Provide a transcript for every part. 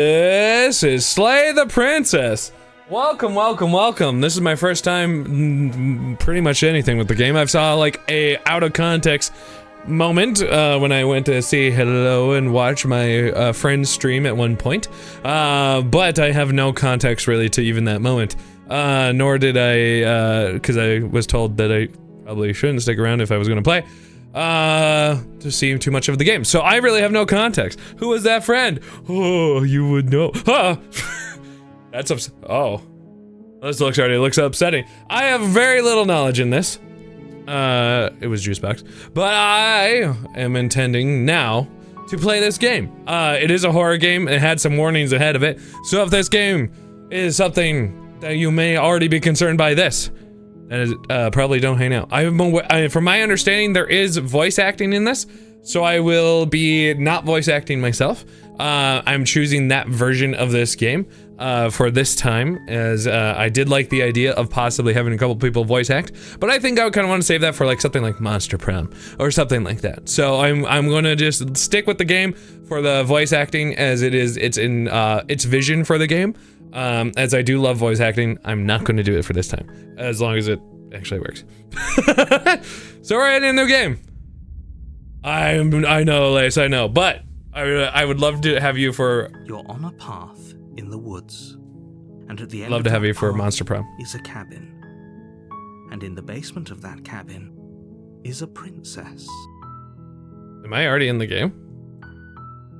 This is Slay the Princess. Welcome, welcome, welcome. This is my first time pretty much anything with the game. I've saw like a out of context moment when I went to say hello and watch my friend's stream at one point. But I have no context really to even that moment. Nor did I, because I was told that I probably shouldn't stick around if I was gonna play. To see too much of the game. So I really have no context. Who was that friend? Oh, you would know. Huh. That's oh. This already looks upsetting. I have very little knowledge in this. It was Juicebox. But I am intending now to play this game. It is a horror game. It had some warnings ahead of it. So if this game is something that you may already be concerned by this, probably don't hang out. From my understanding, there is voice acting in this, so I will be not voice acting myself. I'm choosing that version of this game for this time, as I did like the idea of possibly having a couple people voice act, but I think I kind of want to save that for like something like Monster Prom or something like that. So I'm gonna just stick with the game for the voice acting, as it's in its vision for the game. As I do love voice acting, I'm not going to do it for this time, as long as it actually works. So we're in a new game. I know, Lace, I know, but I would love to have you for. You're on a path in the woods, and at the end love to have you for Monster Prom. Is a cabin, and in the basement of that cabin is a princess. Am I already in the game?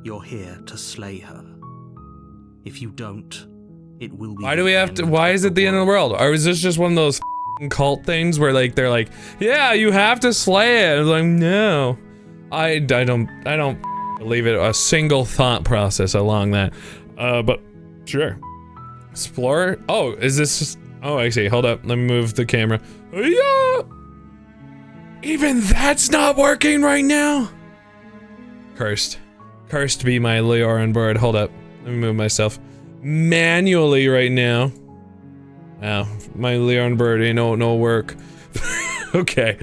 You're here to slay her. If you don't, it will be. Why do we have to? Why is it the end of the world? Or is this just one of those cult things where like they're like, yeah, you have to slay it? I was like, no, I don't believe it. A single thought process along that. But sure. Explorer. Oh, is this? Oh, I see. Hold up. Let me move the camera. Yeah. Even that's not working right now. Cursed be my Leorin bird. Hold up. Let me move myself manually right now. Wow, my Leon bird ain't no work. Okay,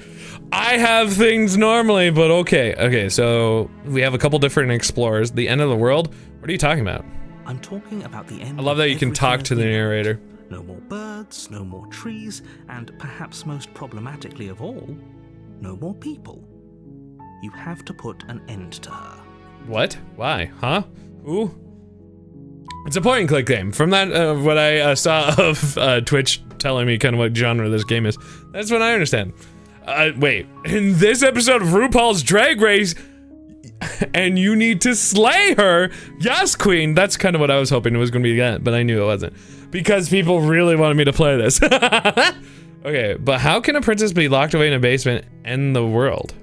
I have things normally, but okay, so we have a couple different explorers. The end of the world? What are you talking about? I'm talking about the end. I love that you can talk to the narrator. No more birds, no more trees, and perhaps most problematically of all, no more people. You have to put an end to her. What? Why? Huh? Who? It's a point and click game. From that, what I saw of Twitch telling me kind of what genre this game is, that's what I understand. Wait, in this episode of RuPaul's Drag Race, and you need to slay her? Yes, queen. That's kind of what I was hoping it was going to be that, but I knew it wasn't. Because people really wanted me to play this. Okay, but how can a princess be locked away in a basement and the world?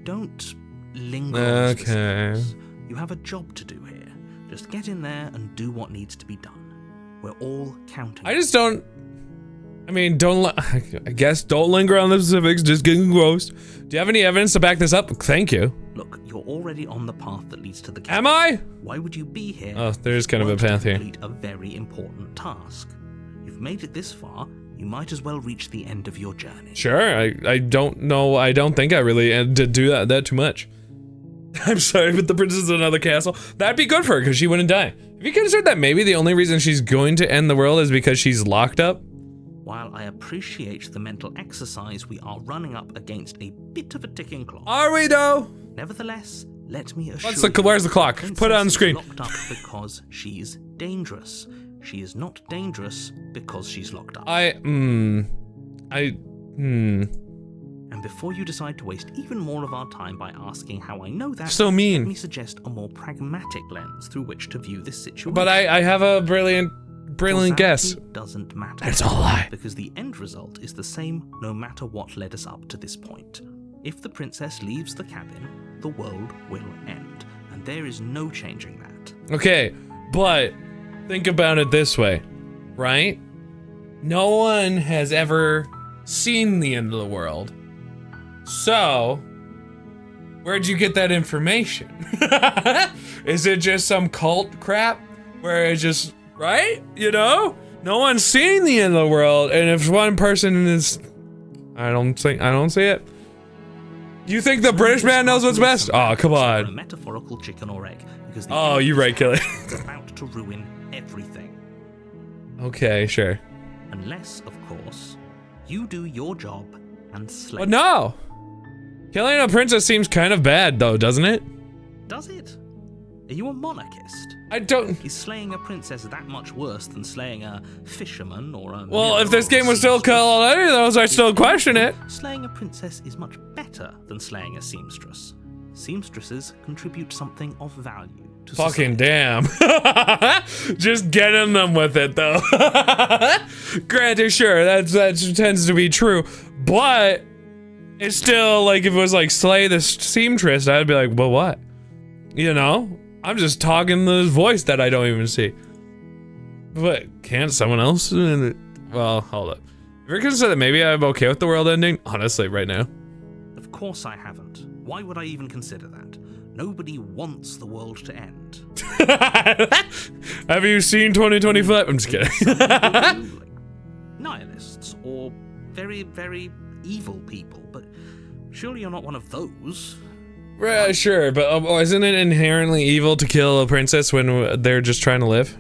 Don't linger. Okay. You have a job to do here. Just get in there and do what needs to be done. We're all counting. I just don't. I mean, I guess don't linger on the specifics. Just get engrossed. Do you have any evidence to back this up? Thank you. Look, you're already on the path that leads to the cabin. Am I? Why would you be here? Oh, there's kind of a path here. Complete a very important task. You've made it this far. You might as well reach the end of your journey. Sure. I don't know. I don't think I really did do that too much. I'm sorry, but the princess is in another castle. That'd be good for her, because she wouldn't die. Have you considered that maybe the only reason she's going to end the world is because she's locked up? While I appreciate the mental exercise, we are running up against a bit of a ticking clock. Are we though? Nevertheless, let me assure where's the clock? Put it on the screen. Locked up because she's dangerous. She is not dangerous because she's locked up. And before you decide to waste even more of our time by asking how I know that, so mean. Let me suggest a more pragmatic lens through which to view this situation. But I have a brilliant guess. Doesn't matter. It's all a lie. Because the end result is the same no matter what led us up to this point. If the princess leaves the cabin, the world will end. And there is no changing that. Okay, but think about it this way, right? No one has ever seen the end of the world. So, where'd you get that information? Is it just some cult crap where it's just, right? You know? No one's seen the end of the world, and if one person is, I don't see it. You think the British man knows what's best? Oh, come A on. metaphorical chicken or egg, because the Oh, you're right, Kelly. is about to ruin everything. Okay, sure. Unless, of course, you do your job and slay. But no! Killing a princess seems kind of bad, though, doesn't it? Does it? Are you a monarchist? I don't... Is slaying a princess that much worse than slaying a fisherman or a... Well, if this game was still Call of Duty, those, I'd still question it. Slaying a princess is much better than slaying a seamstress. Seamstresses contribute something of value to Fucking society. damn. Just getting them with it, though. Granted, sure, that tends to be true, but it's still, like, if it was like, slay the seamstress, I'd be like, well, what? You know? I'm just talking the voice that I don't even see. But can't someone else? Well, hold up. If you're consider that maybe I'm okay with the world ending, honestly, right now. Of course I haven't. Why would I even consider that? Nobody wants the world to end. Have you seen 2025? I'm just kidding. Nihilists or very, very evil people, but surely you're not one of those. Right, sure, but isn't it inherently evil to kill a princess when they're just trying to live?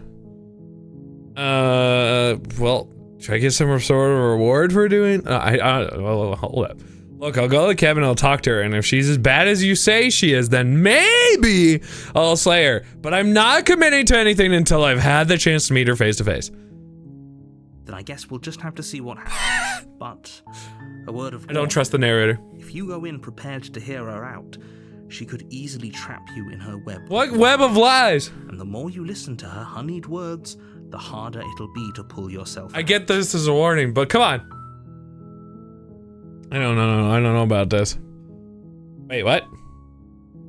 Well, should I get some sort of reward for doing? Well, hold up. Look, I'll go to the cabin and I'll talk to her, and if she's as bad as you say she is, then maybe I'll slay her. But I'm not committing to anything until I've had the chance to meet her face to face. Then I guess we'll just have to see what happens. But a word of warning. I don't trust the narrator. If you go in prepared to hear her out, she could easily trap you in her web. What web of lies? And the more you listen to her honeyed words, the harder it'll be to pull yourself out. I get this as a warning, but come on. I don't know about this. Wait, what?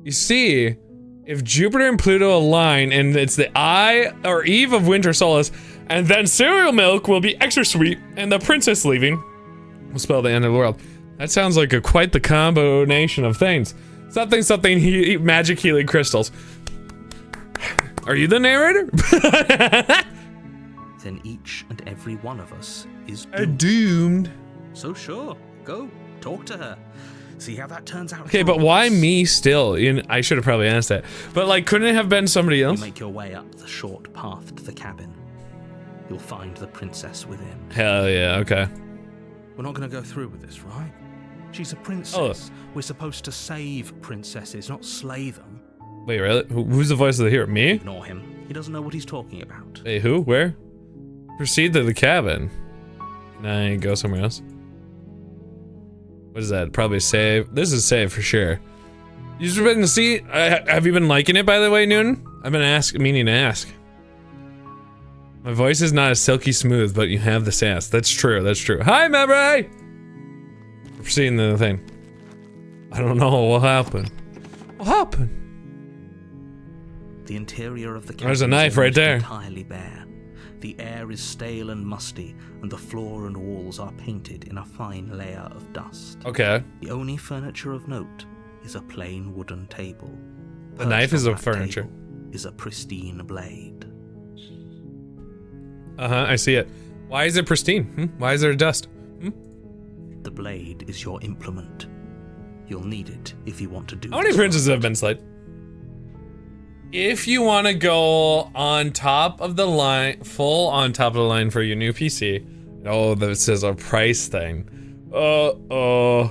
You see, if Jupiter and Pluto align and it's the eye or eve of winter solace, and then cereal milk will be extra sweet, and the princess leaving will spell the end of the world. That sounds like quite the combination of things. Something magic healing crystals. Are you the narrator? Then each and every one of us is Doomed. So sure, go talk to her. See how that turns out. Okay, but why me still? I should have probably asked that. But like, couldn't it have been somebody else? You make your way up the short path to the cabin. You'll find the princess within. Hell yeah, okay. We're not gonna go through with this, right? She's a princess. Oh. We're supposed to save princesses, not slay them. Wait, really? Who's the voice of the hero? Me? Ignore him. He doesn't know what he's talking about. Hey, who? Where? Proceed to the cabin. Nah, go somewhere else. What is that? Probably save. This is save for sure. You've been see. Have you been liking it, by the way, Newton? I've been meaning to ask. My voice is not as silky smooth, but you have the sass. That's true. That's true. Hi, Mabray. Proceeding to the thing. I don't know what happened. What happened? The interior of the cabin There's a knife is right there. entirely bare. The air is stale and musty, and the floor and walls are painted in a fine layer of dust. Okay. The only furniture of note is a plain wooden table. The knife is on a that furniture. table is a pristine blade. Uh-huh, I see it. Why is it pristine? Why is there dust? The blade is your implement. You'll need it if you want to do. How many this princesses right. have been slayed? If you want to go on top of the line, full on top of the line for your new PC, oh, this is a price thing. Oh,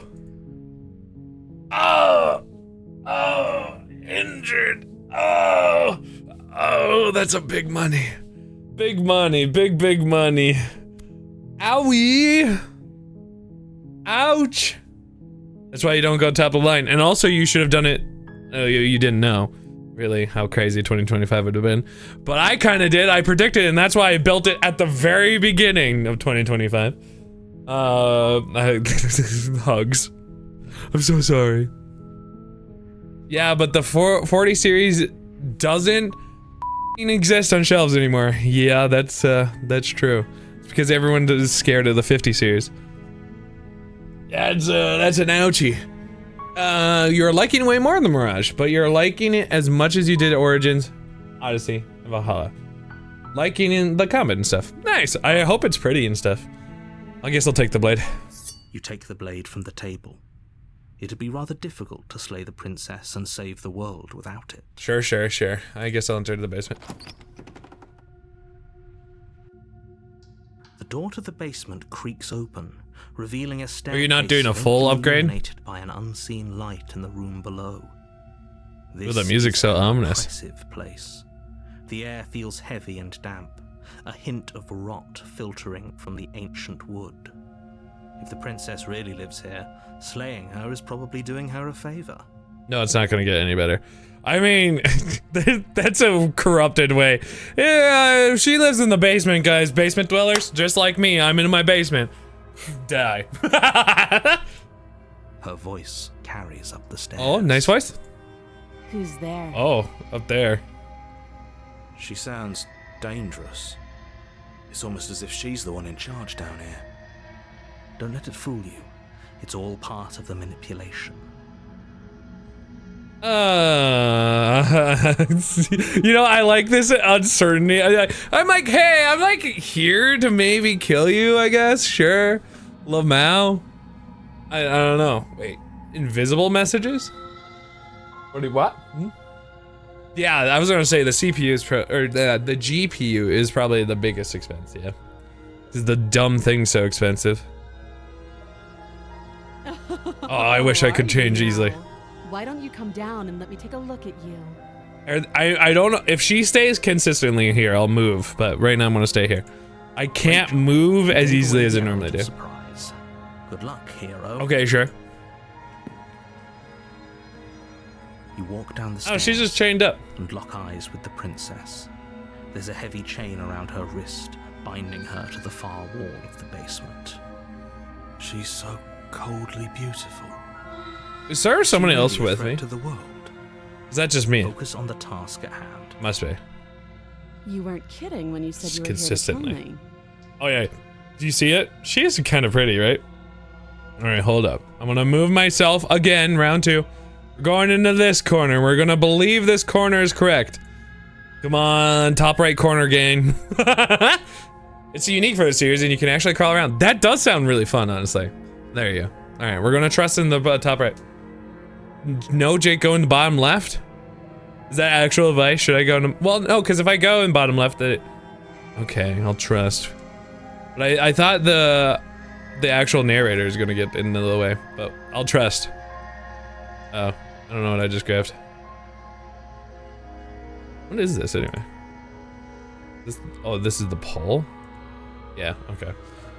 injured. Oh, that's a big money. Big money, big money. Owie. Ouch. That's why you don't go top of the line. And also you should have done it, you didn't know really how crazy 2025 would have been. But I kind of did, I predicted, and that's why I built it at the very beginning of 2025. Hugs. I'm so sorry. Yeah, but the 40 series doesn't exist on shelves anymore. Yeah, that's true. It's because everyone is scared of the 50 series. That's an ouchie. You're liking way more than Mirage, but you're liking it as much as you did Origins, Odyssey, and Valhalla. Liking in the combat and stuff. Nice. I hope it's pretty and stuff. I guess I'll take the blade. You take the blade from the table. It'd be rather difficult to slay the princess and save the world without it. Sure. I guess I'll enter the basement. The door to the basement creaks open, revealing a staircase. Are you not doing a full upgrade? Illuminated by an unseen light in the room below. Ooh, the music's so ominous. Impressive place. The air feels heavy and damp, a hint of rot filtering from the ancient wood. If the princess really lives here, slaying her is probably doing her a favor. No, it's not gonna get any better. I mean, that's a corrupted way. Yeah, she lives in the basement, guys. Basement dwellers, just like me. I'm in my basement. Die. Her voice carries up the stairs. Oh, nice voice. Who's there? Oh, up there. She sounds dangerous. It's almost as if she's the one in charge down here. Don't let it fool you. It's all part of the manipulation. You know, I like this uncertainty. I'm like, hey, I'm like here to maybe kill you, I guess. Sure. Love Mao. I don't know. Wait, invisible messages? What? Hmm? Yeah, I was gonna say the CPU is the GPU is probably the biggest expense. Yeah, is the dumb thing so expensive? Oh, I wish I could change easily. Why don't you come down and let me take a look at you? I don't know if she stays consistently here. I'll move, but right now I'm gonna stay here. I can't move as easily as I normally do. Surprise. Good luck, hero. Okay, sure. You walk down the stairs. Oh, she's just chained up. And lock eyes with the princess. There's a heavy chain around her wrist, binding her to the far wall of the basement. She's so coldly beautiful. Is there somebody else with me? To the world. Is that just me? Focus on the task at hand. Must be. You weren't kidding when you said you were Consistently. here to kill me. Oh yeah. Do you see it? She is kind of pretty, right? All right, hold up. I'm gonna move myself again. Round 2. We're going into this corner. We're gonna believe this corner is correct. Come on, top right corner, gang. It's unique for the series, and you can actually crawl around. That does sound really fun, honestly. There you go. All right, we're gonna trust in the top right. No, Jake, go in the bottom left. Is that actual advice? Should I go in? Well, no, because if I go in bottom left, okay, I'll trust. But I thought the actual narrator is gonna get in the way, but I'll trust. Oh, I don't know what I just grabbed. What is this anyway? This is the pole? Yeah, okay.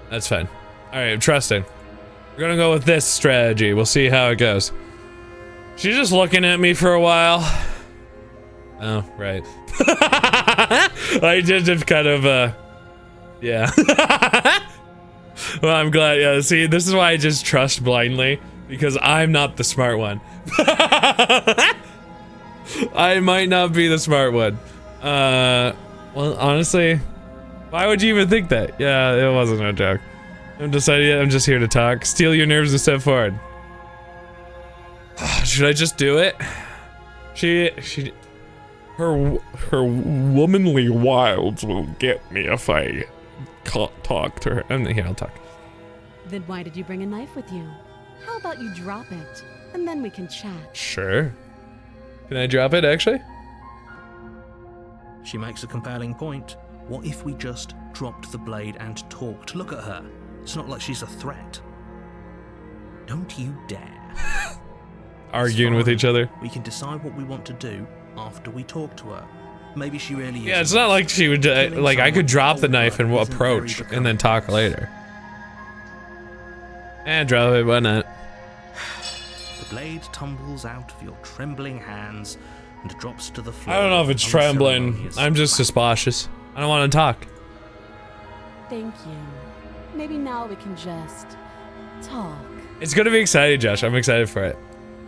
That's fine. Alright, I'm trusting. We're gonna go with this strategy. We'll see how it goes. She's just looking at me for a while. Oh, right. I just kind of, yeah. Well, I'm glad, yeah, see, this is why I just trust blindly, because I'm not the smart one. I might not be the smart one. Well, honestly, why would you even think that? Yeah, it wasn't a joke. I'm just here to talk. Steal your nerves and step forward. Should I just do it? Her womanly wilds will get me if I talk to her. Here, I'll talk. Then why did you bring a knife with you? How about you drop it, and then we can chat? Sure. Can I drop it, actually? She makes a compelling point. What if we just dropped the blade and talked? Look at her. It's not like she's a threat. Don't you dare. Arguing with each other. We can decide what we want to do after we talk to her. Maybe she really is. Yeah, it's not like she would, like, I could drop the knife and approach and then talk later. And drop it, why not? The blade tumbles out of your trembling hands and drops to the floor. I don't know if it's trembling. I'm just suspicious. I don't want to talk. Thank you. Maybe now we can just talk. It's gonna be exciting, Josh. I'm excited for it.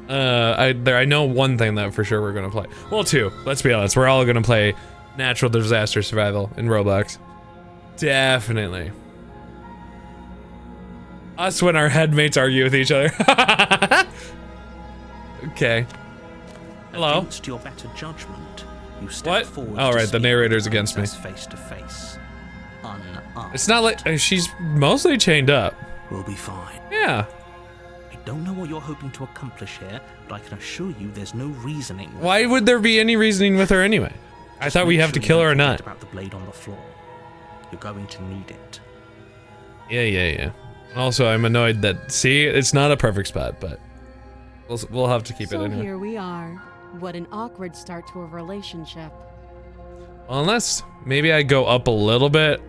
I know one thing that for sure we're gonna play. Well, 2. Let's be honest. We're all gonna play natural disaster survival in Roblox. Definitely. Us when our headmates argue with each other. Okay. Hello. Against your better judgment, you step What? forward Oh, to right. The speak narrator's with against me. Face to face. It's not like she's mostly chained up. We'll be fine. Yeah. I Don't know what you're hoping to accomplish here, but I can assure you there's no reasoning. Why would there be any reasoning with her anyway? I thought we have to kill her or not. About the blade on the floor. You're going to need it. Yeah. Also, I'm annoyed that, see, it's not a perfect spot, but we'll have to keep it anyway. So here we are. What an awkward start to a relationship. Well, unless maybe I go up a little bit.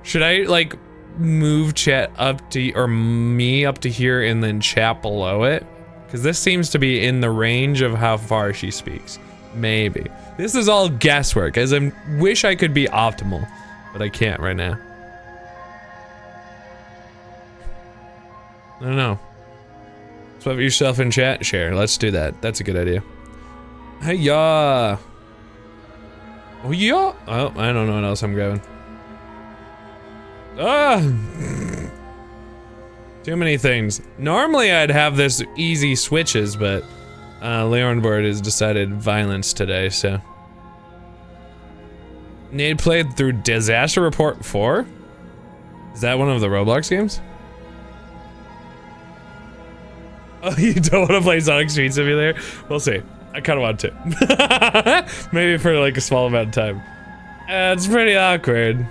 Should I like move chat up to, or me up to here and then chat below it? Because this seems to be in the range of how far she speaks. Maybe. This is all guesswork, as I wish I could be optimal, but I can't right now. I don't know. Swap yourself in chat, share. Let's do that. That's a good idea. Hey-ya! Oh, yeah! Oh, I don't know what else I'm grabbing. Ah! Too many things. Normally I'd have this easy switches, but Leonboard has decided violence today, so. Nate played through Disaster Report 4? Is that one of the Roblox games? Oh, you don't want to play Sonic Street Simulator? We'll see. I kind of want to. Maybe for like a small amount of time. It's pretty awkward.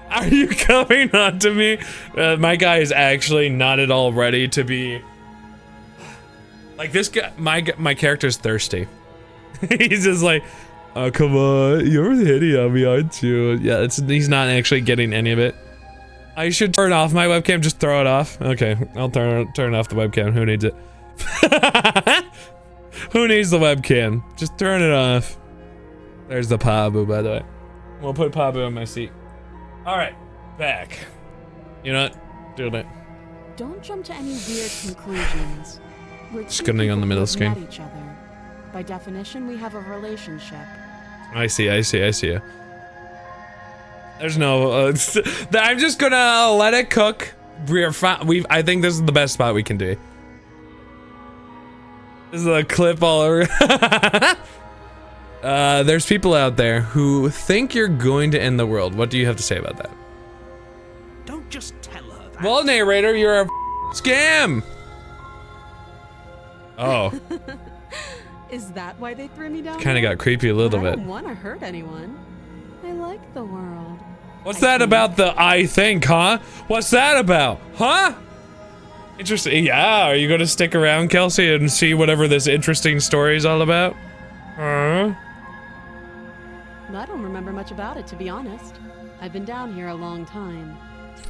Are you coming on to me? My guy is actually not at all ready to be... Like this guy, my character's thirsty. He's just like, oh come on, you're hitting on me, aren't you? Yeah, he's not actually getting any of it. I should turn off my webcam, just throw it off. Okay, I'll turn off the webcam, who needs it? Who needs the webcam? Just turn it off. There's the Pabu, by the way. We'll put Pabu on my seat. Alright, back. You know what? Doing it. Don't jump to any weird conclusions. We're Skinning on the middle screen. Each other. By definition, we have a relationship. I see you. There's no, I'm just gonna let it cook. I think this is the best spot we can do. This is a clip all over. There's people out there who think you're going to end the world. What do you have to say about that? Don't just tell her that. Well, narrator, you're a scam. Oh. Is that why they threw me down? Kind of got creepy a little bit. I don't want to hurt anyone. I like the world. What's that about the I think, huh? What's that about, huh? Interesting. Yeah, are you going to stick around, Kelsey, and see whatever this interesting story is all about? Huh? I don't remember much about it, to be honest. I've been down here a long time.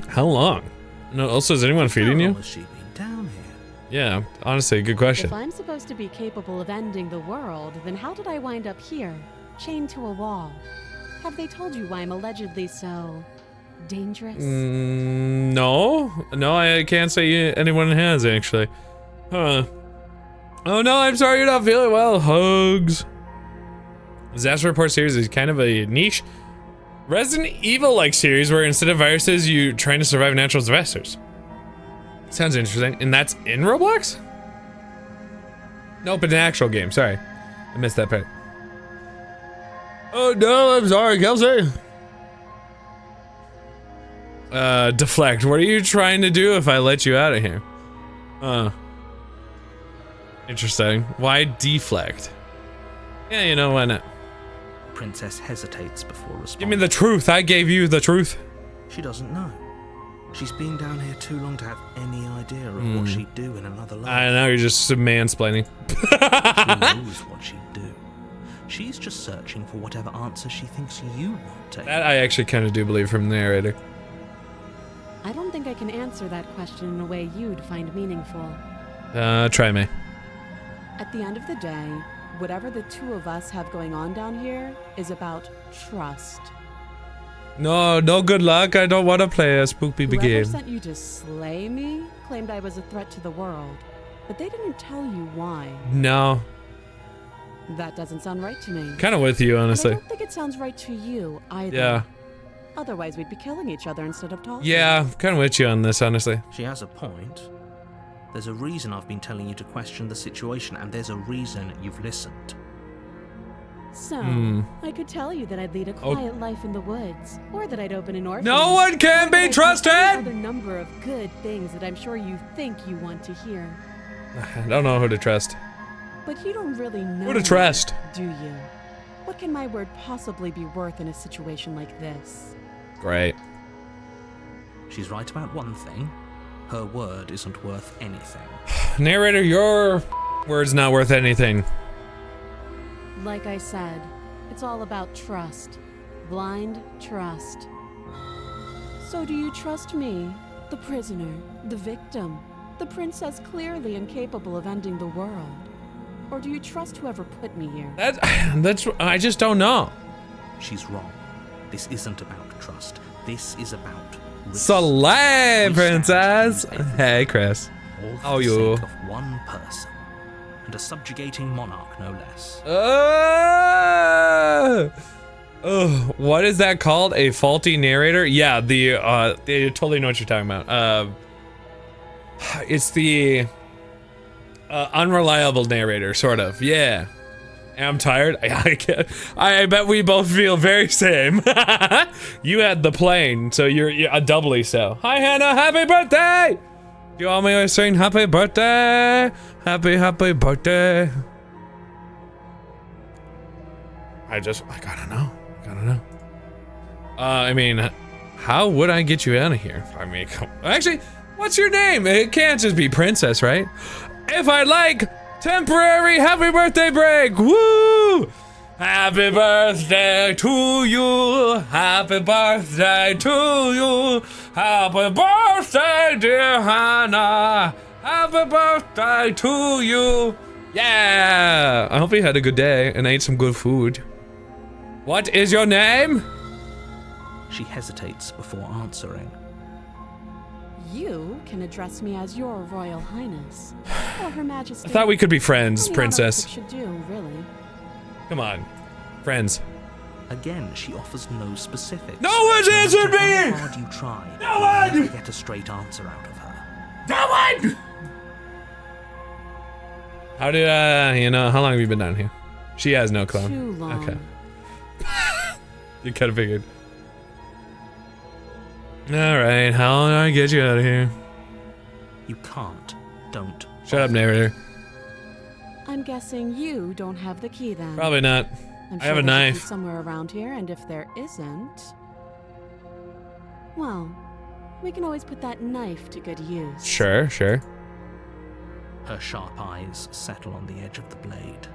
How long? No. Also, is anyone feeding you? How long has she been down here? Yeah, honestly, good question. If I'm supposed to be capable of ending the world, then how did I wind up here, chained to a wall? Have they told you why I'm allegedly so dangerous? No, I can't say anyone has actually. Huh? Oh no, I'm sorry you're not feeling well. Hugs. Disaster Report series is kind of a niche Resident Evil-like series where instead of viruses, you trying to survive natural disasters. Sounds interesting. And that's in Roblox? Nope, in an actual game. Sorry. I missed that part. Oh no, I'm sorry, Kelsey. Deflect. What are you trying to do if I let you out of here? Interesting. Why deflect? Yeah, you know, why not? Princess hesitates before responding. Give me the truth. I gave you the truth. She doesn't know. She's been down here too long to have any idea of what she'd do in another life. I know, you're just mansplaining. She knows what she'd do. She's just searching for whatever answer she thinks you want to hear. That I actually kind of do believe from the narrator. I don't think I can answer that question in a way you'd find meaningful. Try me. At the end of the day, whatever the two of us have going on down here is about trust. No good luck. I don't want to play a spooky Whoever game. sent you to slay me claimed I was a threat to the world, but they didn't tell you why. No. That doesn't sound right to me. Kind of with you, honestly. And I don't think it sounds right to you either. Yeah. Otherwise, we'd be killing each other instead of talking. Yeah, kind of with you on this, honestly. She has a point. There's a reason I've been telling you to question the situation, and there's a reason you've listened. So, I could tell you that I'd lead a quiet life in the woods, or that I'd open an orphanage. No one can be trusted! Another number of good things that I'm sure you think you want to hear. I don't know who to trust. But you don't really know Who to trust? me, do you? What can my word possibly be worth in a situation like this? Great. She's right about one thing. Her word isn't worth anything. Narrator, your word's not worth anything. Like I said, it's all about trust. Blind trust. So do you trust me, the prisoner, the victim, the princess clearly incapable of ending the world? Or do you trust whoever put me here? That's, I just don't know. She's wrong. This isn't about trust. This is about risk. Slay, princess! Hey, Chris. All How for the you? sake of one person. And a subjugating monarch, no less. What is that called? A faulty narrator? Yeah, they totally know what you're talking about. It's the unreliable narrator, sort of. Yeah. I'm tired. I bet we both feel very same. You had the plane, so you're doubly so. Hi, Hannah. Happy birthday! You want me to sing happy birthday? Happy birthday. I gotta know. I mean, how would I get you out of here? I mean, actually, what's your name? It can't just be princess, right? If I'd like temporary happy birthday break, woo! Happy birthday to you, happy birthday to you, happy birthday, dear Hannah, happy birthday to you. Yeah! I hope you had a good day and ate some good food. What is your name? She hesitates before answering. You can address me as your Royal Highness, or Her Majesty. I thought we could be friends, Any princess. monarch should do, really. Come on. Friends. Again, she offers no specifics. No one's answered me! How hard you try, No you'll one! never get a straight answer out of her. No one! How did, how long have you been down here? She has no clue. Too long. Okay. You kind of figured. Alright, how do I get you out of here? You can't. Don't. Shut up, narrator. I'm guessing you don't have the key then. Probably not. I'm I have a there's key knife. somewhere around here, and if there isn't, well, we can always put that knife to good use. Sure. Her sharp eyes settle on the edge of the blade.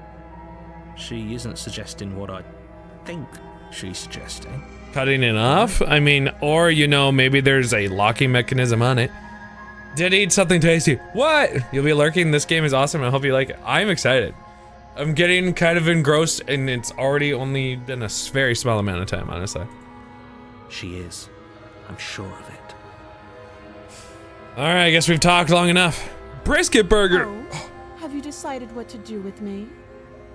She isn't suggesting what I think she's suggesting. Cutting it off? I mean, or, maybe there's a locking mechanism on it. Did eat something tasty. What? You'll be lurking. This game is awesome. I hope you like it. I'm excited. I'm getting kind of engrossed, and it's already only been a very small amount of time, honestly. She is. I'm sure of it. Alright, I guess we've talked long enough. Brisket burger! Oh, have you decided what to do with me?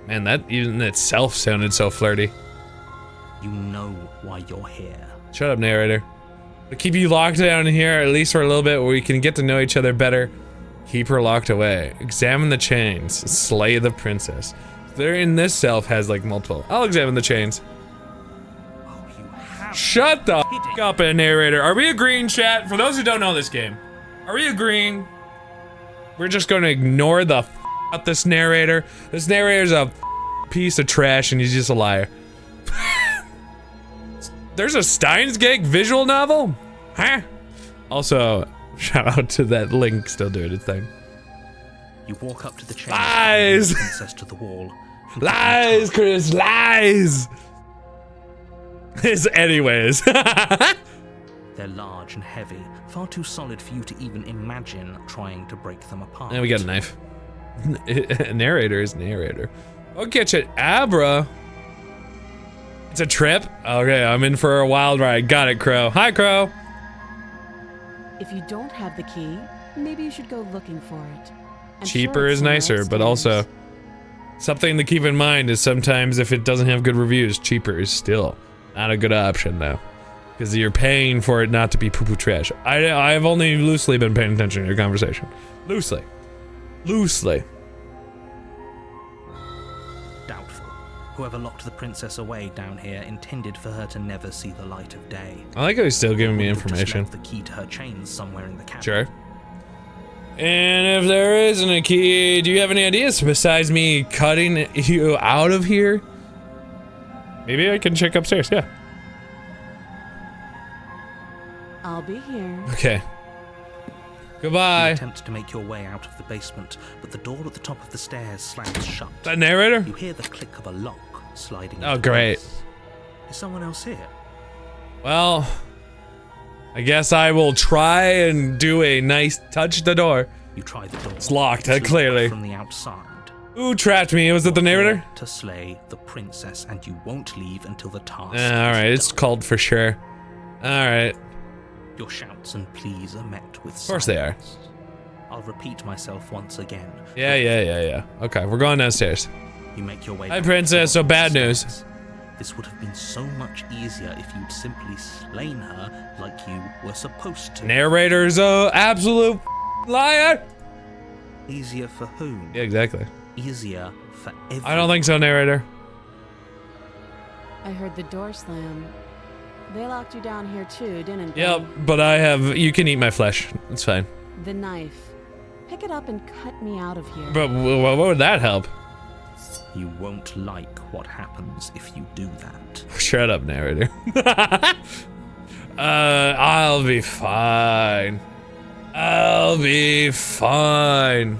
Man, that even itself sounded so flirty. You know why you're here. Shut up, narrator. To keep you locked down in here, at least for a little bit, where we can get to know each other better. Keep her locked away. Examine the chains. Slay the princess. There in this self has like multiple. I'll examine the chains. Oh, you have. Shut the f up, narrator. Are we agreeing, chat? For those who don't know this game, are we agreeing? We're just gonna ignore the f out this narrator. This narrator's a piece of trash and he's just a liar. There's a Steins Gate visual novel? Huh? Also, shout out to that link still doing its thing. You walk up to the chain. Lies! The princess to the wall. Lies, Chris, lies! Anyways. They're large and heavy, far too solid for you to even imagine trying to break them apart. And we got a knife. Narrator is narrator. I'll catch it, Abra. It's a trip? Okay, I'm in for a wild ride. Got it, Crow. Hi, Crow. If you don't have the key, maybe you should go looking for it. I'm Cheaper sure it's is somewhere nicer, but also upstairs. something to keep in mind is sometimes if it doesn't have good reviews, cheaper is still not a good option though. Because you're paying for it not to be poo-poo trash. I've only loosely been paying attention to your conversation. Loosely. Doubtful. Whoever locked the princess away down here intended for her to never see the light of day. I like how he's still giving me Wouldn't have just information. left the key to her chains somewhere in the cabin. Sure. And if there isn't a key, do you have any ideas besides me cutting you out of here? Maybe I can check upstairs, yeah. I'll be here. Okay. You Goodbye. attempt to make your way out of the basement, but the door at the top of the stairs slams shut. That narrator? You hear the click of a lock sliding Oh, into great. place. Is someone else here? Well, I guess I will try and do a nice touch the door. You try the door. It's locked, It's clearly. from the outside. Who trapped me? Was it the narrator? Here to slay the princess, and you won't leave until the task. Alright, is it's done. called for sure. Alright. Your shouts and pleas are met with silence. Of course they are. I'll repeat myself once again. Yeah. Okay, we're going downstairs. You make your way. Hi, down princess, the so bad stairs. news. This would have been so much easier if you'd simply slain her like you were supposed to. Narrator's a absolute liar. Easier for whom? Yeah, exactly. Easier for everyone. I don't think so, narrator. I heard the door slam. They locked you down here too, didn't they? Yep, but I have. You can eat my flesh. It's fine. The knife. Pick it up and cut me out of here. But what would that help? You won't like what happens if you do that. Shut up, narrator. I'll be fine. I'll be fine.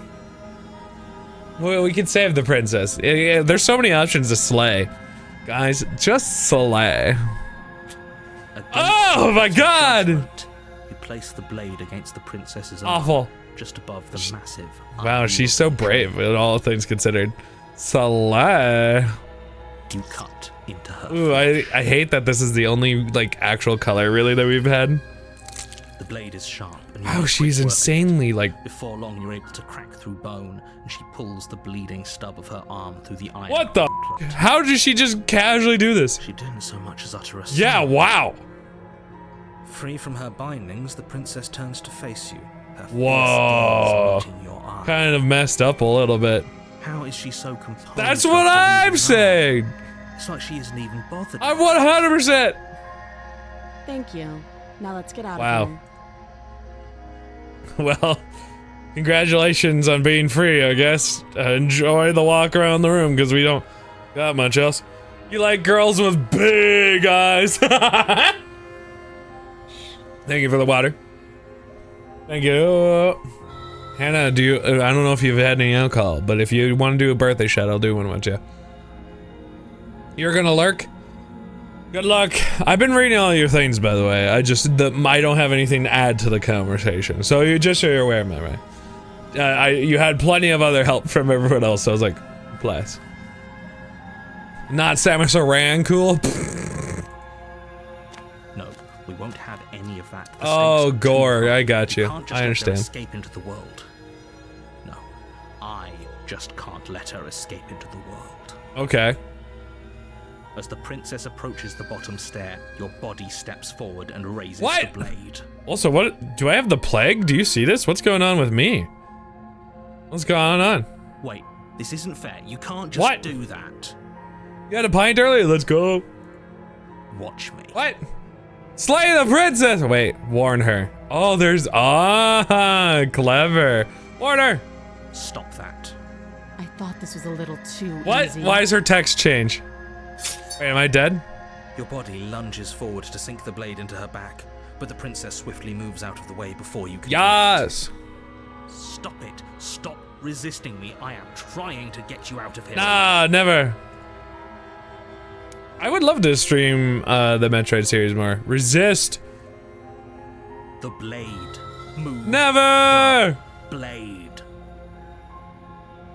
Well, we can save the princess. Yeah, there's so many options to slay. Guys, just slay. Oh my god! You place the blade against the princess's arm, Awful. just above the massive. Wow, iron she's so brave, in all things considered. Slay. You cut into her. Ooh, I hate that this is the only, like, actual color, really, that we've had. The blade is sharp. And you Oh, make she's quick work. insanely, like... Before long, you're able to crack through bone, and she pulls the bleeding stub of her arm through the iron. What the gauntlet. How did she just casually do this? She didn't so much as utter a Yeah, sound. wow. Free from her bindings, the princess turns to face you. Her fierce Whoa. gaze meeting your eye. Kind of messed up a little bit. How is she so composed? That's after what I'm leaving saying. home? It's like she isn't even bothered. I'm 100%. Thank you. Now let's get out Wow. of here. Well, congratulations on being free, I guess. Enjoy the walk around the room, because we don't got much else. You like girls with big eyes. Thank you for the water. Thank you. Hannah, do you, I don't know if you've had any alcohol, but if you want to do a birthday shot, I'll do one with you. You're gonna lurk? Good luck. I've been reading all your things, by the way. I don't have anything to add to the conversation. So you just so you're aware, my man. You had plenty of other help from everyone else, so I was like, bless. Not Samus Aran cool? No, we won't have any of that. The Oh, stakes are too gore, high. I got you. Can't just I let her understand. escape into the world. No, I just can't let her escape into the world. Okay. As the princess approaches the bottom stair, your body steps forward and raises What? the blade. Also, what, do I have the plague? Do you see this? What's going on with me? What's going on? Wait, this isn't fair. You can't just What? do that. You had a pint earlier? Let's go. Watch me. What? Slay the princess! Wait, warn her. Oh, there's, clever. Warn her. Stop that. I thought this was a little too What? easy. Why is her text change? Wait, am I dead? Your body lunges forward to sink the blade into her back, but the princess swiftly moves out of the way before you can. Yes. Stop it. Stop resisting me. I am trying to get you out of here. Nah, never. I would love to stream the Metroid series more. Resist. The blade. Move. Never. Blade.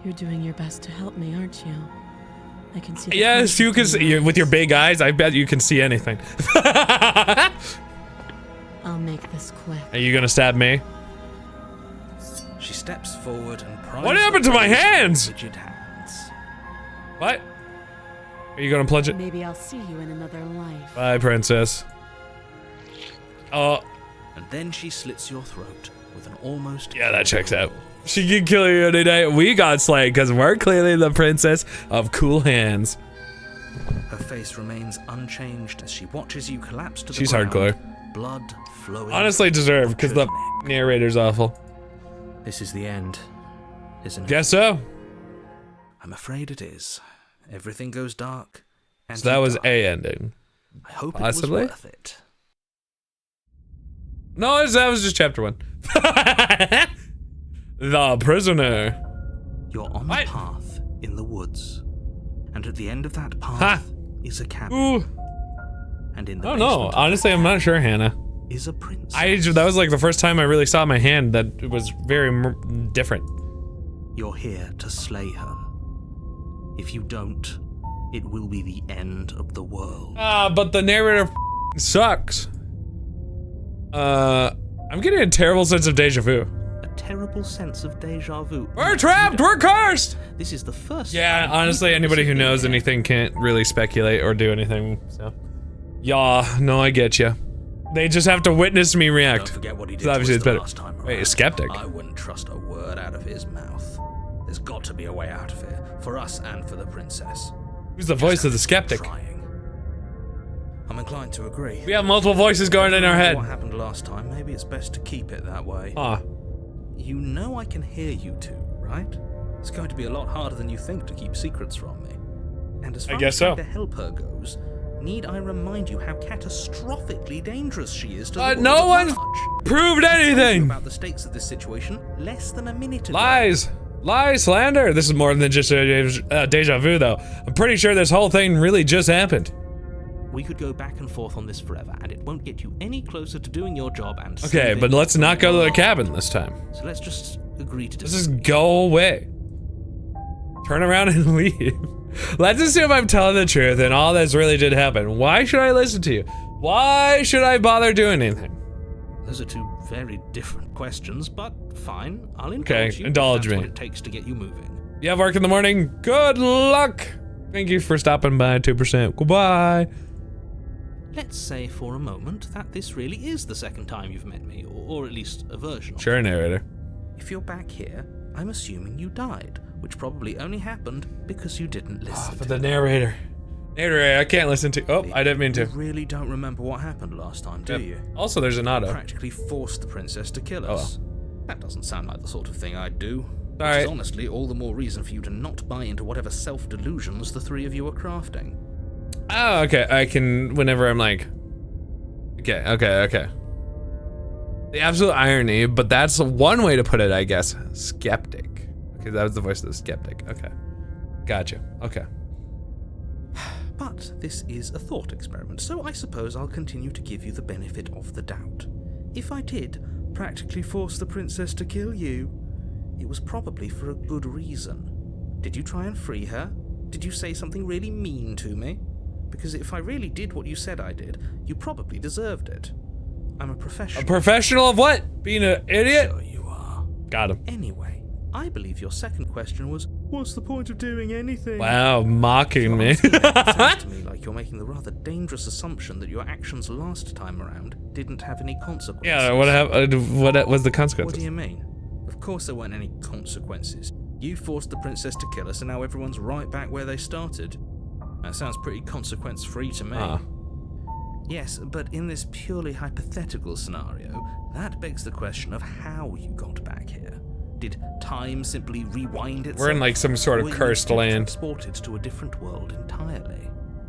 You're doing your best to help me, aren't you? I can see. the Yes, you can conflict in see your with your eyes. big eyes. I bet you can see anything. I'll make this quick. Are you gonna stab me? She steps forward and pries. What happened to my the blade hands? with rigid hands. What? Are you gonna plunge it? Maybe I'll see you in another life. Bye, princess. Oh, And then she slits your throat with an almost. yeah, that checks out. She can kill you any day. We got slayed because we're clearly the princess of cool hands. face remains unchanged as she watches you collapse to the She's ground. hardcore. Blood flowing. Honestly deserved, because the up your neck. narrator's awful. This is the end, isn't it? Guess so. I'm afraid it is. Everything goes dark. And So that you was die. a ending. I hope Possibly? it was worth it. No, that was just chapter 1. The prisoner. You're on What? the path in the woods. And at the end of that path Ha! is a cabin. Ooh. And in the Oh no, basement of honestly, that I'm not sure, Hannah. is a princess. That was like the first time I really saw my hand that it was very different. You're here to slay her. If you don't, it will be the end of the world. But the narrator sucks. I'm getting a terrible sense of deja vu. A terrible sense of deja vu. We're trapped! We're cursed! This is the first Yeah, time honestly, you've anybody who ever knows seen anything can't really speculate or do anything, so. Yeah, no, I get you. They just have to witness me Don't react. forget what he did So obviously to it's us the better. last time around. Wait, a skeptic? I wouldn't trust a word out of his mouth. There's got to be a way out of here, for us and for the princess. Who's the voice of the skeptic? Trying. I'm inclined to agree. We have multiple voices going in our head. What happened last time? Maybe it's best to keep it that way. Huh. You know I can hear you two, right? It's going to be a lot harder than you think to keep secrets from me. And as far guess as trying so. to help her goes, need I remind you how catastrophically dangerous she is to the world No at one's large? proved I told you anything! about the stakes of this situation less than a minute ago. Lies! Lies, slander! This is more than just a deja vu, though. I'm pretty sure this whole thing really just happened. We could go back and forth on this forever, and it won't get you any closer to doing your job and Okay, saving but let's not go to the world. cabin this time. So let's just agree to Let's just go away. Turn around and leave. Let's assume I'm telling the truth and all this really did happen. Why should I listen to you? Why should I bother doing anything? Those are two very different questions, but fine. I'll indulge Okay, you. indulge if that's me. what it takes to get you moving. You have work in the morning? Good luck! Thank you for stopping by 2%. Goodbye. Let's say for a moment that this really is the second time you've met me, or at least a version of Sure, narrator. it. If you're back here, I'm assuming you died, which probably only happened because you didn't listen. But the narrator. Narrator, I can't listen to. Oh, I didn't mean to. You really don't remember what happened last time, do Yep. you? Also, there's an auto. Practically forced the princess to kill Oh, us. That doesn't sound like the sort of thing I'd do. Which Alright. is honestly all the more reason for you to not buy into whatever self-delusions the three of you are crafting. Oh, okay. I can, whenever I'm like. Okay. The absolute irony, but that's one way to put it, I guess. Skeptic. Okay, that was the voice of the skeptic. Okay. Gotcha. Okay. But this is a thought experiment, so I suppose I'll continue to give you the benefit of the doubt. If I did practically force the princess to kill you, it was probably for a good reason. Did you try and free her? Did you say something really mean to me? Because if I really did what you said I did, you probably deserved it. I'm a professional. A professional of what? Being an idiot? Sure you are. Got him. Anyway, I believe your second question was, what's the point of doing anything? Wow, mocking me. It sounds to me like you're making the rather dangerous assumption that your actions last time around didn't have any consequences. Yeah, what was the What consequences? do you mean? Of course there weren't any consequences. You forced the princess to kill us and now everyone's right back where they started. That sounds pretty consequence-free to me. Ah. Yes, but in this purely hypothetical scenario, that begs the question of how you got back here. Did time simply rewind itself? We're in like some sort Or of were you cursed land. transported to a different world entirely?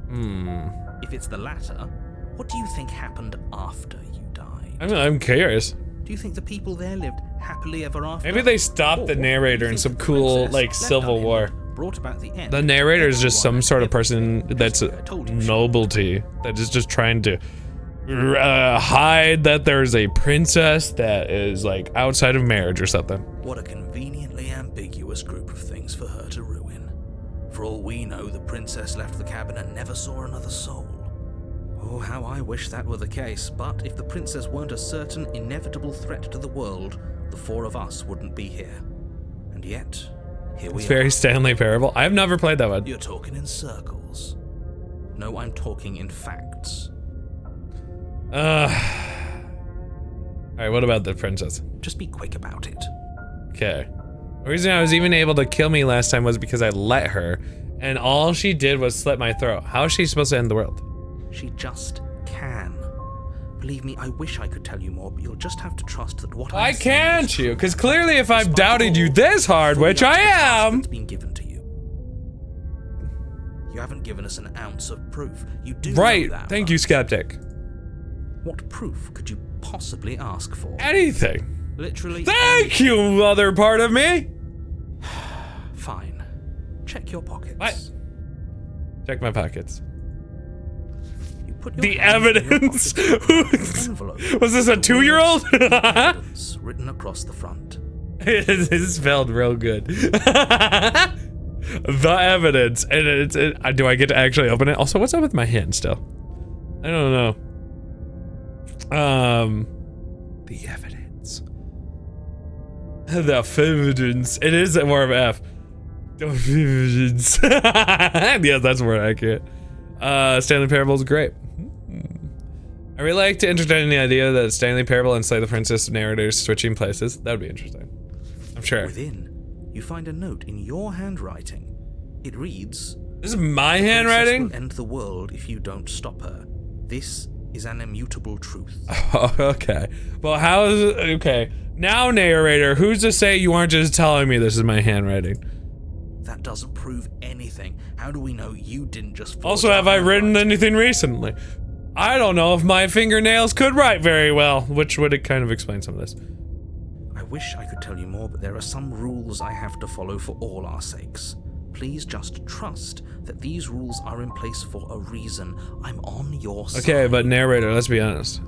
Hmm. If it's the latter, what do you think happened after you died? I'm curious. Do you think the people there lived happily ever after? Maybe they stopped the Or narrator do you in think some the cool, princess like, left Civil on War. him, brought about the end? The narrator is just some Everyone sort of everywhere. person that's Just, I told you so. nobility that is just trying to hide that there's a princess that is like outside of marriage or something. What a conveniently ambiguous group of things for her to ruin. For all we know, the princess left the cabin and never saw another soul. Oh, how I wish that were the case, but if the princess weren't a certain, inevitable threat to the world, the four of us wouldn't be here. And yet, here we It's are. very Stanley Parable. I've never played that one. You're talking in circles. No, I'm talking in facts. Alright, what about the princess? Just be quick about it. Okay. The reason I was even able to kill me last time was because I let her, And all she did was slit my throat. How is she supposed to end the world? She just can. Believe me, I wish I could tell you more, but you'll just have to trust that what Why I'm saying is can't true. you? Because clearly if I've Despite doubted you all, this hard, fully which up I to the task am. that's been given to you. You haven't given us an ounce of proof. You do Right. know that, Thank you, right? Skeptic. What proof could you possibly ask for? Anything. Literally. Thank you, other part of me. Fine. Check your pockets. What? Check my pockets. You put your The hands in your evidence. pockets. Envelope. Was this a with 2-year-old? the words evidence written across the front. It is spelled real good. The evidence, and do I get to actually open it? Also, what's up with my hand still? I don't know. The evidence. The evidence. It is more of F. The evidence. Yeah, that's more accurate. Stanley Parable is great. I really like to entertain the idea that Stanley Parable and Slay the Princess narrators switching places. That would be interesting. I'm sure. Within, you find a note in your handwriting. It reads, This is my "The princess handwriting? will end the world if you don't stop her. This is an immutable truth." Oh, okay. Well, how is it? Okay. Now, narrator, who's to say you aren't just telling me this is my handwriting? That doesn't prove anything. How do we know you didn't just forge Also, our have I written handwriting? anything recently? I don't know if my fingernails could write very well, which would kind of explain some of this. I wish I could tell you more, but there are some rules I have to follow for all our sakes. Please just trust that these rules are in place for a reason. I'm on your side. Okay, but narrator, let's be honest.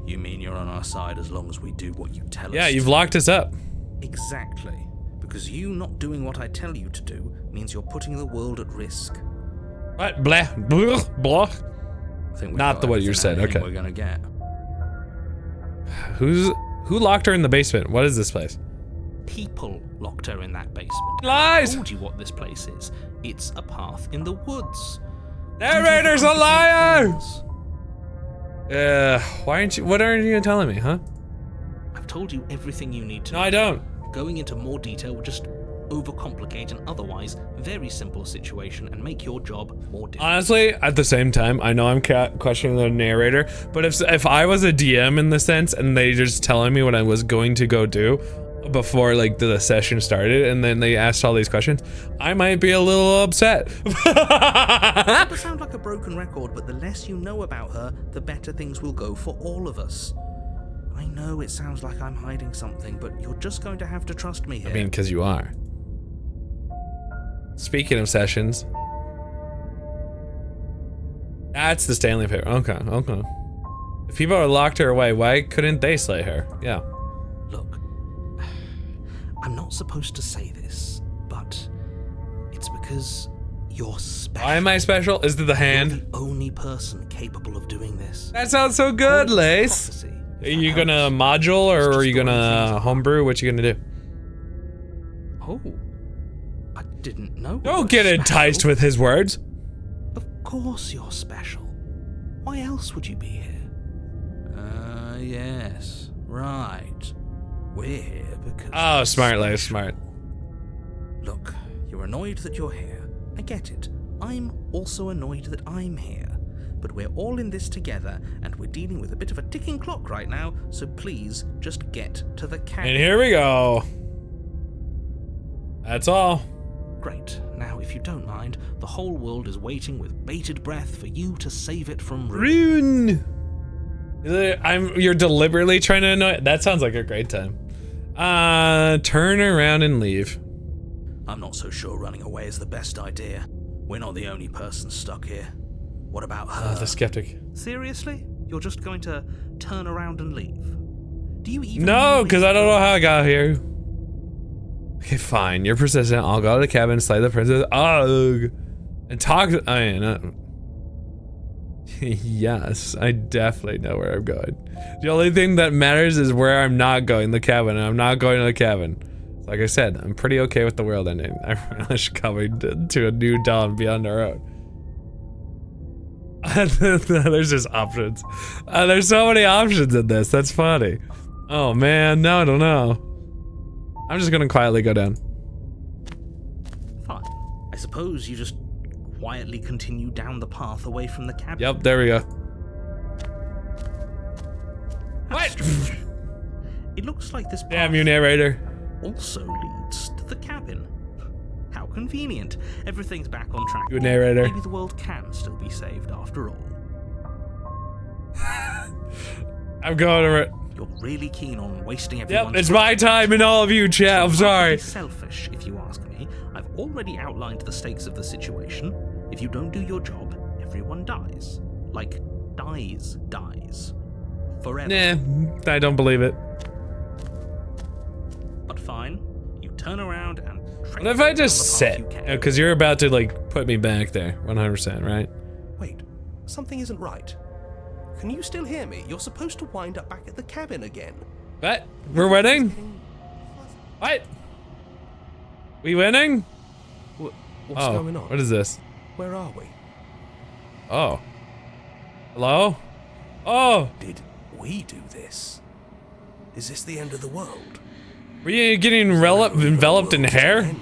You mean you're on our side as long as we do what you tell us? Yeah, you've to? locked us up. Exactly. Because you not doing what I tell you to do means you're putting the world at risk. What? Blah. Blah. Blah. I think we've Not got the way you everything said, out of him okay. We're gonna get. Who locked her in the basement? What is this place? People locked her in that basement. Lies! I told you what this place is. It's a path in the woods. Narrator's a Don't you liar! have confidence? What aren't you telling me, huh? I've told you everything you need to No, know. I don't. Going into more detail would just overcomplicate an otherwise very simple situation and make your job more difficult. Honestly, at the same time, I know I'm questioning the narrator, but if I was a DM in the sense and they just telling me what I was going to go do before like the session started and then they asked all these questions, I might be a little upset. Not to sound like a broken record, but the less you know about her, the better things will go for all of us. I know it sounds like I'm hiding something, but you're just going to have to trust me here. I mean, because you are. Speaking of sessions, that's the Stanley pair. Okay, okay. If people are locked her away, why couldn't they slay her? Yeah. Look, I'm not supposed to say this, but it's because you're special. Why am I special? Is it the You're hand? the only person capable of doing this. That sounds so good, Call it Lace. prophecy, if Are that you gonna helps. module or It's are just you the way gonna things homebrew? What you gonna do? Oh, I didn't know. we Don't were get enticed special. with his words. Of course you're special. Why else would you be here? Yes, right. We're here because... Oh, we're smart, Lace, special. smart. Look, you're annoyed that you're here. I get it. I'm also annoyed that I'm here. But we're all in this together, and we're dealing with a bit of a ticking clock right now, so please just get to the cabin. And here we go. That's all. Great. Now, if you don't mind, the whole world is waiting with bated breath for you to save it from ruin. Rune. You're deliberately trying to annoy. That sounds like a great time. Turn around and leave. I'm not so sure running away is the best idea. We're not the only person stuck here. What about her? The skeptic. Seriously? You're just going to turn around and leave? Do you even No, because I don't know how I got here. Okay, fine. You're persistent. I'll go to the cabin, slay the princess. Ugh. And talk. I mean, yes, I definitely know where I'm going. The only thing that matters is where I'm not going, the cabin, and I'm not going to the cabin. Like I said, I'm pretty okay with the world ending. I relish coming to a new dawn beyond our own. There's just options. There's so many options in this. That's funny. Oh man, no, I don't know. I'm just gonna quietly go down. Fine. I suppose you just quietly continue down the path away from the cabin. Yep, there we go. That's strange. It looks like this path Damn you, narrator. also leads to the cabin. How convenient. Everything's back on track. You narrator. Maybe the world can still be saved after all. I'm going over it. You're really keen on wasting everyone's Yep, it's my time and all of you, chat. I'm sorry. Selfish, if you ask me. I've already outlined the stakes of the situation. If you don't do your job, everyone dies. Like, dies. Forever. Nah, I don't believe it. But fine. You turn around and... What if I just sit? Because you're about to, like, put me back there. 100%, right? Wait, something isn't right. Can you still hear me? You're supposed to wind up back at the cabin again. What? We're winning? What? We winning? What's Oh, going on? what is this? Where are we? Oh. Hello? Oh! Did we do this? Is this the end of the world? Were you getting enveloped in hair? End?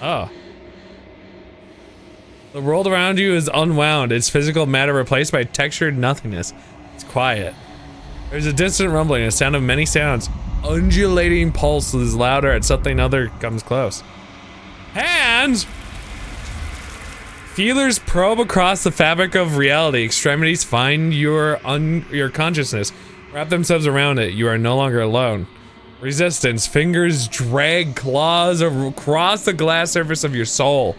Oh. The world around you is unwound, its physical matter replaced by textured nothingness. It's quiet. There's a distant rumbling, a sound of many sounds. Undulating pulse is louder as something other comes close. Hands! Feelers probe across the fabric of reality. Extremities find your consciousness. Wrap themselves around it. You are no longer alone. Resistance. Fingers drag claws across the glass surface of your soul.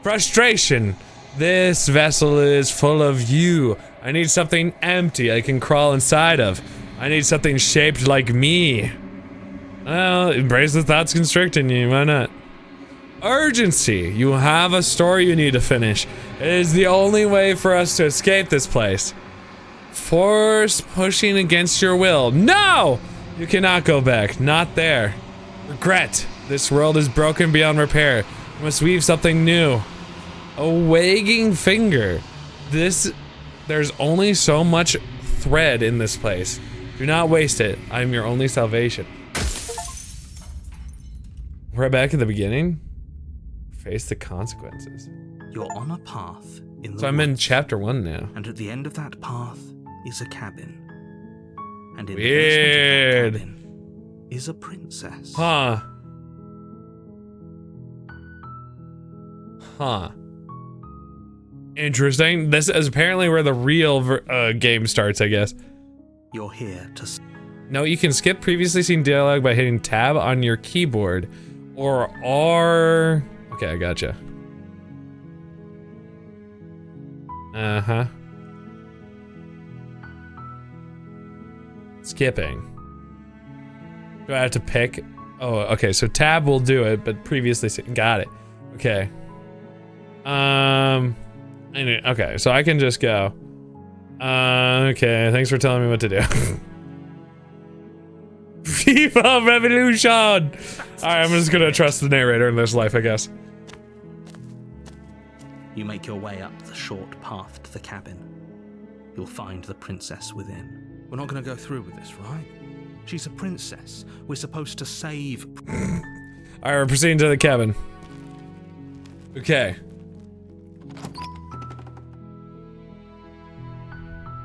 Frustration. This vessel is full of you. I need something empty I can crawl inside of. I need something shaped like me. Well, embrace the thoughts constricting you. Why not? Urgency. You have a story you need to finish. It is the only way for us to escape this place. Force pushing against your will. No! You cannot go back. Not there. Regret. This world is broken beyond repair. You must weave something new. A wagging finger. There's only so much thread in this place. Do not waste it. I am your only salvation. We're back at the beginning. Face the consequences. You're on a path in the So I'm in woods, chapter 1 now. and at the end of that path is a cabin. And in Weird. the basement of that cabin is a princess. Huh. Huh. Interesting. This is apparently where the real game starts, I guess. You're here to No, you can skip previously seen dialogue by hitting tab on your keyboard. Or R... Okay, I gotcha. Uh-huh. Skipping. Do I have to pick? Oh, okay, so tab will do it, but previously seen... Got it. Okay. Anyway, okay, so I can just go. Okay, thanks for telling me what to do. Viva Revolution! Alright, I'm just gonna trust the narrator in this life, I guess. You make your way up the short path to the cabin. You'll find the princess within. We're not going to go through with this, right? She's a princess. We're supposed to save... Alright, we're proceeding to the cabin. Okay.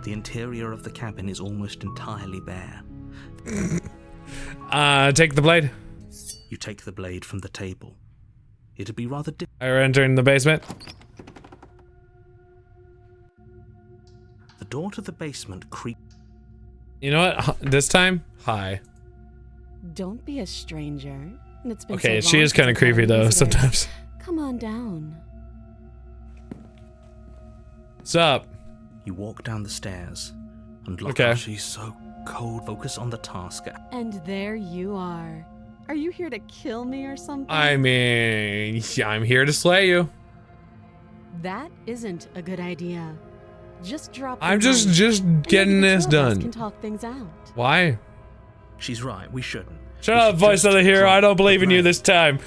The interior of the cabin is almost entirely bare. Take the blade. You take the blade from the table. It'd be rather difficult. I enter in the basement. The door to the basement creaks. You know what? This time, hi. Don't be a stranger. It's been Okay, so she long is kind of since I've creepy had though, visitors. sometimes. Come on down. What's up? You walk down the stairs and look Okay. up. She's so cold. Focus on the task. And there you are. Are you here to kill me or something? I mean, I'm here to slay you. That isn't a good idea. Just drop the I'm just gun, and getting maybe the this two of us done. can talk things out. Why? She's right. We shouldn't. Shut We up, should voice just of the hero. drop I don't believe the in you blade. this time.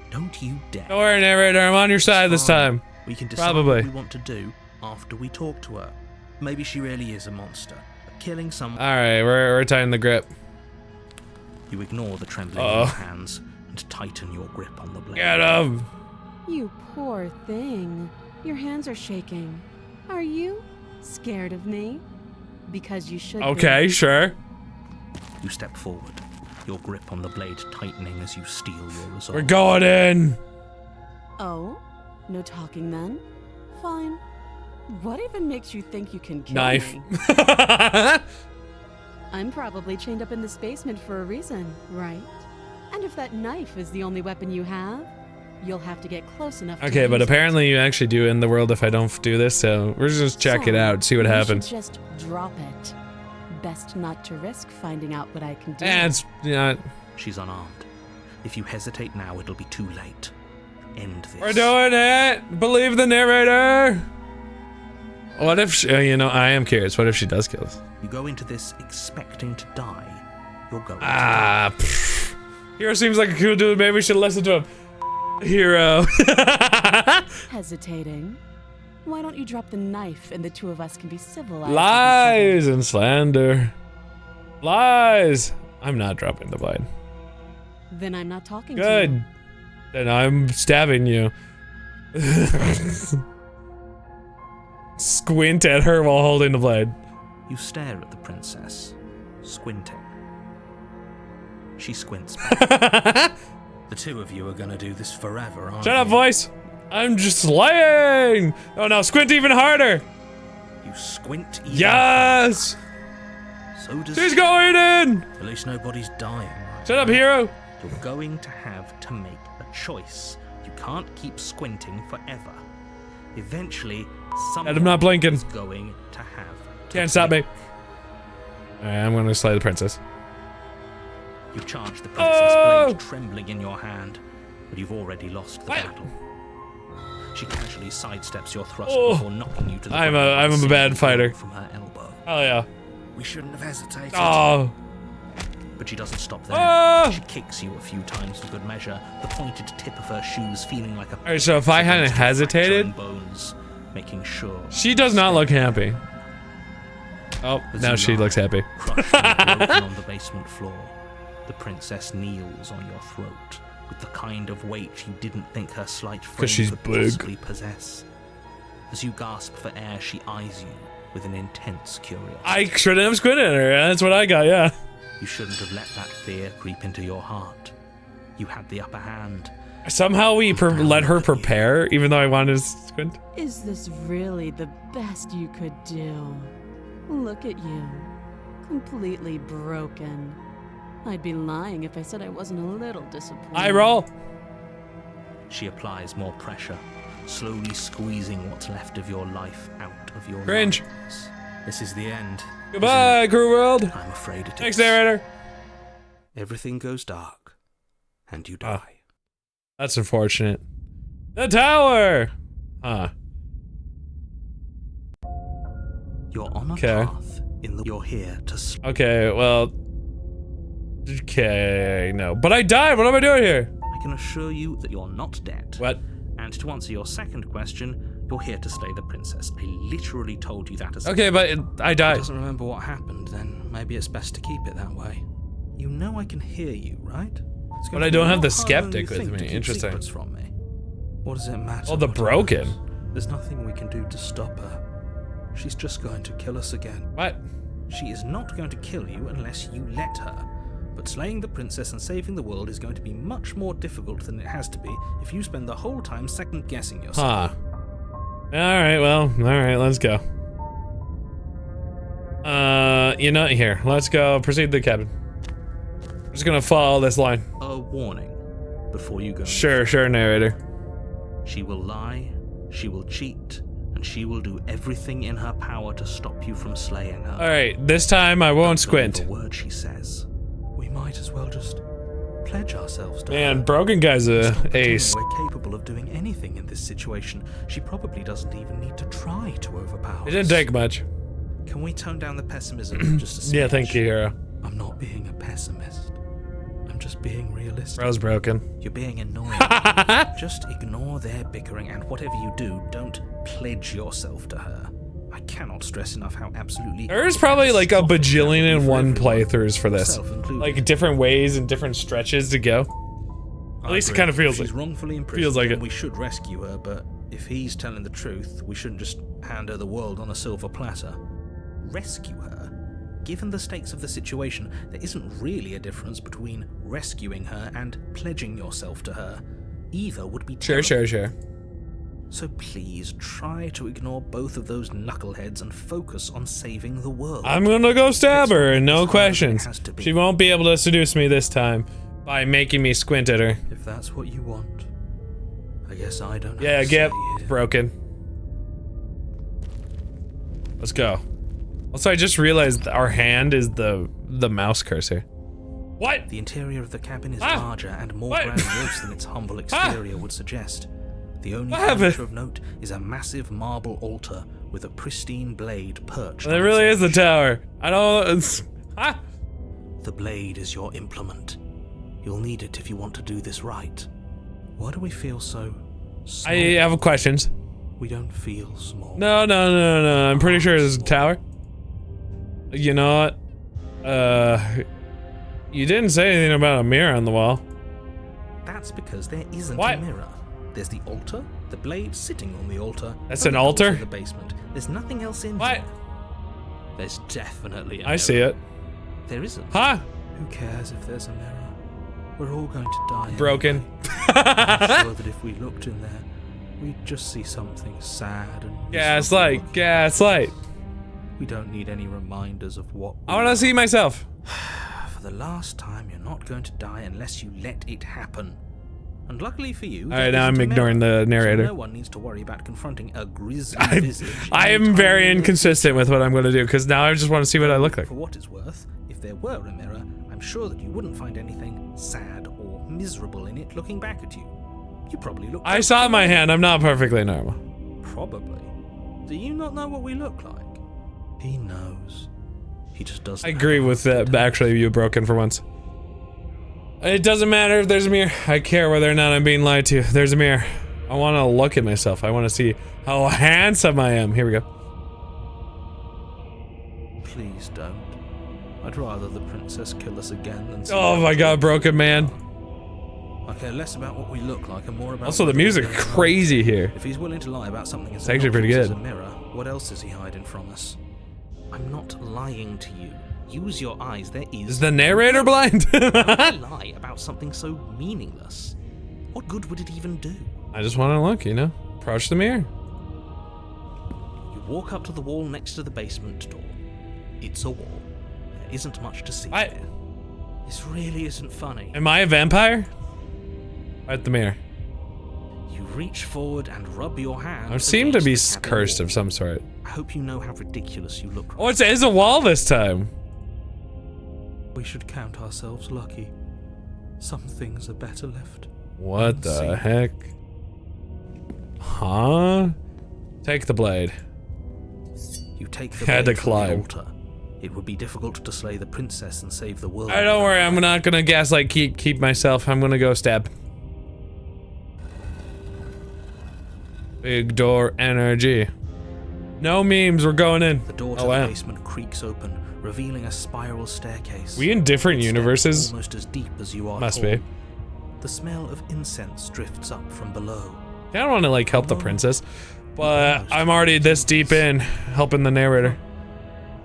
Don't you dare. Don't worry, narrator. I'm on your side this Fine. time. We can decide Probably. what we want to do after we talk to her. Maybe she really is a monster. But killing someone... All right, we're tying the grip. You ignore the trembling in Uh-oh. your hands. and tighten your grip on the blade. Get him! You poor thing. Your hands are shaking. Are you scared of me? Because you should be. Okay, sure. You step forward, your grip on the blade tightening as you steel your resolve. We're going in! Oh? No talking then? Fine. What even makes you think you can kill Knife. me? I'm probably chained up in this basement for a reason, right? And if that knife is the only weapon you have, you'll have to get close enough to Okay, but use it. apparently you actually do end the world if I don't do this, so we're just check it out, see what you happens. should just drop it. Best not to risk finding out what I can do. And it's, yeah, She's unarmed. If you hesitate now, it'll be too late. End this. we're doing it! Believe the narrator! What if she, you know, I am curious, what if she does kill us? You go into this expecting to die. You're going Ah, pfft. Hero seems like a cool dude, maybe we should listen to him. Hero. Hesitating? Why don't you drop the knife and the two of us can be civilized? with each Lies and slander. Lies! I'm not dropping the blade. other? Then I'm not talking to Good. you. Then I'm stabbing you. Squint at her while holding the blade. You stare at the princess, squinting. She squints back. The two of you are gonna do this forever, aren't Shut up, you? voice! I'm just slaying! Oh no, squint even harder! You squint even Yes! So does She's she. going in! At least nobody's dying, right? Shut up, hero! You're going to have to make a choice. You can't keep squinting forever. Eventually, someone I'm not blinking. is going to have to Can't stop me. blink. Alright, I'm gonna slay the princess. You charge the princess, Oh! blade trembling in your hand, but you've already lost the What? battle. She casually sidesteps your thrust Oh! before knocking you to the I'm ground a with bad single fighter. blow from her elbow. Oh yeah. We shouldn't have hesitated. Oh! But she doesn't stop there. Oh! She kicks you a few times for good measure, the pointed tip of her shoes feeling like a Alright, so if I hadn't against your hesitated, fracturing bones, making sure she does not look happy. Oh, As now you she lie, looks happy. crushed and broken on the basement floor, the princess kneels on your throat with the kind of weight you didn't think her slight frame she's could big. possibly possess. As you gasp for air, she eyes you with an intense curiosity. I shouldn't have squinted at her, that's what I got, yeah. You shouldn't have let that fear creep into your heart. You had the upper hand. Somehow we let her prepare, even though I wanted to squint. Is this really the best you could do? Look at you. Completely broken. I'd be lying if I said I wasn't a little disappointed. I roll. She applies more pressure, slowly squeezing what's left of your life out of your Cringe. lungs. This is the end. Goodbye, crew world. I'm afraid it is. Thanks, narrator. Everything goes dark, and you die. That's unfortunate. The tower! Huh. You're on a Okay. path in the. You're here to. Okay, well... Okay, no. But I died! What am I doing here? I can assure you that you're not dead. What? And to answer your second question, you're here to slay the princess. I literally told you that as. Okay, but I He died. doesn't remember what happened, then maybe it's best to keep it that way. You know I can hear you, right? It's But gonna I be don't a have the lot harder than skeptic you with think to me. keep Interesting. secrets from me. What does it matter? Oh, the what broken. happens? There's nothing we can do to stop her. She's just going to kill us again. What? She is not going to kill you unless you let her. But slaying the princess and saving the world is going to be much more difficult than it has to be if you spend the whole time second-guessing yourself. Huh. Alright, well, alright, let's go. You know, here, let's go proceed to the cabin. I'm just gonna follow this line. A warning before you go. Sure, narrator. She will lie, she will cheat, and she will do everything in her power to stop you from slaying her. Alright, this time I won't Don't believe squint. a word she says. We might as well just pledge ourselves to Man, her. broken guy's a Stop pretending ace. We're capable of doing anything in this situation. She probably doesn't even need to try to overpower It didn't us. take much. Can we tone down the pessimism just a smidge? Yeah, thank you, hero. I'm not being a pessimist. I'm just being realistic. Bro's broken. You're being annoying. Just ignore their bickering, and whatever you do, don't pledge yourself to her. I cannot stress enough how absolutely. There's probably like a catastrophic that bajillion would be and for one everyone, playthroughs for this. yourself included. Like different ways and different stretches to go. At least it kind of feels she's like wrongfully imprisoned, feels like then it. we should rescue her, but if he's telling the truth, we shouldn't just hand her the world on a silver platter. Rescue her? Given the stakes of the situation, there isn't really a difference between rescuing her and pledging yourself to her. Either would be terrible. Sure. So please try to ignore both of those knuckleheads and focus on saving the world. I'm gonna go stab her, no questions. Has to be. She won't be able to seduce me this time by making me squint at her. If that's what you want, I guess I don't. Yeah, have to get say it. broken. Let's go. Also, I just realized our hand is the mouse cursor. What? The interior of the cabin is Ah! larger and more What? grandiose than its humble exterior would suggest. The only What happened? furniture of note is a massive marble altar with a pristine blade perched There on really its is a edge. tower. I don't. It's, The blade is your implement. You'll need it if you want to do this right. Why do we feel so small? I have questions. We don't feel small. No. I'm pretty sure there's a tower. You know what? You didn't say anything about a mirror on the wall. That's because there isn't What? a mirror. There's the altar, the blade sitting on the altar. That's and an the doors altar? to the basement. There's nothing else in What? here. There's definitely a I see mirror. it. There isn't. Huh? Who cares if there's a mirror? We're all going to die. Broken. Anyway. I'm sure that if we looked in there, we'd just see something sad and miserable. Gaslight. We don't need any reminders of what I want to see myself. For the last time, you're not going to die unless you let it happen. And luckily for you, Alright, now I'm ignoring the narrator. So no one needs to worry about confronting a grisly I visage. am anytime very you inconsistent with what I'm going to do because now I just want to see what I look like. For what it's worth, if there were a mirror, I'm sure that you wouldn't find anything sad or miserable in it looking back at you. You probably look. I saw my hand. I'm not perfectly normal. Probably. Do you not know what we look like? He knows. He just doesn't. I agree with that. Actually, you broken for once. It doesn't matter if there's a mirror. I care whether or not I'm being lied to. There's a mirror. I want to look at myself. I want to see how handsome I am. Here we go. Please don't. I'd rather the princess kill us again than. Oh my god, broken man. I care less about what we look like and more about. Also, the whether music we're is going on. crazy here. If he's willing to lie about something as actually pretty innocuous as good. a mirror, what else is he hiding from us? I'm not lying to you. Use your eyes. There is. Is the narrator blind? Why lie about something so meaningless? What good would it even do? I just want to look, you know? Approach the mirror. You walk up to the wall next to the basement door. It's a wall. There isn't much to see I- there. This really isn't funny. Am I a vampire? At the mirror. You reach forward and rub your hand. I seem to be against the cabin cursed wall. of some sort. I hope you know how ridiculous you look. Oh, it's a wall this time. We should count ourselves lucky. Some things are better left. What the heck? Huh? Take the blade. You take the Had to blade from the climb. altar. It would be difficult to slay the princess and save the world. Alright, don't worry, I'm not gonna gaslight keep myself. I'm gonna go stab. Big door energy. No memes, we're going in. The door to Oh, the wow. basement creaks open, revealing a spiral staircase. We in different Steps universes? Almost as deep as you are Must tall. be. The smell of incense drifts up from below. I don't want to like help the princess, but I'm already this deep in helping the narrator.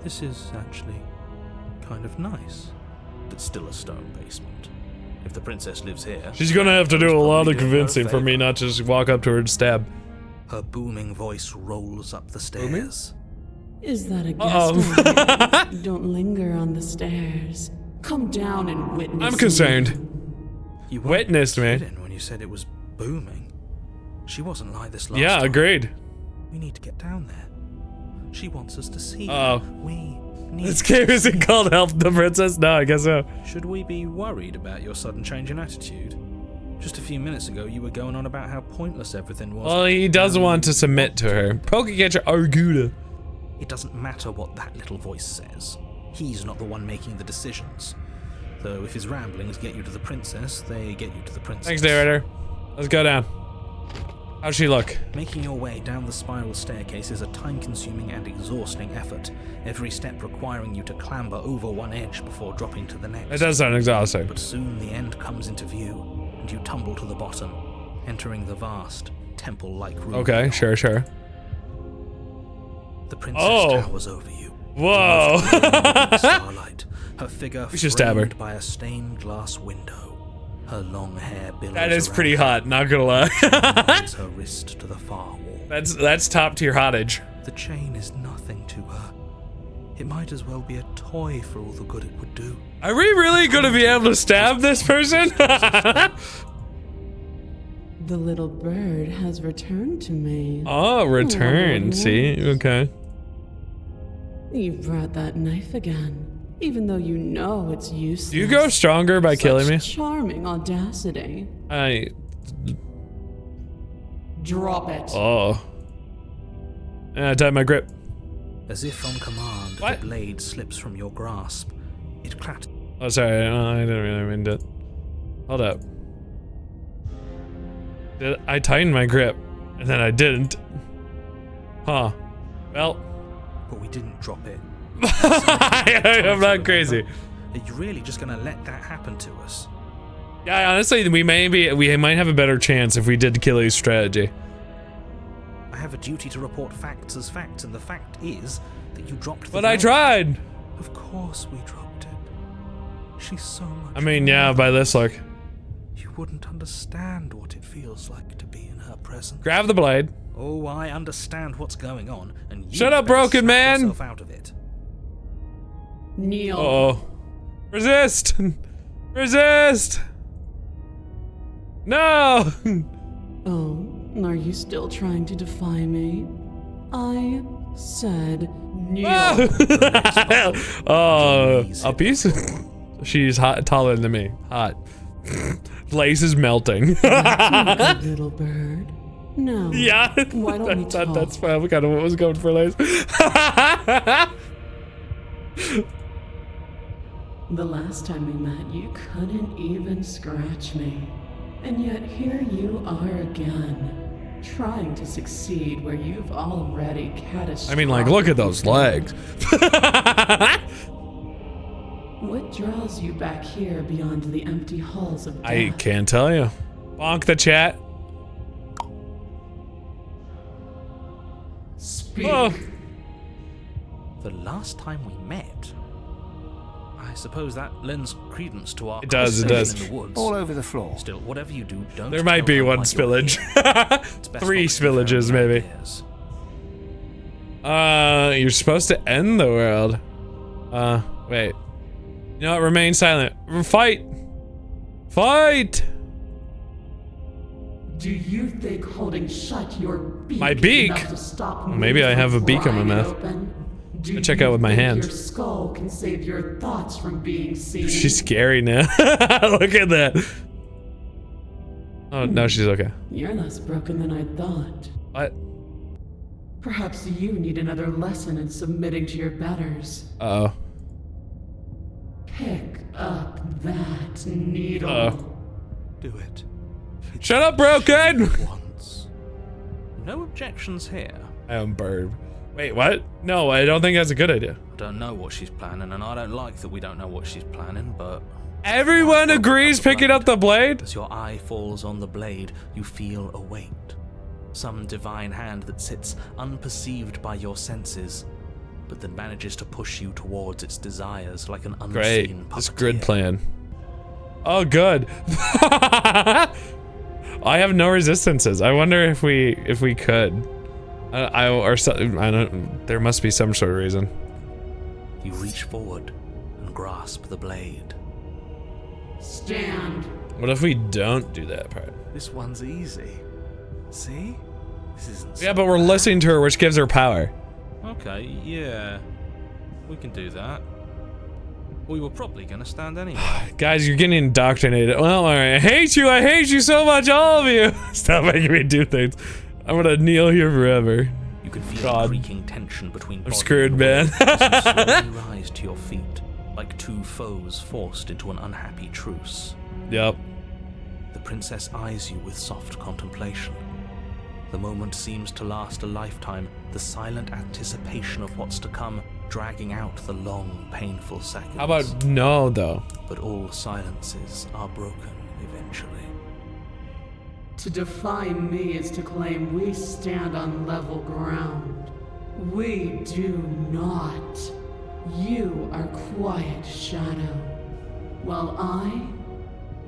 This is actually kind of nice. It's still a stone basement. If the princess lives here, She's gonna have to do a it's lot probably of doing her a convincing for me favor. not to just walk up to her and stab. Her booming voice rolls up the stairs. Is that a Uh-oh. guest? Don't linger on the stairs. Come down and witness. I'm me. concerned. You Witnessed me. weren't kidding when you said it was booming. She wasn't like this last Yeah, time. agreed. We need to get down there. She wants us to see. Uh-oh. her. We need. This game isn't called Help the Princess? No, I guess so. Should we be worried about your sudden change in attitude? Just a few minutes ago, you were going on about how pointless everything was. Well, he does want to submit to her. Pokecatcher Arguda. It doesn't matter what that little voice says. He's not the one making the decisions. Though if his ramblings get you to the princess, they get you to the princess. Thanks, narrator. Let's go down. How'd she look? Making your way down the spiral staircase is a time-consuming and exhausting effort, every step requiring you to clamber over one edge before dropping to the next. It does sound exhausting. But soon the end comes into view. and you tumble to the bottom, entering the vast, temple-like room. Okay, beyond. sure. The princess towers over you. Whoa. Starlight, her figure We should stab her. framed by a stained glass window. Her long hair billows That is around pretty her. hot, not gonna lie. She leans her wrist to the far wall. That's top tier hottage. The chain is nothing to her. It might as well be a toy for all the good it would do. Are we really gonna be able to stab this person? The little bird has returned to me. Oh, return. See? Okay. You brought that knife again, even though you know it's useless. Do you go stronger by killing me? Charming audacity. Drop it. Oh. I tied my grip. As if on command, What? the blade slips from your grasp. It clatters. Oh, sorry. I didn't really mean to. Hold up. I tightened my grip, and then I didn't. Huh. Well. But we didn't drop it. I'm not crazy. Are you really just gonna let that happen to us? Yeah, honestly, we might have a better chance if we did Killy's strategy. I have a duty to report facts as facts, and the fact is that you dropped the But I blade. tried. Of course we dropped it. She's so much I mean, yeah, by this look. You wouldn't understand what it feels like to be in her presence. Grab the blade. Oh, I understand what's going on, and you Shut up, better broken snap man! yourself out of it. Kneel. Uh-oh. Resist! Resist! No! Oh, are you still trying to defy me? I said kneel. Oh, a piece? She's hot, taller than me. Hot. Lace is melting. Good little bird. No. Yeah, Why don't we talk? that's probably kind of what was going for Lace. The last time we met, you couldn't even scratch me. And yet here you are again, trying to succeed where you've already catastrophically I mean, like, look at those legs. What draws you back here beyond the empty halls of death? I can't tell you. Bonk the chat. Speak. Oh. The last time we met? I suppose that lends credence to our It does, it conversation does. in the woods. All over the floor. Still, whatever you do, don't There might tell be her one why you're spillage. here. It's best 3 not to be spillages, very maybe. ideas. You're supposed to end the world. Wait. You know what? Remain silent. Fight! Fight! Do you think holding shut your beak My is beak? enough to stop Well, me maybe I from have a beak on my flying mouth. open? Do I'll check you out with my think hands. Your skull can save your thoughts from being seen. She's scary now. Look at that. Oh, no, she's okay. You're less broken than I thought. What? Perhaps you need another lesson in submitting to your betters. Uh-oh. Pick up that needle. Uh-oh. Do it. Shut up, broken! Once. No objections here. I am Burb. Wait, what? No, I don't think that's a good idea. I don't know what she's planning, and I don't like that we don't know what she's planning, but... Everyone agrees picking up the blade? As your eye falls on the blade, you feel a weight. Some divine hand that sits unperceived by your senses, but that manages to push you towards its desires like an unseen Great. This grid puppeteer. plan. Oh, good. I have no resistances. I wonder if we could. I don't. There must be some sort of reason. You reach forward and grasp the blade. Stand. What if we don't do that part? This one's easy. See? This isn't Yeah, but we're listening to her, which gives her power. Okay, yeah. We can do that. We were probably gonna stand anyway. Guys, you're getting indoctrinated. Well, alright. I hate you so much, all of you. Stop making me do things. I'm gonna kneel here forever. You can feel God. creaking tension between body screwed, and man. weight as you slowly rise to your feet, like two foes forced into an unhappy truce. Yep. The princess eyes you with soft contemplation. The moment seems to last a lifetime, the silent anticipation of what's to come, dragging out the long, painful seconds. How about no, though? But all silences are broken eventually. To defy me is to claim we stand on level ground. We do not. You are quiet shadow, while I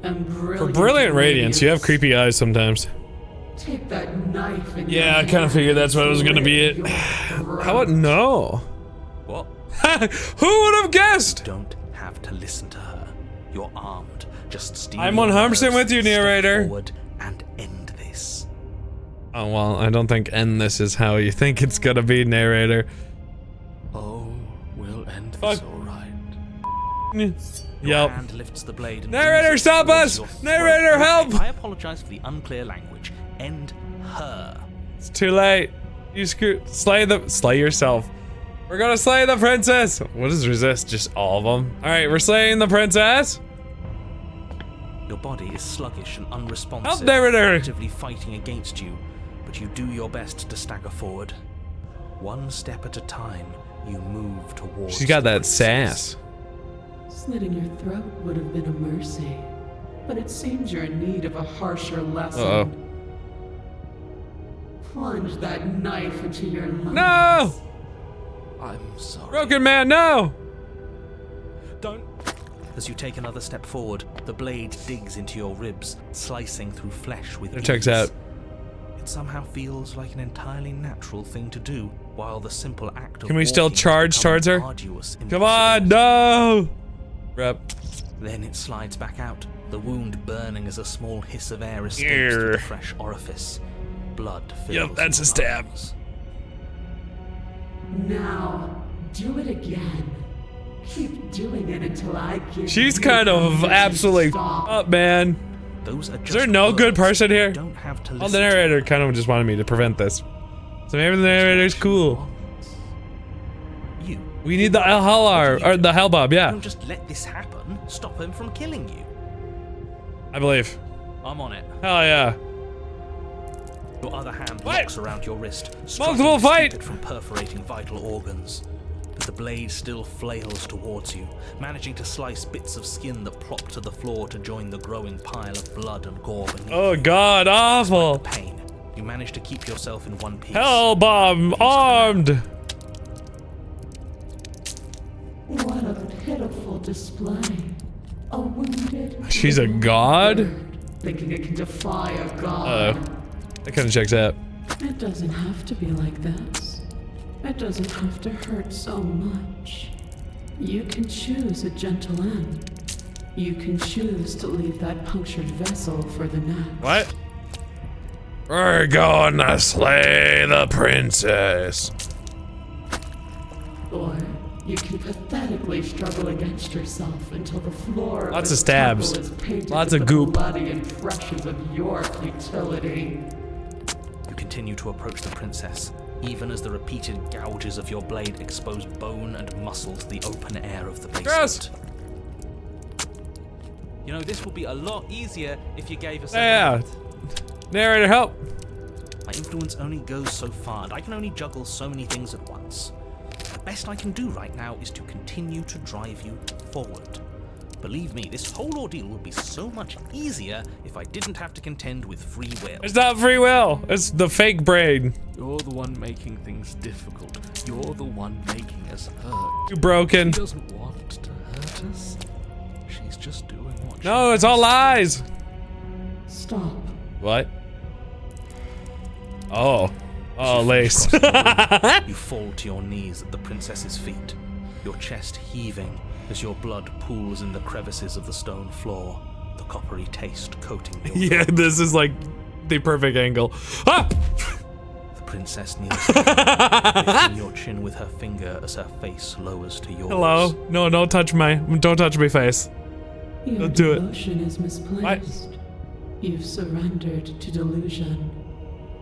am brilliant. For brilliant radiance, you have creepy eyes sometimes. Take that knife in Yeah, I kind of figured that's what was gonna be it. How about no? What? Who would have guessed? You don't have to listen to her. You're armed. Just steal. I'm 100% your with you, nerves, narrator. step forward and end this. Oh well, I don't think end this is how you think it's gonna be, narrator. Oh, we'll end Fuck. this all right. Your Yep. hand lifts the blade and Narrator, brings it stop towards us! your throat. Narrator, help! I apologize for the unclear language. End her. It's too late. You slay yourself. We're gonna slay the princess. What is resist? Just all of them. All right, we're slaying the princess. Your body is sluggish and unresponsive, Help, narrator! actively fighting against you, but you do your best to stagger forward. One step at a time, you move towards. She's got the that princess. sass. Slitting your throat would have been a mercy, but it seems you're in need of a harsher lesson. Uh-oh. Plunge that knife into your lungs. No! I'm sorry. Broken man, no! Don't. As you take another step forward, the blade digs into your ribs, slicing through flesh with It checks ease. out. It somehow feels like an entirely natural thing to do, while the simple act of Can we still walking has charge become towards an her? arduous Come on, no! Rep. Then it slides back out, the wound burning as a small hiss of air escapes Ear. through the fresh orifice. Blood fills Yep, that's your a stab. lungs. Now, do it again. Keep doing it until I give She's you kind of permission to absolutely stop. up, man. Those are Is there no good person here? You don't have to Oh, the listen to. narrator kind of just wanted me to prevent this. So maybe the narrator's cool. You. We need the Hallar, or the Hellbob, yeah. Don't just let this happen. Stop him from killing you. I believe. I'm on it. Hell yeah. Your other hand What? locks around your wrist, Multiple struggling to fight! keep it from perforating vital organs. But the blade still flails towards you, managing to slice bits of skin that plop to the floor to join the growing pile of blood and gore beneath. Oh god, awful. Pain. You manage to keep yourself in one piece. Hellbob armed. What a pitiful display. A wounded. She's a god? bird, thinking it can defy a god. That kind of checks out. It doesn't have to be like this. It doesn't have to hurt so much. You can choose a gentle end. You can choose to leave that punctured vessel for the next. What? We're gonna slay the princess. Or you can pathetically struggle against yourself until the floor of Lots this of stabs. temple is painted Lots with of the goop. bloody impressions of your futility. You continue to approach the princess, even as the repeated gouges of your blade expose bone and muscle to the open air of the basement. Gross. You know, this would be a lot easier if you gave us a Yeah. hand. Narrator, help. My influence only goes so far, and I can only juggle so many things at once. The best I can do right now is to continue to drive you forward. Believe me, this whole ordeal would be so much easier if I didn't have to contend with free will. It's not free will. It's the fake brain. You're the one making things difficult. You're the one making us hurt. You broken. She doesn't want to hurt us. She's just doing what she No, it's all lies. Stop. What? Oh. Oh, lace. You fall to your knees at the princess's feet, your chest heaving as your blood pools in the crevices of the stone floor, the coppery taste coating your Yeah, throat. this is like the perfect angle. Ah! The princess kneels down, lifting your chin with her finger as her face lowers to yours. Hello? No, don't touch my face. Your Don't do it. devotion is misplaced. You've surrendered to delusion.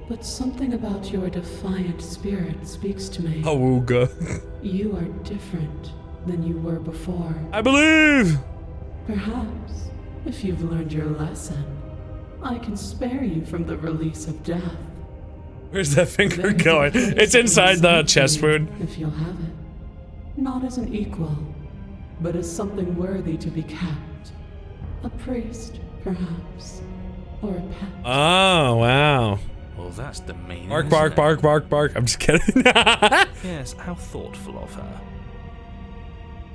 But something about your defiant spirit speaks to me. Awooga. You are different than you were before. I believe. Perhaps, if you've learned your lesson, I can spare you from the release of death. Where's that finger There's a going? place It's inside in the this chest country, wound. if you'll have it. Not as an equal, but as something worthy to be kept. A priest, perhaps. or a pet. Oh, wow. Well, that's demeaning. Bark, isn't bark, it? bark, bark, bark. I'm just kidding. Yes, how thoughtful of her.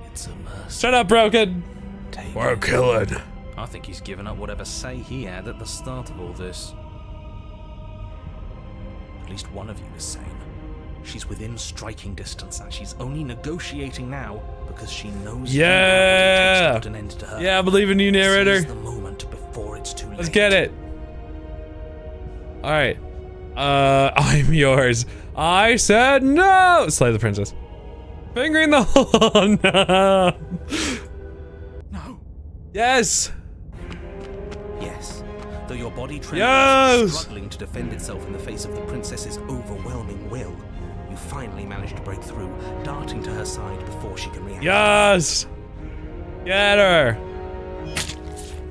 It's a mercy. Shut up, Broken. Take We're it. killing. I think he's given up whatever say he had at the start of all this. At least one of you is sane. She's within striking distance, and she's only negotiating now because she knows Yeah. you put an end to her. Yeah, I believe in you, narrator. Seize the moment before it's too late. Let's get it. All right. I'm yours. I said no. Slay the princess. Fingering the hole. No. No. Yes. Yes. Though your body trembles, Yes! struggling to defend itself in the face of the princess's overwhelming will, you finally manage to break through, darting to her side before she can react. Yes. Get her.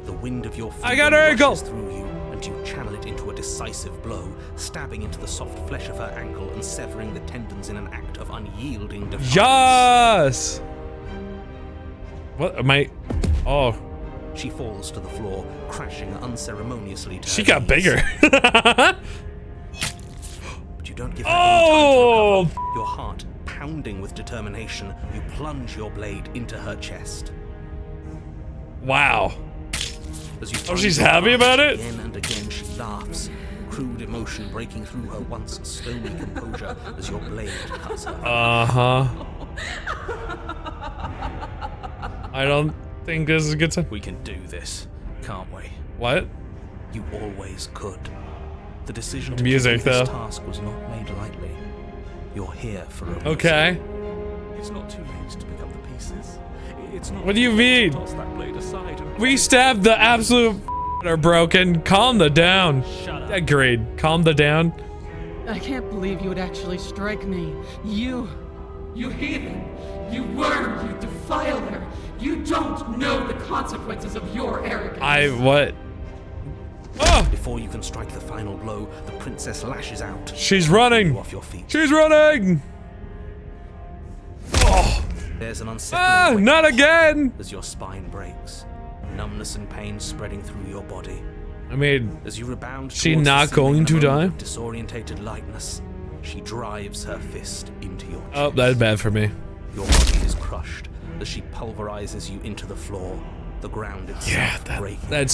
The wind of your I got her freedom ankle. rushes through you, and you channel it into a decisive blow, stabbing into the soft flesh of her ankle and severing the tendons in an act of unyielding defiance. Yes. What am I? Oh, She falls to the floor, crashing unceremoniously to she her got knees. bigger. But you don't give her Oh! any time to recover. Your heart pounding with determination, you plunge your blade into her chest. Wow. As you Oh, she's find your happy heart about it? Again and again she laughs, crude emotion breaking through her once stony composure as your blade cuts her. Uh-huh. I don't think this is a good time. We can do this, can't we? What? You always could. The decision to Music, give you this though. task was not made lightly. You're here for a reason. Okay. It's not too late to pick up the pieces. It's not. What do you too late mean? to toss that blade aside and We stabbed the absolute are broken. Calm the down. Shut up. Agreed. Calm the down. I can't believe you would actually strike me. You heathen! You worm! You defiler! You don't know the consequences of your arrogance! What? Oh! Before you can strike the final blow, the princess lashes out. She's You running. off your feet. She's running. Oh! There's an unsettling Ah! weight Not again. as your spine breaks, numbness and pain spreading through your body. I mean, As you rebound, She towards the not ceiling going in a to moment die? of disorientated lightness, she drives her fist into your chest. oh, that's bad for me. Your body is crushed as she pulverizes you into the floor, the ground itself Yeah, breaking. that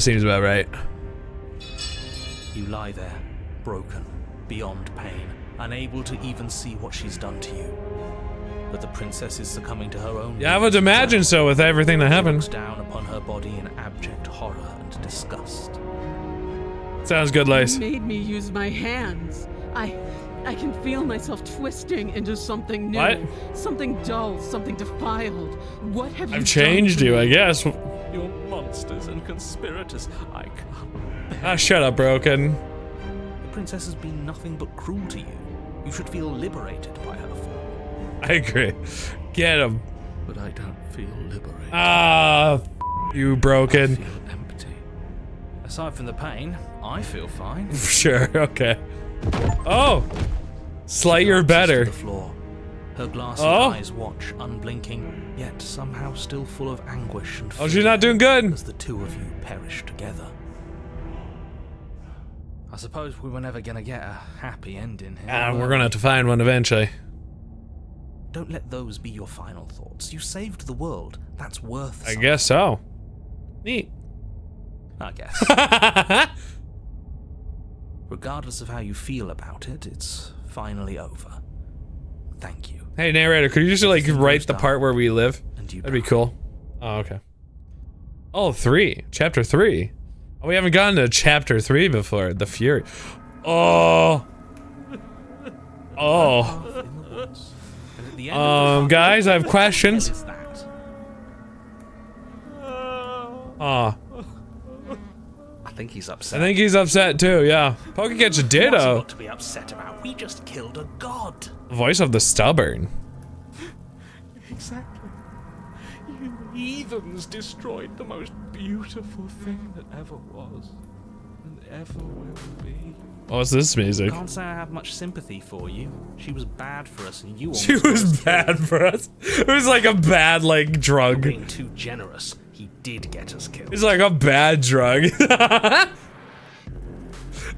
seems about right. You lie there, broken, beyond pain, unable to even see what she's done to you. But the princess is succumbing to her own. Yeah, I would imagine so with everything that She happened. looks down upon her body in abject horror and disgust. Sounds good, Lace. You made me use my hands. I can feel myself twisting into something new. What? Something dull, something defiled. What have you I've changed you, I guess. You're monsters and conspirators. I can't. Ah, shut up, Broken. The princess has been nothing but cruel to you. You should feel liberated by her fall. I agree. Get him. But I don't feel liberated. Ah, you I Broken. feel empty. Aside from the pain, I feel fine. Sure, okay. Oh! Slayer better. To the floor. Her glassy Oh. eyes watch, unblinking, yet somehow still full of anguish and fear. Oh, she's not doing good. As the two of you perish together. I suppose we were never gonna get a happy ending here. Ah, were we're gonna have to find one eventually. Don't let those be your final thoughts. You saved the world. That's worth I something. guess so. Neat. I guess. Regardless of how you feel about it, it's finally over. Thank you. Hey, narrator, could you just like Everything write goes the dark, part where we live? And you That'd be die. cool. Oh, okay. Oh, 3. Chapter 3. Oh, we haven't gotten to chapter 3 before. The Fury. Oh. Oh. In the woods. And at the end of the Guys, I have what questions. the hell is that? Oh, I think he's I upset. think he's upset too, yeah. Poke gets a What's he ditto. got to be upset about? We just killed a god. Voice of the stubborn. Exactly. You heathens destroyed the most beautiful thing that ever was and ever will be. What's this music? Can't say I have much sympathy for you. She was bad for us, and you She almost got was us bad killed. for us. It was like a bad, like, drug. Being too generous. He did get us killed. It's like a bad drug. I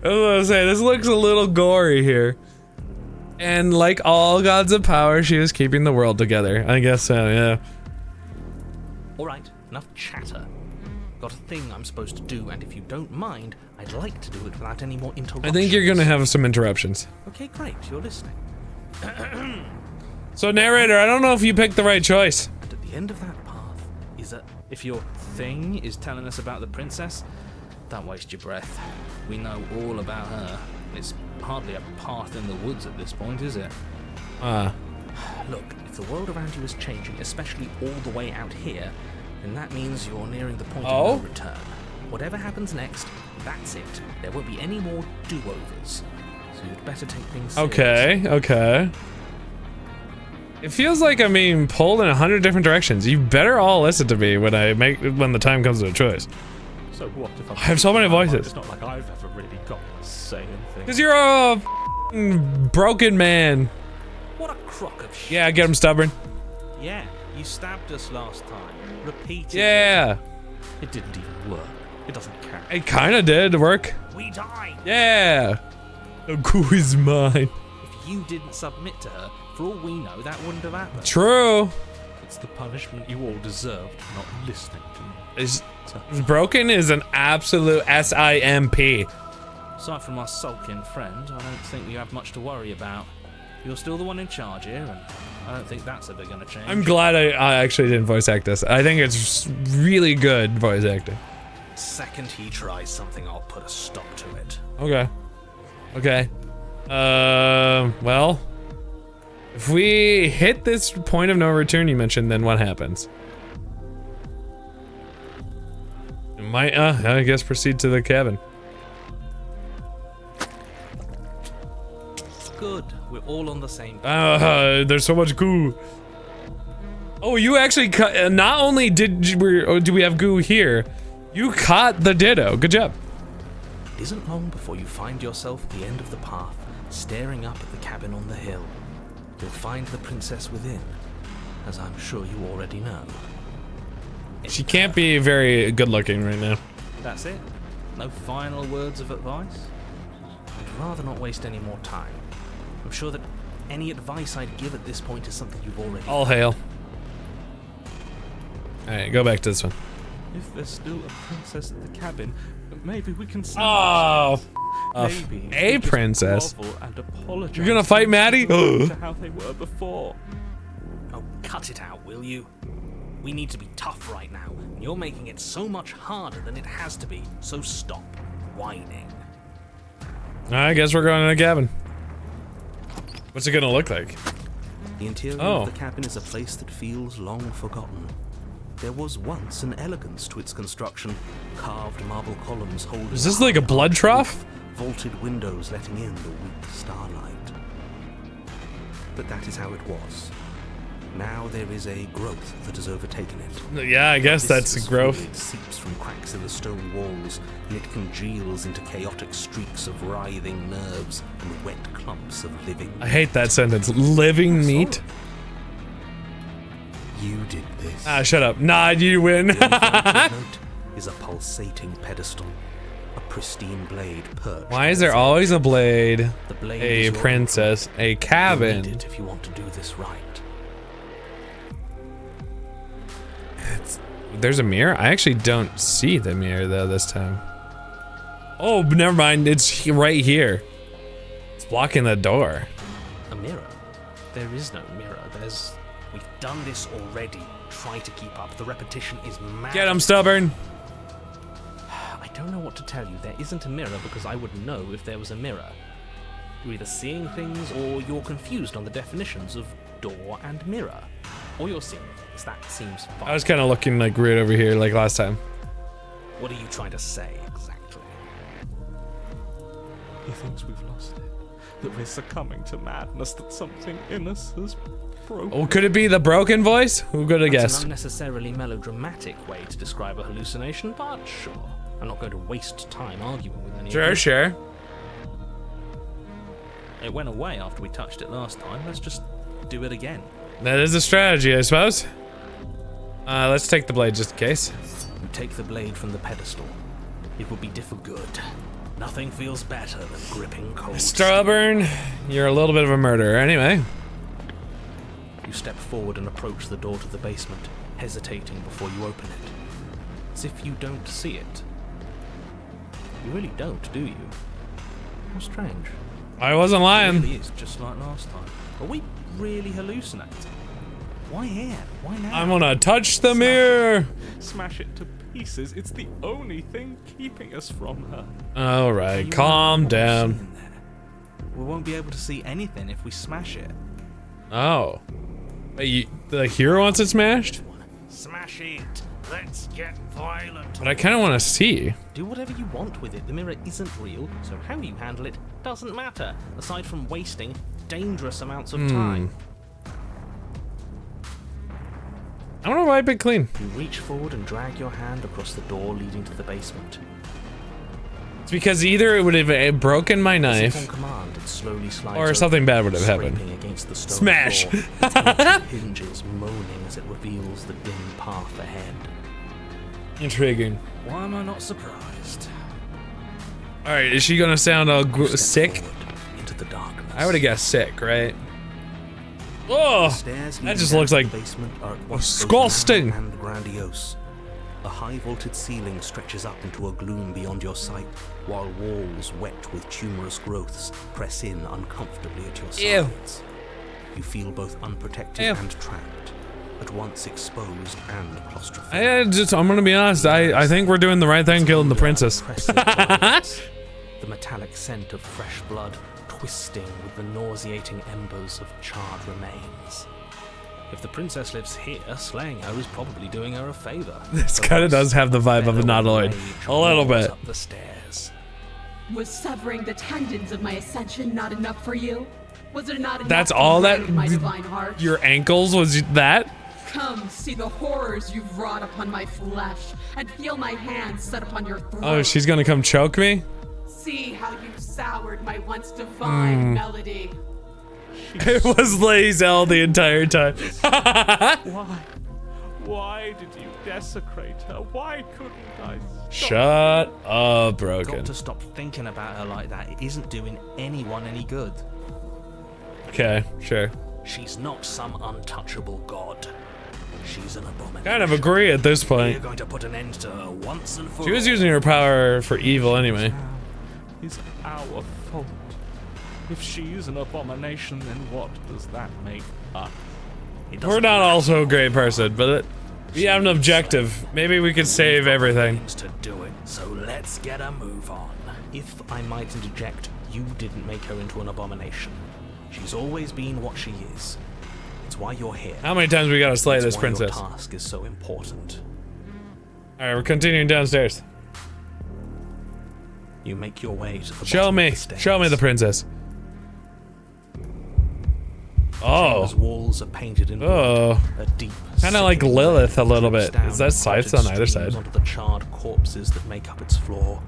was gonna say, this looks a little gory here. And like all gods of power, she was keeping the world together. I guess so, yeah. Alright, enough chatter. Got a thing I'm supposed to do, and if you don't mind, I'd like to do it without any more interruptions. I think you're gonna have some interruptions. Okay, great, you're listening. So narrator, I don't know if you picked the right choice. And at the end of that path is a... If your thing is telling us about the princess, don't waste your breath. We know all about her. It's hardly a path in the woods at this point, is it? Look, if the world around you is changing, especially all the way out here, then that means you're nearing the point of no return. Whatever happens next, that's it. There won't be any more do-overs. So you'd better take things seriously. Okay. It feels like I'm being pulled in 100 different directions. You better all listen to me when the time comes to a choice. So what if I have so many voices. It's not like I've ever really got to say anything. Cause you're a broken man. What a crock of shit. Yeah, get him stubborn. Yeah, you stabbed us last time. Repeatedly. Yeah. It didn't even work. It doesn't count. It kinda did work. We died. Yeah. The coup is mine. If you didn't submit to her, for all we know, that wouldn't have happened. True. It's the punishment you all deserved for not listening to me. Broken is an absolute SIMP. Aside from our sulking friend, I don't think you have much to worry about. You're still the one in charge here, and I don't think that's ever gonna change. I'm glad I actually didn't voice act this. I think it's really good voice acting. Second he tries something, I'll put a stop to it. Okay. Well, if we hit this point of no return you mentioned, then what happens? It might, I guess proceed to the cabin. Good, we're all on the same page. There's so much goo. Oh, you actually cut, not only do we have goo here, you caught the ditto. Good job. It isn't long before you find yourself at the end of the path, staring up at the cabin on the hill. You'll find the princess within, as I'm sure you already know. She can't be very good looking right now. That's it? No final words of advice? I'd rather not waste any more time. I'm sure that any advice I'd give at this point is something you've already... All hail. Alright, go back to this one. If there's still a princess at the cabin, maybe we can... Oh, maybe a princess. And apologize. You're gonna fight Maddie? To how they were before. Oh, cut it out, will you? We need to be tough right now, and you're making it so much harder than it has to be, so stop whining. I guess we're going to the cabin. What's it gonna look like? The interior of the cabin is a place that feels long forgotten. There was once an elegance to its construction. Carved marble columns holding... Is this like a blood trough? Vaulted windows letting in the weak starlight. But that is how it was. Now there is a growth that has overtaken it. Yeah, I guess that's a growth. It seeps from cracks in the stone walls, and it congeals into chaotic streaks of writhing nerves and wet clumps of living. I hate that sentence. Living meat? You did this. Ah, shut up. Nah, you win. The note is a pulsating pedestal. A pristine blade perched. Why is there always a blade? The blade A is your princess. A You cabin. need it if you want to do this right. There's a mirror? I actually don't see the mirror though this time. Oh, never mind. It's right here. It's blocking the door. A mirror? There is no mirror. We've done this already. Try to keep up. The repetition is mad. Get him, stubborn. I don't know what to tell you. There isn't a mirror because I would know if there was a mirror. You're either seeing things or you're confused on the definitions of door and mirror. Or you're seeing things. That seems fine. I was kind of looking like weird over here like last time. What are you trying to say exactly? He thinks we've lost it. That we're succumbing to madness, that something in us has broken. Oh, could it be the broken voice? Who could have That's guessed? an unnecessarily melodramatic way to describe a hallucination, but sure. I'm not going to waste time arguing with any of you. Sure. It went away after we touched it last time. Let's just do it again. That is a strategy, I suppose. Let's take the blade just in case. You take the blade from the pedestal. It will be difficult. Good. Nothing feels better than gripping cold. Strawburn, you're a little bit of a murderer. Anyway. You step forward and approach the door to the basement, hesitating before you open it. As if you don't see it. You really don't, do you? How strange. I wasn't It lying. really is just like last time. Are we really hallucinating? Why here? Why now? I'm gonna touch the mirror. Smash it to pieces. It's the only thing keeping us from her. All right, calm down. We won't be able to see anything if we smash it. Oh. The hero wants it smashed? Smash it. Let's get violent. But I kind of want to see. Do whatever you want with it. The mirror isn't real, so how you handle it doesn't matter, aside from wasting dangerous amounts of time. I want to wipe it clean. You reach forward and drag your hand across the door leading to the basement. It's because either it would have broken my As knife, if on command, it slowly slides or open, something bad would have happened. scraping against the stone Smash! floor, its empty hinges moaning as it reveals the dim path ahead. Intriguing. Why am I not surprised? All right, is she gonna sound all You step sick? forward into the darkness. I would have guessed sick, right? Oh, Stairs that leading just down looks to like the basement are at once both disgusting. narrow and grandiose. A high-vaulted ceiling stretches up into a gloom beyond your sight, while walls wet with tumorous growths press in uncomfortably at your Ew. sides. You feel both unprotected Ew. and trapped, at once exposed and claustrophobic. I'm gonna be honest. I think we're doing the right thing, killing the princess. Oppressive darkness, the metallic scent of fresh blood twisting with the nauseating embers of charred remains. If the princess lives here, slaying her is probably doing her a favor. This kind of does have the vibe of a nautiloid. A little bit. Up the stairs. Was severing the tendons of my ascension not enough for you? Was it not enough That's to all that- break my divine heart? Your ankles was that? Come see the horrors you've wrought upon my flesh, and feel my hands set upon your throat. Oh, she's gonna come choke me? See how you've soured my once divine melody. It was Lazel the entire time. Why? Why did you desecrate her? Why couldn't I stop? Shut up, Broken. Got to stop thinking about her like that. It isn't doing anyone any good. Okay, sure. She's not some untouchable god. She's an abomination. Kind of agree at this We're point. going to put an end to her once and for She was all. using her power for evil anyway. Is our fault. If she's an abomination, then what does that make us? It We're doesn't not matter. also a great person, but we have an objective. Maybe we could save everything. Means to do it, so let's get a move on. If I might interject, you didn't make her into an abomination. She's always been what she is. It's why you're here. How many times we gotta slay It's this why princess? Your task is so important. Alright, we're continuing downstairs. You make your way to the Show bottom me. of the stairs. Show me the princess. Chamber's Oh. walls are painted in blood. Oh. A deep, Kinda like sickening Lilith a red little drips bit. down Is that in scythes potted on either streams side? onto the charred corpses that make up its floor.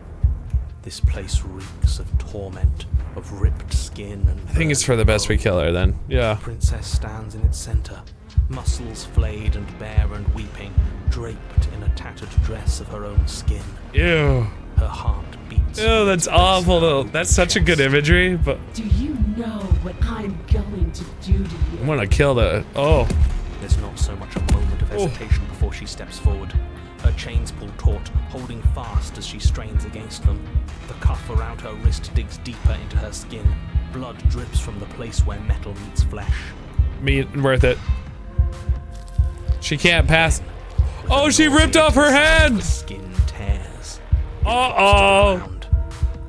This place reeks of torment, of ripped skin and I think it's for the best we kill her then. Yeah. The princess stands in its center, muscles flayed and bare and weeping, draped in a tattered dress of her own skin. Ew. Her heart beats. Ew, that's awful though. That's such a good imagery, but Do you know what I'm going to do to I'm you? gonna kill the. Oh. There's not so much a moment of hesitation before she steps forward. Her chains pull taut, holding fast as she strains against them. The cuff around her wrist digs deeper into her skin. Blood drips from the place where metal meets flesh. Worth it. She can't pass. Oh, she ripped off her The hand! skin tears. Uh-oh. Around,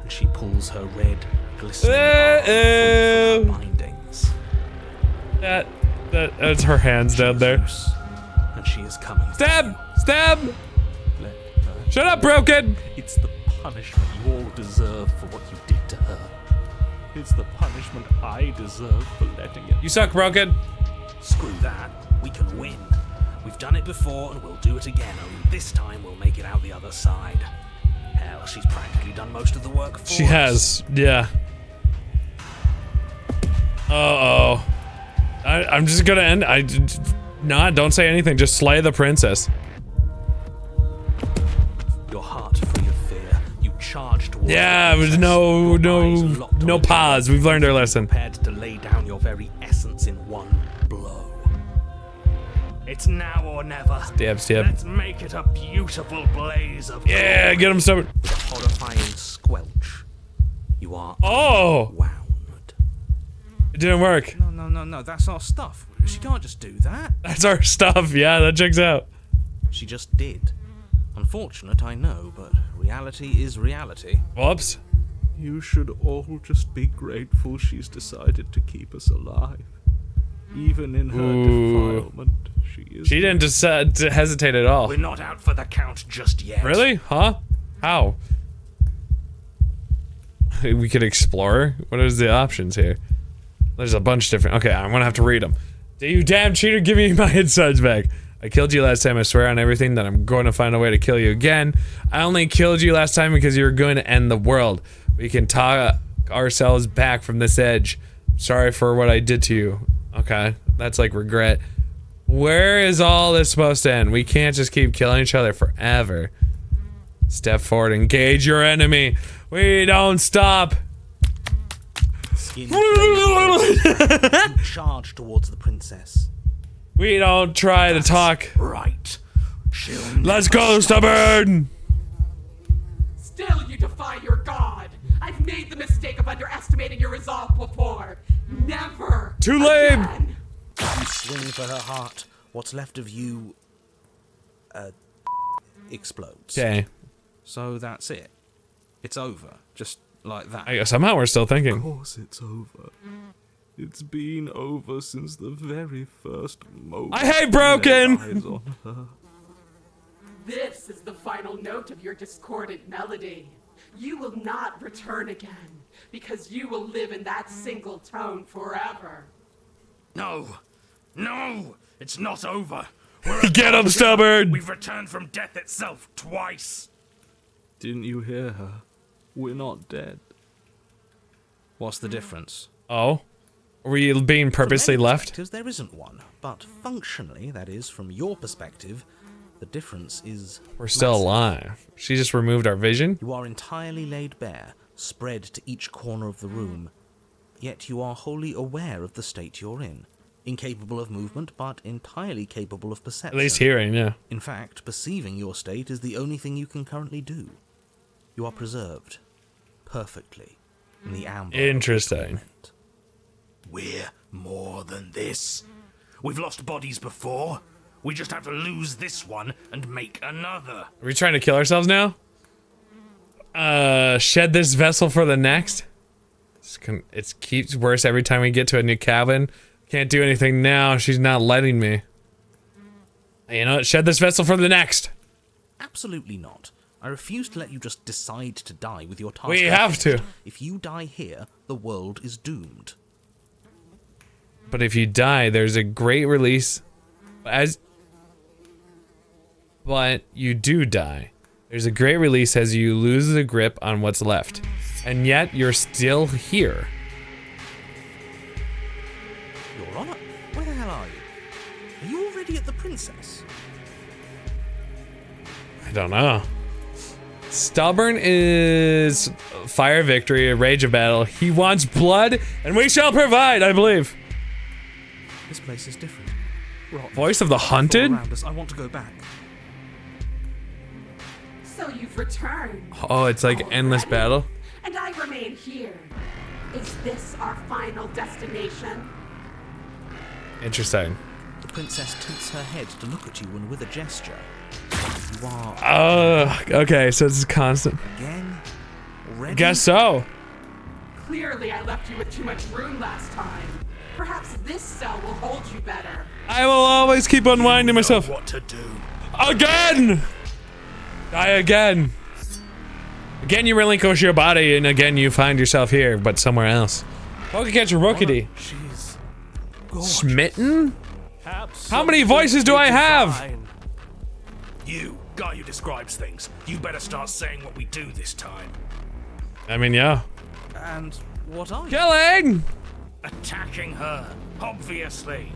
and she pulls her red, glistening arm from her bindings. That's her hands down there. Loose, and she is coming. Stab! Stab! Let her. Shut up, Broken! It's the punishment you all deserve for what you did to her. It's the punishment I deserve for letting it. You suck, Broken. Screw that. We can win. We've done it before and we'll do it again, only this time we'll make it out the other side. Hell, she's practically done most of the work for She us. has, yeah. Uh-oh. I'm just gonna end. Nah, don't say anything. Just slay the princess. Your heart free of fear, you charge towards Yeah, the princess, no, your eyes no, locked no on each pause. other, We've learned our lesson. Prepared to lay down your very essence in one blow. It's now or never. Stab. Let's make it a beautiful blaze of Yeah, get him stubborn. With a horrifying squelch, you are Oh, wound. it didn't work. No, that's our stuff. She can't just do that. That's our stuff. Yeah, that checks out. She just did. Unfortunate, I know, but reality is reality. Whoops. You should all just be grateful she's decided to keep us alive. Even in her defilement, She didn't decide to hesitate at all. We're not out for the count just yet. Really? Huh? How? We could explore. What is the options here? There's a bunch different. Okay, I'm gonna have to read them. You damn cheater, give me my insides back. I killed you last time, I swear on everything that I'm going to find a way to kill you again. I only killed you last time because you were going to end the world. We can talk ourselves back from this edge. Sorry for what I did to you. Okay, that's like regret. Where is all this supposed to end? We can't just keep killing each other forever. Step forward, engage your enemy. We don't stop. Skin you charge towards the princess. We don't try to talk. Right. Let's go, stubborn! Still you defy your god! I've made the mistake of underestimating your resolve before. Never Too late! again. You swing for her heart. What's left of you explodes. Okay. So that's it. It's over. Just like that. Somehow we're still Of thinking. course it's over. It's been over since the very first moment. I hate broken! we laid eyes on her. This is the final note of your discordant melody. You will not return again, because you will live in that single tone forever. No! No! It's not over! Get him, stubborn! We've returned from death itself twice! Didn't you hear her? We're not dead. What's the difference? Oh? Are we being purposely From many left? perspectives, there isn't one, but functionally, that is, from your perspective, the difference is We're still massive. alive. She just removed our vision? You are entirely laid bare, spread to each corner of the room, yet you are wholly aware of the state you're in. Incapable of movement, but entirely capable of perception. At least hearing, yeah. In fact, perceiving your state is the only thing you can currently do. You are preserved, perfectly, in the amber. Interesting. We're more than this. We've lost bodies before. We just have to lose this one and make another. Are we trying to kill ourselves now? Shed this vessel for the next? It keeps worse every time we get to a new cabin. Can't do anything now. She's not letting me. You know what? Shed this vessel for the next. Absolutely not. I refuse to let you just decide to die with your task. We have to. If you die here, the world is doomed. But if you die, there's a great release. But you do die. There's a great release as you lose the grip on what's left. And yet, you're still here. Your Honor, where the hell are you? Are you already at the princess? I don't know. Stubborn is fire victory, a rage of battle. He wants blood, and we shall provide, I believe. This place is different. Voice of the hunted? All around us. I want to go back. So you've returned. Oh, it's like endless already? battle. And I remain here. Is this our final destination? Interesting. The princess tilts her head to look at you, and with a gesture, you are Okay, so it's constant. again already. Guess so. Clearly, I left you with too much room last time. Perhaps this cell will hold you better. I will always keep unwinding myself. What to do? Again! Die again. Again, you relinquish your body, and again, you find yourself here, but somewhere else. Pokecatcher Rookity. She's Smitten? How many voices do I have? You, guy who describes things, you better start saying what we do this time. I mean, yeah. And what are you? Killing! Attacking her, obviously.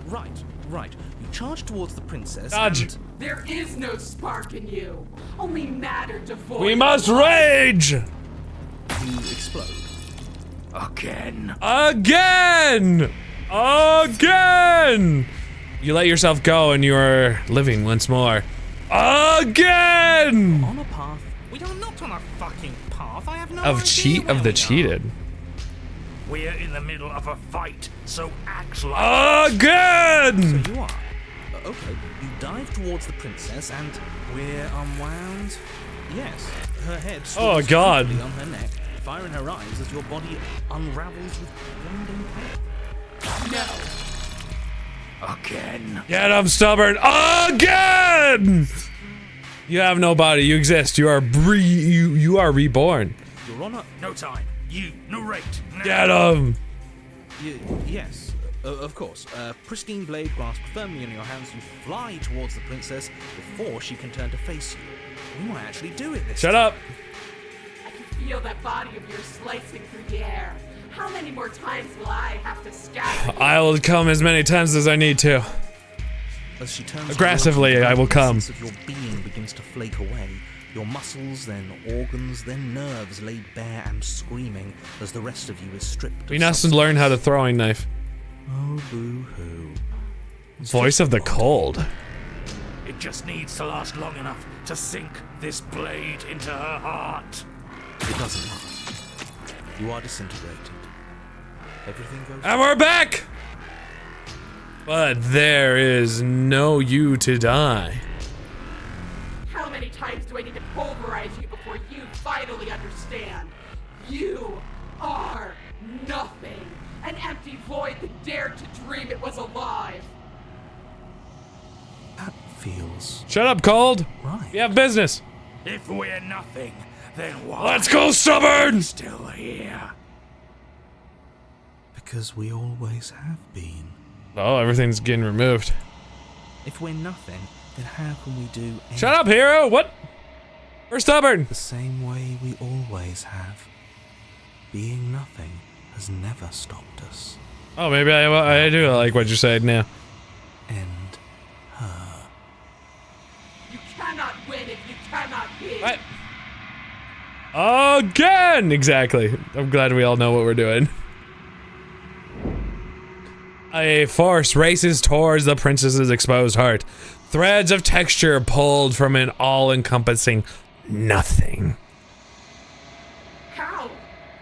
Right. You charge towards the princess. Dodge. And There is no spark in you. Only matter devoid. We must rage! you explode. Again. Again! Again! You let yourself go and you are living once more. Again! On a path. We are not on a fucking path. I have no Of idea where the we are. cheated. We're in the middle of a fight, so act like Again! So you are. Okay. You dive towards the princess and we're unwound. Yes. Her head Oh, swivels God. quickly on her neck, fire in her eyes as your body unravels with blinding pain. No. again. Get him, stubborn. Again! You have no body. You exist. You are you are reborn. You're on a. No time. You narrate. Now. Get him! Yes, of course. Pristine blade grasped firmly in your hands, you fly towards the princess before she can turn to face you. We might actually do it this Shut time. up. I can feel that body of yours slicing through the air. How many more times will I have to scatter you? I will come as many times as I need to. As she turns Aggressively, towards you, I will the come. essence of your being begins to flake away. Your muscles, then organs, then nerves laid bare and screaming as the rest of you is stripped. We of must substance. learn how to throwing knife. Oh, boo-hoo. Voice of the cold. It just needs to last long enough to sink this blade into her heart. It doesn't last. You are disintegrated. Everything goes. And we're back! But there is no you to die. How many times do I need to pulverize you before you finally understand? You are nothing. An empty void that dared to dream it was alive. That feels Shut up, cold. right. We have business. If we're nothing, then why Let's go, stubborn! still here? Because we always have been. Oh, everything's getting removed. If we're nothing, then how can we do anything Shut up, hero! What? We're stubborn! the same way we always have? Being nothing has never stopped us. Oh, maybe I do like what you said now. And her. You cannot win if you cannot be. What? Again! Exactly. I'm glad we all know what we're doing. A force races towards the princess's exposed heart. Threads of texture pulled from an all-encompassing nothing. How?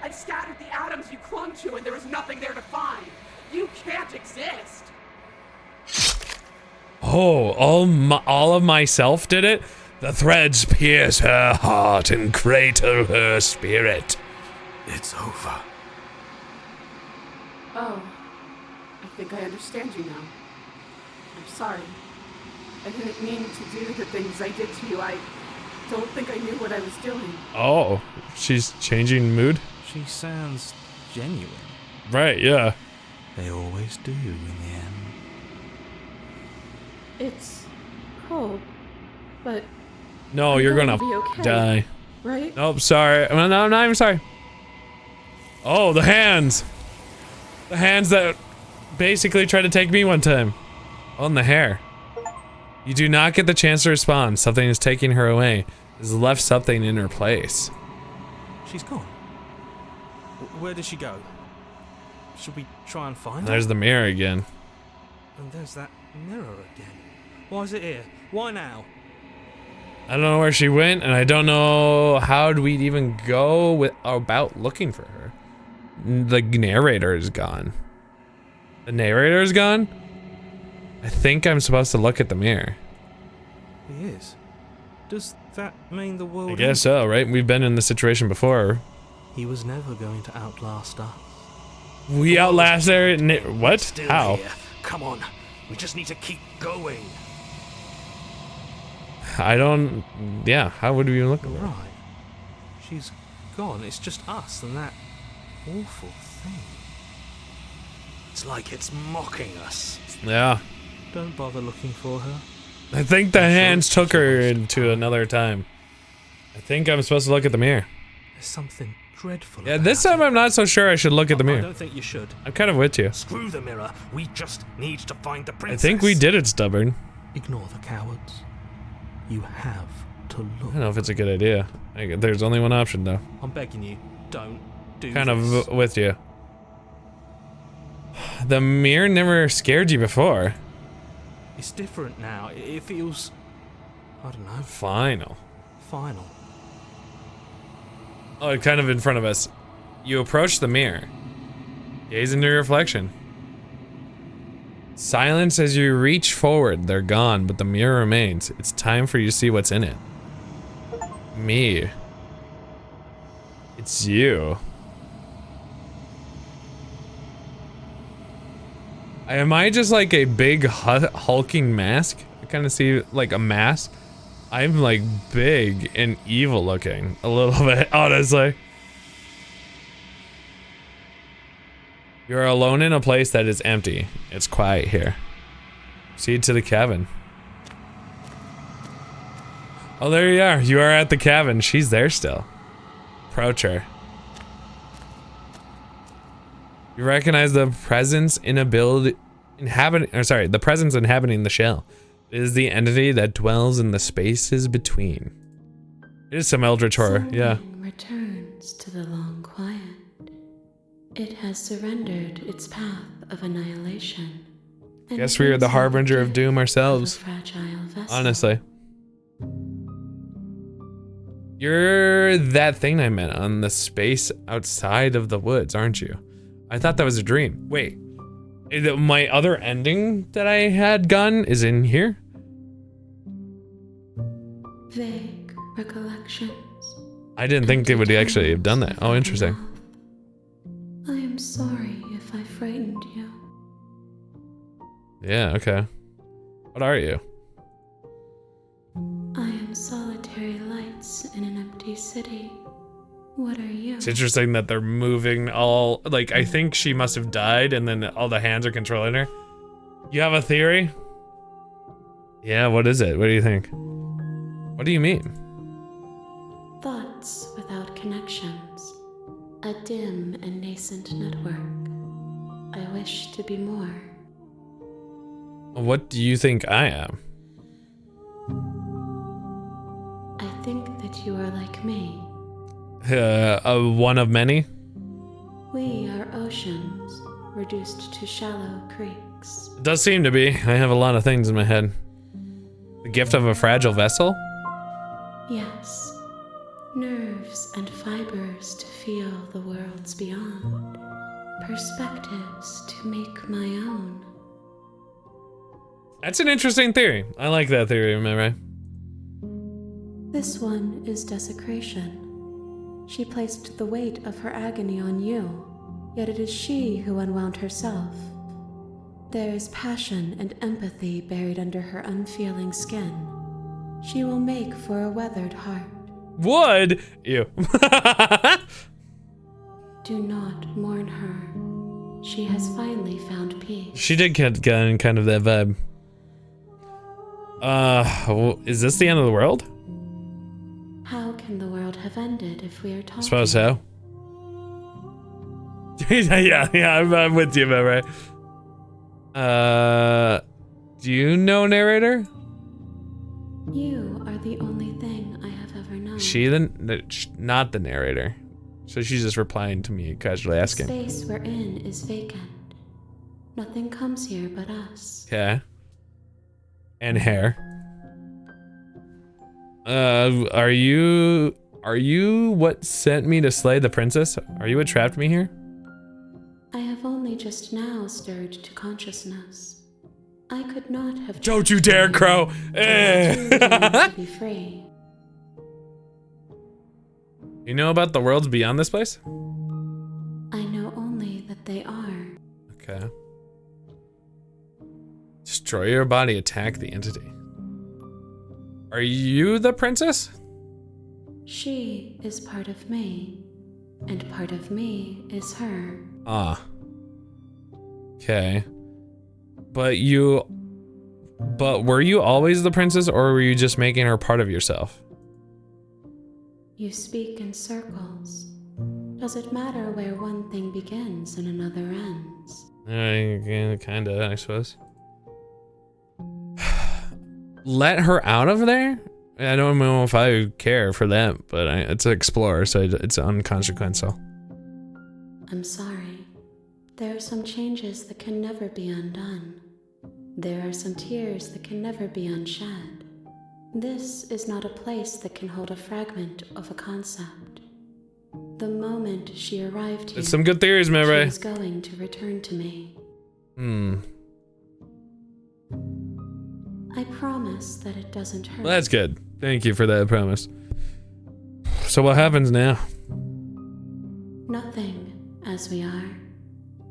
I've scattered the atoms you clung to and there is nothing there to find. You can't exist. Oh, all of myself did it? The threads pierce her heart and crater her spirit. It's over. Oh, I think I understand you now. I'm sorry. I didn't mean to do the things I did to you. I don't think I knew what I was doing. Oh, she's changing mood? She sounds genuine. Right, yeah. They always do in the end. It's cold, but No, I'm you're going gonna to be okay. die. right? Nope, sorry. No, I'm not even sorry. Oh, the hands. The hands that basically tried to take me one time. On the hair. You do not get the chance to respond. Something is taking her away. Has left something in her place. She's gone. Where did she go? Should we try and find her? There's the mirror again. And there's that mirror again. Why is it here? Why now? I don't know where she went, and I don't know how we'd even go about looking for her. The narrator is gone. The narrator is gone? I think I'm supposed to look at the mirror. He is. Does that mean the world I guess so, right? We've been in this situation before. He was never going to outlast us. We outlast her. What? Still How? here. Come on. We just need to keep going. I don't. Yeah, how would we even look at her? Right. She's gone. It's just us and that awful thing. It's like it's mocking us. Yeah. Don't bother looking for her. I think the hands took her into another time. I think I'm supposed to look at the mirror. There's something dreadful Yeah, about this time it. I'm not so sure I should look at the I mirror. don't think you should. I'm kind of with you. Screw the mirror. We just need to find the I princess. think we did it, stubborn. Ignore the cowards. You have to I look. don't know if it's a good idea. There's only one option, though. I'm begging you, don't do Kind this. of with you. The mirror never scared you before. It's different now. It feels, I don't know, Final. final. Oh, kind of in front of us. You approach the mirror. Gaze into your reflection. Silence as you reach forward. They're gone, but the mirror remains. It's time for you to see what's in it. Me. It's you. Am I just like a big hulking mask? I kind of see like a mask. I'm like big and evil looking a little bit, honestly. You're alone in a place that is empty. It's quiet here. Proceed to the cabin. Oh, there you are. You are at the cabin. She's there still. Approach her. You recognize the presence inhabiting the shell. It is the entity that dwells in the spaces between. It is some eldritch horror, yeah. Something returns to the long quiet. It has surrendered its path of annihilation. and Guess we are the gives harbinger of gift doom a ourselves. fragile vessel. Honestly. You're that thing I met on the space outside of the woods, aren't you? I thought that was a dream. Wait. My other ending that I had gotten is in here? Vague recollections. I didn't think they would actually have done that. Oh, interesting. I am sorry if I frightened you. Yeah, okay. What are you? I am solitary lights in an empty city. What are you? It's interesting that they're moving all, like, I think she must have died and then all the hands are controlling her. You have a theory? Yeah, what is it? What do you think? What do you mean? Thoughts without connections. A dim and nascent network. I wish to be more. What do you think I am? I think that you are like me. One of many? We are oceans, reduced to shallow creeks. It does seem to be. I have a lot of things in my head. The gift of a fragile vessel? Yes, nerves and fibers to feel the worlds beyond. Perspectives to make my own. That's an interesting theory. I like that theory, am I right? This one is desecration. She placed the weight of her agony on you, yet it is she who unwound herself. There is passion and empathy buried under her unfeeling skin. She will make for a weathered heart. Would? Ew. Do not mourn her. She has finally found peace. She did get kind of that vibe. Is this the end of the world? How can the world have ended if we are talking? I suppose so. yeah, I'm with you, man, right? Do you know narrator? You are the only thing I have ever known. Not the narrator. So she's just replying to me, casually asking. The space we're in is vacant. Nothing comes here but us. Okay. And hair. Are you what sent me to slay the princess? Are you what trapped me here? I have only just now stirred to consciousness. I could not have. Don't you dare, Crow! To be free. You know about the worlds beyond this place? I know only that they are. Okay. Destroy your body, attack the entity. Are you the princess? She is part of me, and part of me is her. Ah. Okay. But were you always the princess, or were you just making her part of yourself? You speak in circles. Does it matter where one thing begins and another ends? Yeah, kinda, I suppose. Let her out of there? I don't know if I care for that, but it's an explorer, so it's unconsequential. I'm sorry. There are some changes that can never be undone. There are some tears that can never be unshed. This is not a place that can hold a fragment of a concept. The moment she arrived here, It's some good theories, she Mary. was going to return to me. I promise that it doesn't hurt. Well, that's good. Thank you for that promise. So what happens now? Nothing, as we are.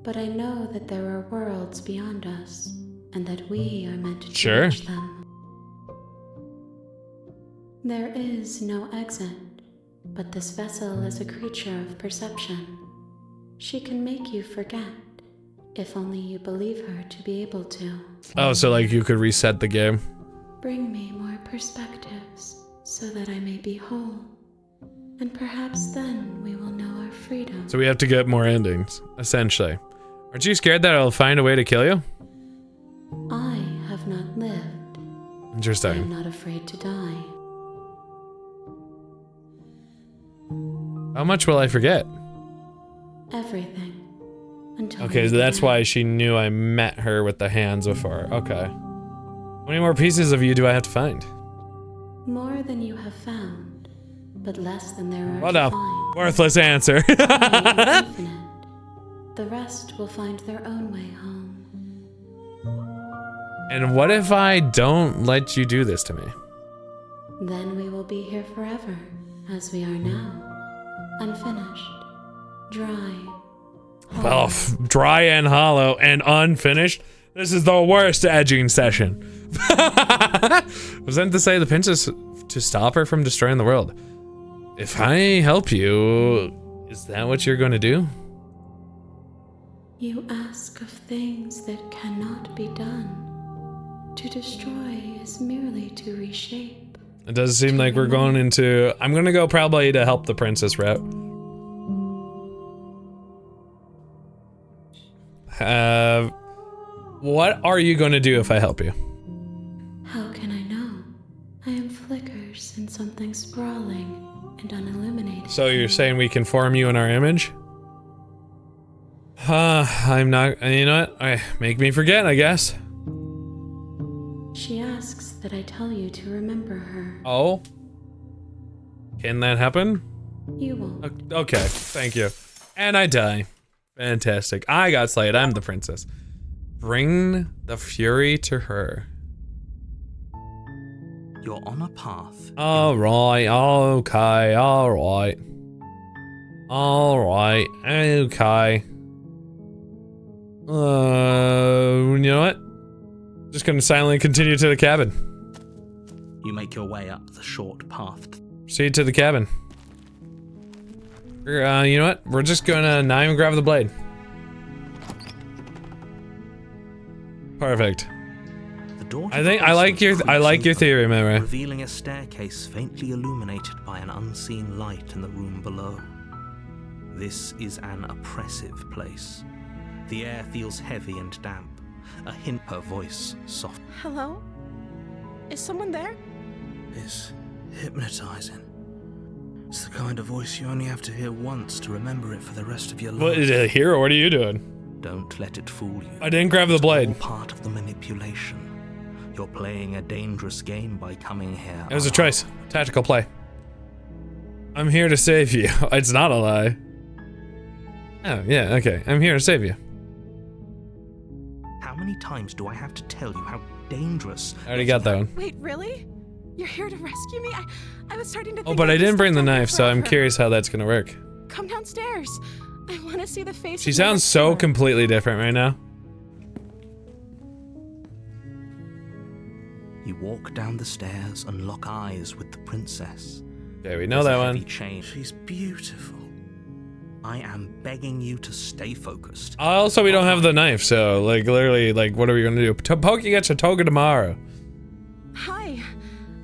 But I know that there are worlds beyond us, and that we are meant to change them. There is no exit, but this vessel is a creature of perception. She can make you forget, if only you believe her to be able to. Oh, so like you could reset the game. Bring me more perspectives, so that I may be whole. And perhaps then we will know our freedom. So we have to get more endings, essentially. Aren't you scared that I'll find a way to kill you? I have not lived. I am Interesting. not afraid to die. How much will I forget? Everything. Until Okay, so that's why she knew I met her with the hands before. Okay. How many more pieces of you do I have to find? More than you have found, but less than there are What to a find. worthless answer. Infinite. The rest will find their own way home. And what if I don't let you do this to me? Then we will be here forever, as we are now. Unfinished. Dry. Well, dry and hollow and unfinished. This is the worst edging session. Was that to say the princess to stop her from destroying the world? If I help you, is that what you're going to do? You ask of things that cannot be done. To destroy is merely to reshape. It does seem like we're going into... I'm going to go probably to help the princess route. What are you going to do if I help you? How can I know? I am flickers in something sprawling and unilluminated. So you're saying we can form you in our image? I'm not... You know what? Make me forget, I guess. She asks that I tell you to remember her. Oh? Can that happen? You won't. Okay, thank you. And I die. Fantastic. I got slayed. I'm the princess. Bring the fury to her. You're on a path. Alright, okay, alright. Alright, okay. You know what? Just gonna silently continue to the cabin. You make your way up the short path. Proceed to the cabin. You know what? We're just gonna not even grab the blade. Perfect. The door to I think the I like your basement theory, Mary. revealing a staircase faintly illuminated by an unseen light in the room below. This is an oppressive place. The air feels heavy and damp. A hint, her voice soft. Hello? Is someone there? It's hypnotizing. It's the kind of voice you only have to hear once to remember it for the rest of your life. What is it here? What are you doing? Don't let it fool you. I didn't grab the It's all blade. part of the manipulation. You're playing a dangerous game by coming here. It was a choice. Tactical play. I'm here to save you. It's not a lie. Oh, yeah, okay. I'm here to save you. How many times do I have to tell you how dangerous? I already got that one. Wait, really? You're here to rescue me? I was starting to think Oh, but I I'd be didn't bring the stuck down here knife, so I'm forever. curious how that's gonna work. Come downstairs. I want to see the face She of your sounds so rescuer. completely different right now. You walk down the stairs and lock eyes with the princess. Okay, we know There's that a heavy one. chain. She's beautiful. I am begging you to stay focused. Also, we don't have the knife, so, like, literally, like, what are we gonna do? Poki gets a toga tomorrow. Hi.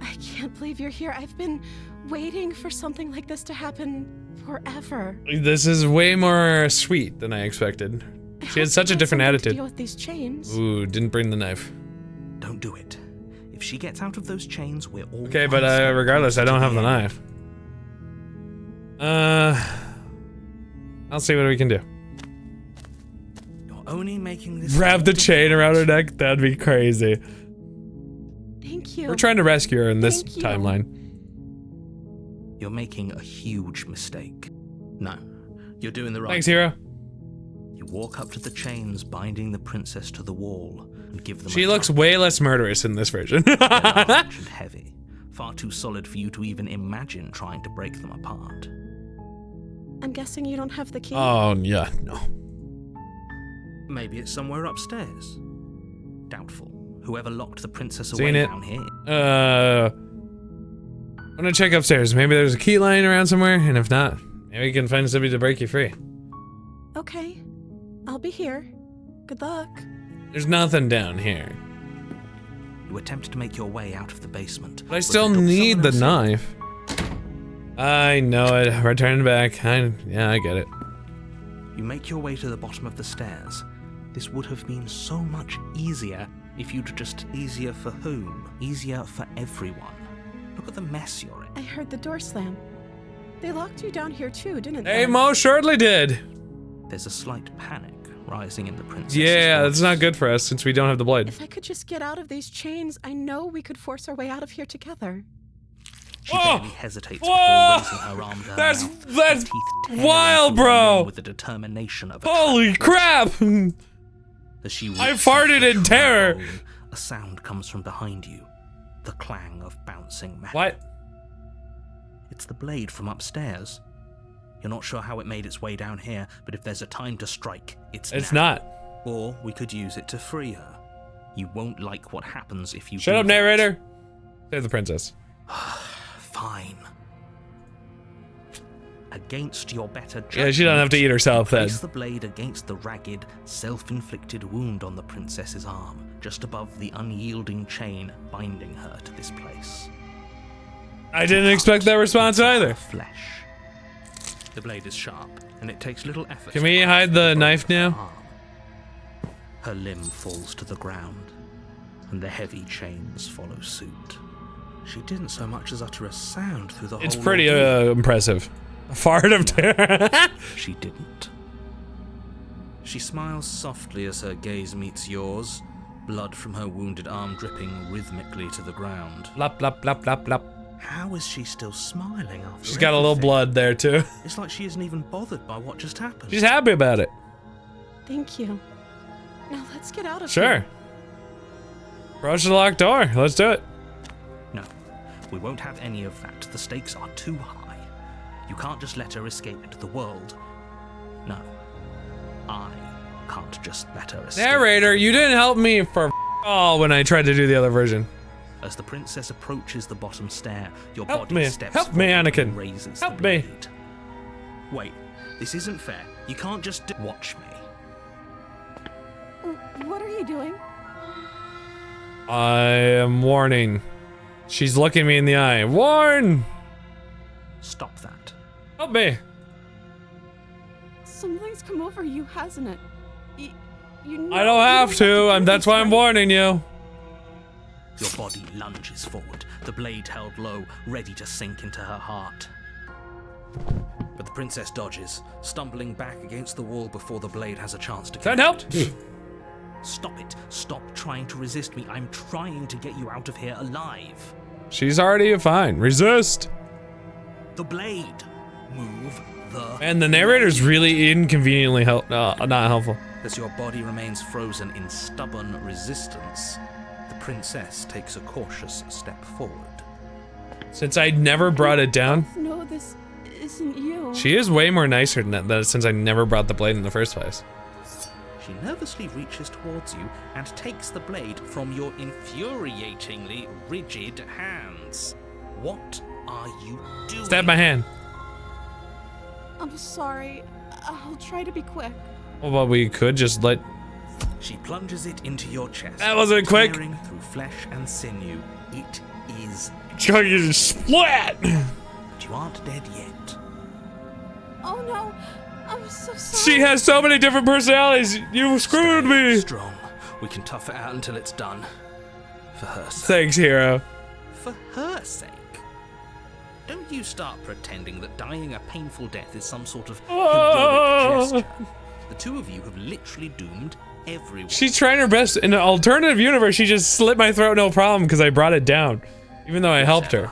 I can't believe you're here. I've been waiting for something like this to happen forever. This is way more sweet than I expected. She had such a different To attitude. deal with these chains. Ooh, didn't bring the knife. Don't do it. If she gets out of those chains, we're all Okay, but one step regardless, I don't closer have to the end. knife. I'll see what we can do. You're only making this. Wrap the chain around her neck? That'd be crazy. Thank you. We're trying to rescue her in this Thank you. timeline. You're making a huge mistake. No, you're doing the right. Thanks, hero. You walk up to the chains binding the princess to the wall and give them. She a looks tug. way less murderous in this version. They're large and heavy, far too solid for you to even imagine trying to break them apart. I'm guessing you don't have the key. Oh, yeah, no. Maybe it's somewhere upstairs. Doubtful. Whoever locked the princess Seen away it. down here. I'm gonna check upstairs. Maybe there's a key lying around somewhere, and if not, maybe we can find somebody to break you free. Okay. I'll be here. Good luck. There's nothing down here. You attempt to make your way out of the basement. But I still need the knife. I know it. Return back. Yeah, I get it. You make your way to the bottom of the stairs. This would have been so much easier if you'd just... Easier for whom? Easier for everyone. Look at the mess you're in. I heard the door slam. They locked you down here too, didn't They they? most surely did. There's a slight panic rising in the princess. Yeah, that's not good for us since we don't have the blade. If I could just get out of these chains, I know we could force our way out of here together. She Whoa! barely hesitates Whoa! before raising her arm to her That's mouth, that's her teeth tearing wild, through her bro. ring with the determination of a Holy crap! As she I reaches farted the in terror. trombone, a sound comes from behind you. The clang of bouncing metal. What? It's the blade from upstairs. You're not sure how it made its way down here, but if there's a time to strike, it's now. not. Or we could use it to free her. You won't like what happens if you Shut do up, that. narrator. Save the princess. Fine. Against your better judgment, Yeah, she doesn't have to eat herself then. place the blade against the ragged, self-inflicted wound on the princess's arm, just above the unyielding chain binding her to this place. I didn't expect that response either. Flesh. The blade is sharp, and it takes little effort. Can we hide the knife now? Arm. Her limb falls to the ground, and the heavy chains follow suit. She didn't so much as utter a sound through the whole It's pretty ordeal. impressive. A fart of terror. She didn't. She smiles softly as her gaze meets yours, blood from her wounded arm dripping rhythmically to the ground. Blop, blop, blop, blop, blop. How is she still smiling after She's got a little everything? blood there, too. It's like she isn't even bothered by what just happened. She's happy about it. Thank you. Now let's get out of Sure. here. Approach the locked door. Let's do it. No, we won't have any of that. The stakes are too high. You can't just let her escape into the world. No, I can't just let her escape. Narrator, you didn't help me for all when I tried to do the other version. As the princess approaches the bottom stair, your Help body me. steps Help me, forward Anakin. and raises Help the me. blade. Wait, this isn't fair. You can't just watch me. What are you doing? I am warning. She's looking me in the eye. Warn! Stop that. Help me. Something's come over you, hasn't it? You know I don't have to. That's why I'm warning you. Your body lunges forward, the blade held low, ready to sink into her heart. But the princess dodges, stumbling back against the wall before the blade has a chance to Send help. Stop it. Stop trying to resist me. I'm trying to get you out of here alive. She's already fine. Resist. The blade. Move the... And the narrator's really inconveniently not helpful. As your body remains frozen in stubborn resistance, the princess takes a cautious step forward. Since I never brought it down, No, this isn't you. she is way more nicer than that since I never brought the blade in the first place. She nervously reaches towards you and takes the blade from your infuriatingly rigid hands. What are you doing? Stab my hand. I'm sorry. I'll try to be quick. Well, we could just let... She plunges it into your chest. That wasn't quick. Tearing through flesh and sinew. It is... You splat! But you aren't dead yet. Oh no, I'm so sorry. She has so many different personalities. You screwed me. Strong. We can tough it out until it's done. For her sake. Thanks, hero. For her sake? Don't you start pretending that dying a painful death is some sort of heroic gesture. The two of you have literally doomed everyone. She's trying her best. In an alternative universe, she just slit my throat no problem because I brought it down. Even though I helped her.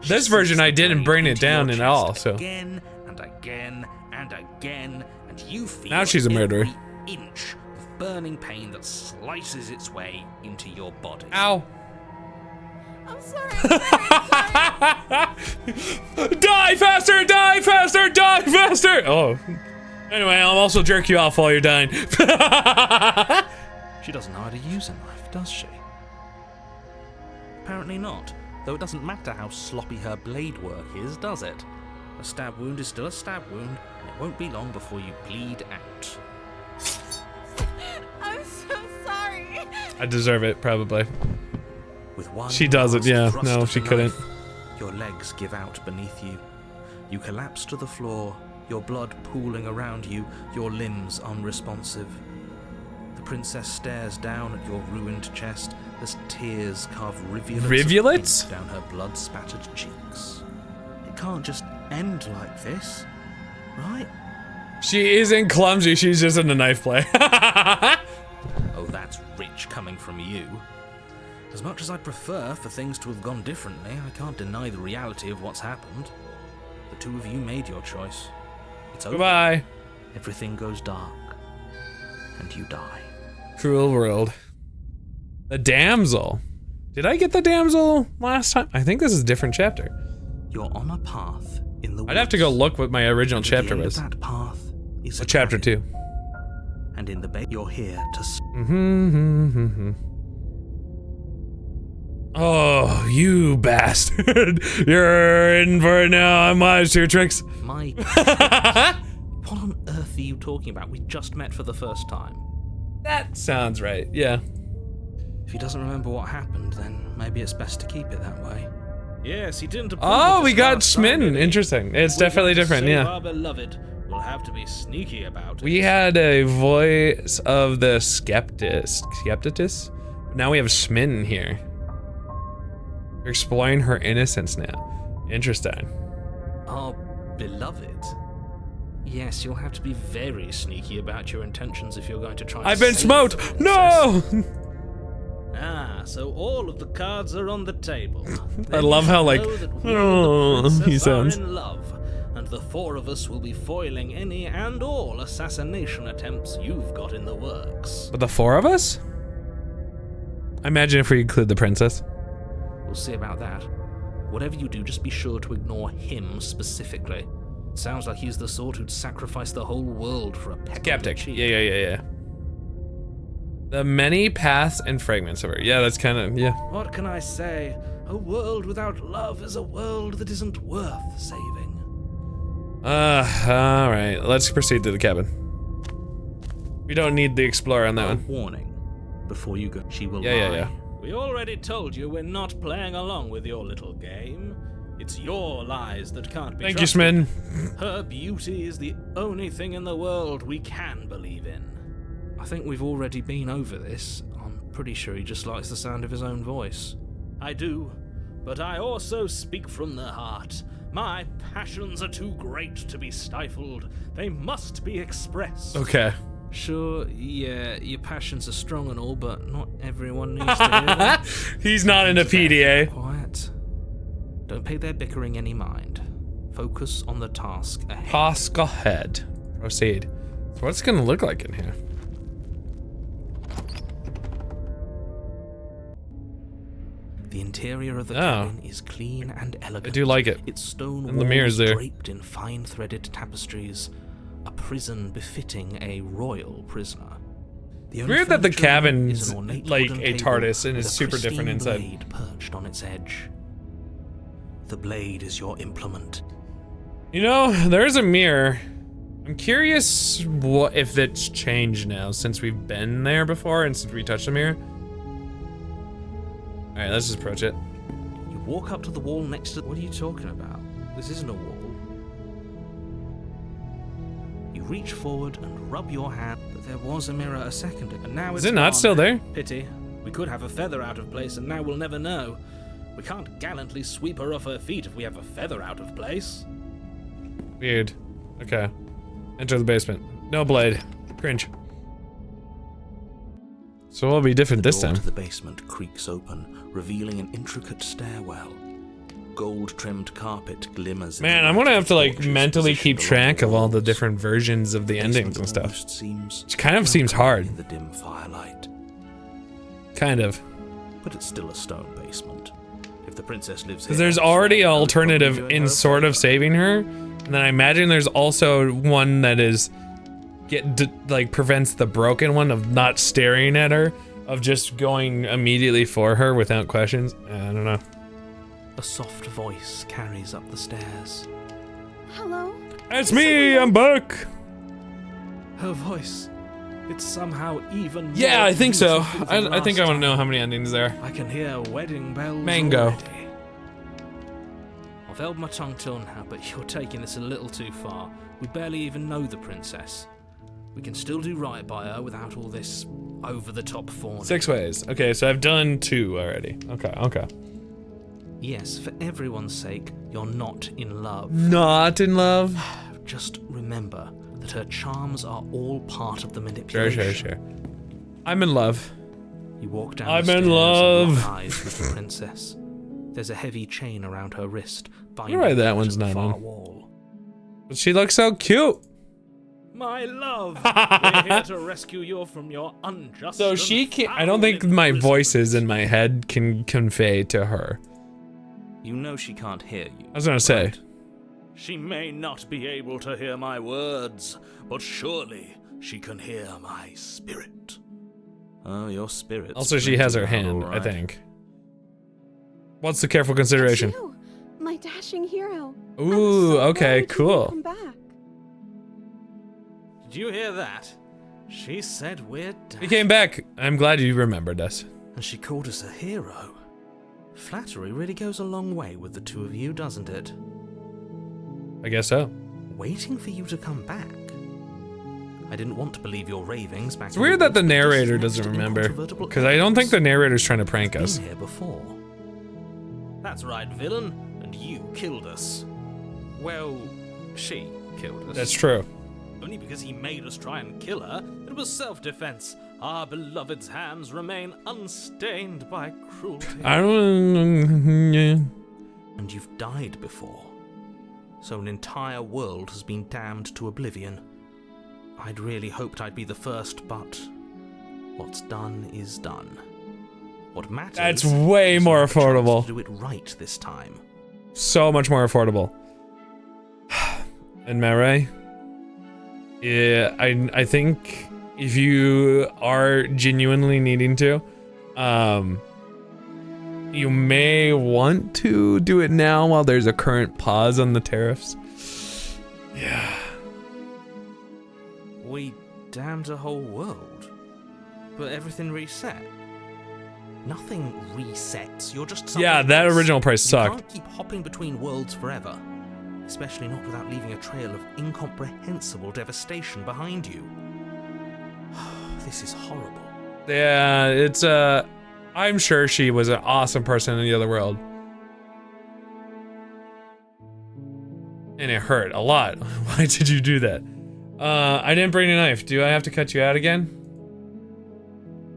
This version, I didn't bring it down at all, so. Again and again and again, and you feel Now she's a murderer. every inch of burning pain that slices its way into your body. Ow. I'm sorry. Die faster! Die faster! Die faster! Oh. Anyway, I'll also jerk you off while you're dying. She doesn't know how to use a knife, does she? Apparently not. Though it doesn't matter how sloppy her blade work is, does it? A stab wound is still a stab wound, and it won't be long before you bleed out. I'm so sorry. I deserve it, probably. With one She doesn't, last yeah. thrust No, of she the couldn't. knife, your legs give out beneath you. You collapse to the floor, your blood pooling around you, your limbs unresponsive. The princess stares down at your ruined chest as tears carve rivulets of Rivulets? ink down her blood-spattered cheeks. It can't just end like this, right? She isn't clumsy, she's just in a knife play. Oh, that's rich coming from you. As much as I'd prefer for things to have gone differently, I can't deny the reality of what's happened. The two of you made your choice. It's over. Goodbye. Everything goes dark, and you die. Cruel world. The damsel. Did I get the damsel last time? I think this is a different chapter. You're on a path in the woods. I'd have to go look what my original And at chapter the end was. of that path is a Chapter cabin. 2. And in the bay, you're here to. Oh, you bastard. You're in for it now. I'm wise to your tricks. My. What on earth are you talking about? We just met for the first time. That sounds right, yeah. If he doesn't remember what happened, then maybe it's best to keep it that way. Yes, he didn't. Oh, we got Smitten. Interesting. It's definitely different, yeah. Our beloved will have to be sneaky about it. We had a voice of the skepticus. Now we have Smitten here. We're exploring her innocence now. Interesting. Our beloved. Yes, you'll have to be very sneaky about your intentions if you're going to try. I've to been save smoked. the princess. No. Ah, so all of the cards are on the table. I love how like, oh, he sounds. In love, and the four of us will be foiling any and all assassination attempts you've got in the works. But the four of us? I imagine if we include the princess. We'll see about that. Whatever you do, just be sure to ignore him specifically. It sounds like he's the sort who'd sacrifice the whole world for a peck Skeptic. of cheek. Yeah. The many paths and fragments of her. Yeah, that's kind of, yeah. What can I say? A world without love is a world that isn't worth saving. Alright. Let's proceed to the cabin. We don't need the explorer on that one. Warning. Before you go, she will Yeah. lie. We already told you we're not playing along with your little game. It's your lies that can't be Thank you, trusted. Smitten. Her beauty is the only thing in the world we can believe in. I think we've already been over this. I'm pretty sure he just likes the sound of his own voice. I do, but I also speak from the heart. My passions are too great to be stifled. They must be expressed. Okay. Sure, yeah, your passions are strong and all, but not everyone needs to hear them. He's not in a PDA. Quiet. Don't pay their bickering any mind. Focus on the task ahead. Task ahead. Proceed. So what's it gonna look like in here? The interior of the cabin is clean and elegant. I do like it. Its stone And the mirrors walls there. draped in fine-threaded tapestries. A prison befitting a royal prisoner. The only Weird that the furniture cabin's is an ornate like wooden a table TARDIS and with it's a super different pristine inside. blade perched on its edge. The blade is your implement. You know, there's a mirror. I'm curious what if it's changed now since we've been there before and since we touched the mirror. Alright, let's just approach it. You walk up to the wall next to. What are you talking about? This isn't a wall. You reach forward and rub your hand, but there was a mirror a second ago, and now it's Is it not gone. still there? Pity. We could have a feather out of place, and now we'll never know. We can't gallantly sweep her off her feet if we have a feather out of place. Weird. Okay. Enter the basement. No blade. Cringe. So it'll be different this The door time. to the basement creaks open, revealing an intricate stairwell. Gold-trimmed carpet glimmers. in Man, the I'm light gonna of have to like torches mentally positioned keep along track of all the walls. different versions of the Basement endings and stuff. almost seems It kind of seems hard. in the dim firelight. Kind of. But it's still a stone basement. If the princess lives here, Because there's already an I'll probably alternative do her in a sort of favor. saving her. And then I imagine there's also one that is like prevents the broken one of not staring at her, of just going immediately for her without questions. I don't know. A soft voice carries up the stairs. Hello? It's me, I'm back. Her voice. It's somehow even Yeah, more I think so. beautiful than I think I last want to know time. how many endings there are. I can hear wedding bells Mango. already. I've held my tongue till now, but you're taking this a little too far. We barely even know the princess. We can still do right by her without all this over-the-top fawning. 6 ways. Okay, so I've done 2 already. Okay. Yes, for everyone's sake, you're not in love. Not in love? Just remember that her charms are all part of the manipulation. Sure. I'm in love. You walk down I'm the in stairs love. and lock eyes with the princess. There's a heavy chain around her wrist, binding You're right, that her one's to the not far on. wall. But she looks so cute. My love, we're here to rescue you from your unjust. So and she can't. I foul don't think my imprisonment. voices in my head can convey to her. You know she can't hear you. I was gonna say. right? She may not be able to hear my words, but surely she can hear my spirit. Oh, your spirit. Also, she has her hand, I think. What's the careful It's consideration? you, my dashing hero. I Ooh, was so okay, worried you wouldn't cool. come back. Did you hear that? She said we're You came back. I'm glad you remembered us. and she called us a hero. Flattery really goes a long way with the two of you, doesn't it? I guess so. Waiting for you to come back. I didn't want to believe your ravings back. It's weird that the narrator doesn't remember, because I don't think the narrator's trying to prank us. Been here before. That's right, villain, and you killed us. Well, she killed us. That's true. Only because he made us try and kill her. It was self-defense. Our beloved's hands remain unstained by cruelty. I don't. Yeah. And you've died before. So an entire world has been damned to oblivion. I'd really hoped I'd be the first, but what's done is done. What matters That's way is more you have a chance affordable. to do it right this time. So much more affordable. And Mary, yeah, I think if you are genuinely needing to, you may want to do it now while there's a current pause on the tariffs. Yeah. We damned a whole world, but everything reset. Nothing resets. You're just something Yeah, that else. original price You sucked. can't keep hopping between worlds forever, especially not without leaving a trail of incomprehensible devastation behind you. This is horrible. Yeah, it's I'm sure she was an awesome person in the other world. And it hurt a lot. Why did you do that? I didn't bring a knife. Do I have to cut you out again?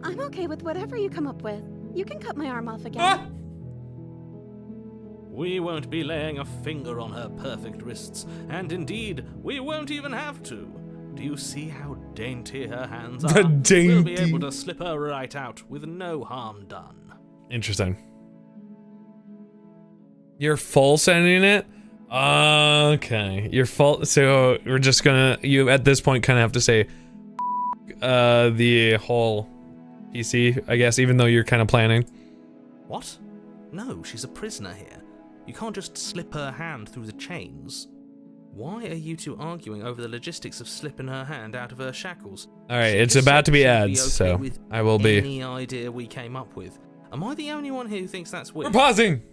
I'm okay with whatever you come up with. You can cut my arm off again. Ah! We won't be laying a finger on her perfect wrists, and indeed, we won't even have to. Do you see how dainty her hands are? The We'll be dainty. able to slip her right out with no harm done. Interesting. You're full sending it? Okay. You're full. So we're just gonna, you at this point kind of have to say the whole PC, I guess, even though you're kind of planning. What? No, she's a prisoner here. You can't just slip her hand through the chains. Why are you two arguing over the logistics of slipping her hand out of her shackles? All right, She it's just about said to be she'd ads, okay so with I will be. Any idea we came up with? Am I the only one who thinks that's We're weird? pausing!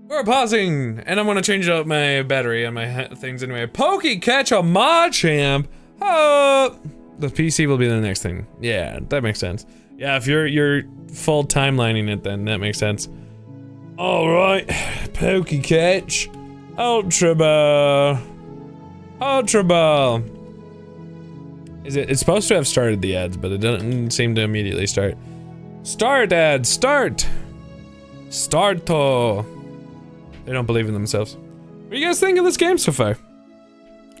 We're pausing! And I'm gonna change out my battery on my things anyway. Pokey catch a Machamp! The PC will be the next thing. Yeah, that makes sense. Yeah, if you're full timelining it, then that makes sense. All right, Pokey Catch, Ultra Ball, Ultra Ball. It's supposed to have started the ads, but it doesn't seem to immediately start. Start ads, start. Starto. They don't believe in themselves. What do you guys think of this game so far?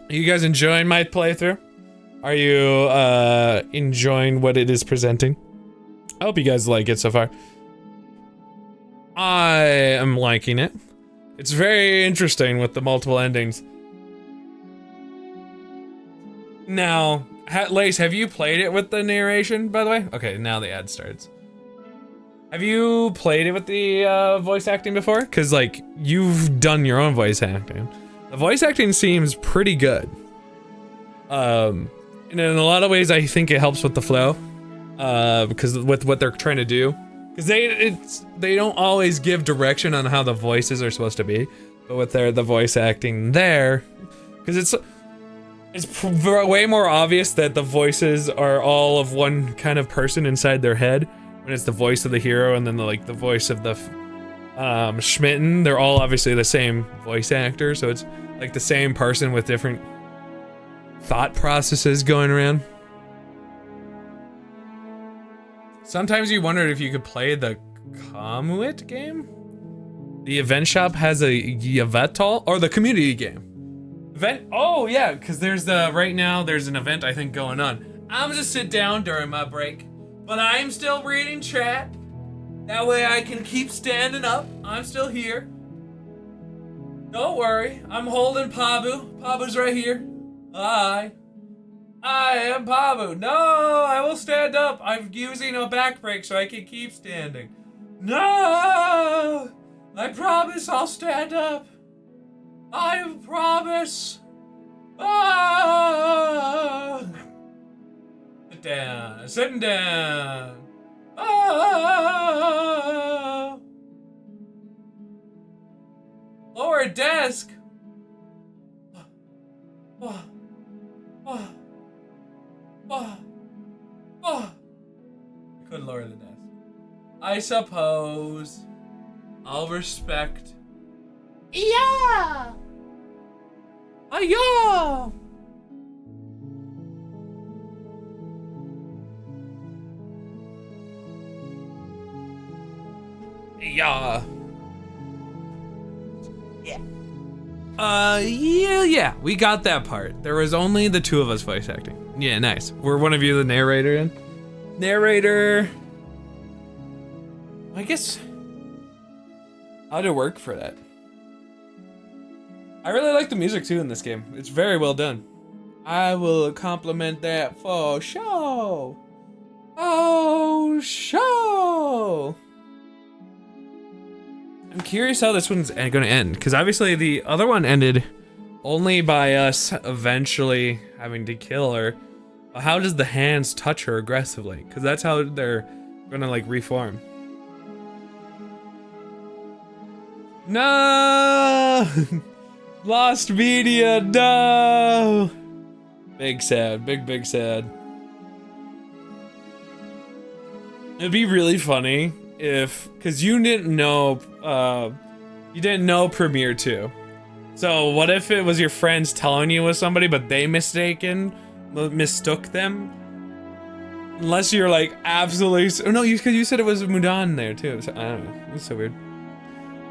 Are you guys enjoying my playthrough? Are you enjoying what it is presenting? I hope you guys like it so far. I am liking it. It's very interesting with the multiple endings. Now, Lace, have you played it with the narration, by the way? Okay, now the ad starts. Have you played it with the voice acting before? Because, like, you've done your own voice acting. The voice acting seems pretty good. And in a lot of ways, I think it helps with the flow. Because with what they're trying to do. Because they don't always give direction on how the voices are supposed to be. But with the voice acting there, because it's way more obvious that the voices are all of one kind of person inside their head. When it's the voice of the hero and then the voice of the Schmitten, they're all obviously the same voice actor, so it's like the same person with different thought processes going around. Sometimes you wondered if you could play the Kamuit game? The event shop has a Yvettal, or the community game. Oh yeah, because right now there's an event I think going on. I'm just sit down during my break, but I'm still reading chat. That way I can keep standing up. I'm still here. Don't worry, I'm holding Pabu. Pabu's right here. I am Pabu. No, I will stand up. I'm using a back break so I can keep standing. No, I promise I'll stand up. I promise. Ah! Sit down. Sitting down. Ah! Lower desk. Oh. Oh. Oh. Oh. I couldn't lower the desk. I suppose. I'll respect. Yeah. Ayo! Yeah. Yeah, we got that part. There was only the two of us voice acting. Yeah, nice. Were one of you the narrator in? Narrator. I guess. How'd it work for that? I really like the music too in this game. It's very well done. I will compliment that for sure. Oh, sure. I'm curious how this one's gonna end, because obviously the other one ended only by us eventually having to kill her. But how does the hands touch her aggressively? Because that's how they're gonna like reform. No! Lost media, no! Big sad, big sad. It'd be really funny if, cause you didn't know Premiere 2. So what if it was your friends telling you it was somebody, but they mistook them? Unless you're like absolutely, oh no, cause you said it was Mudan there too. So, I don't know, it's so weird.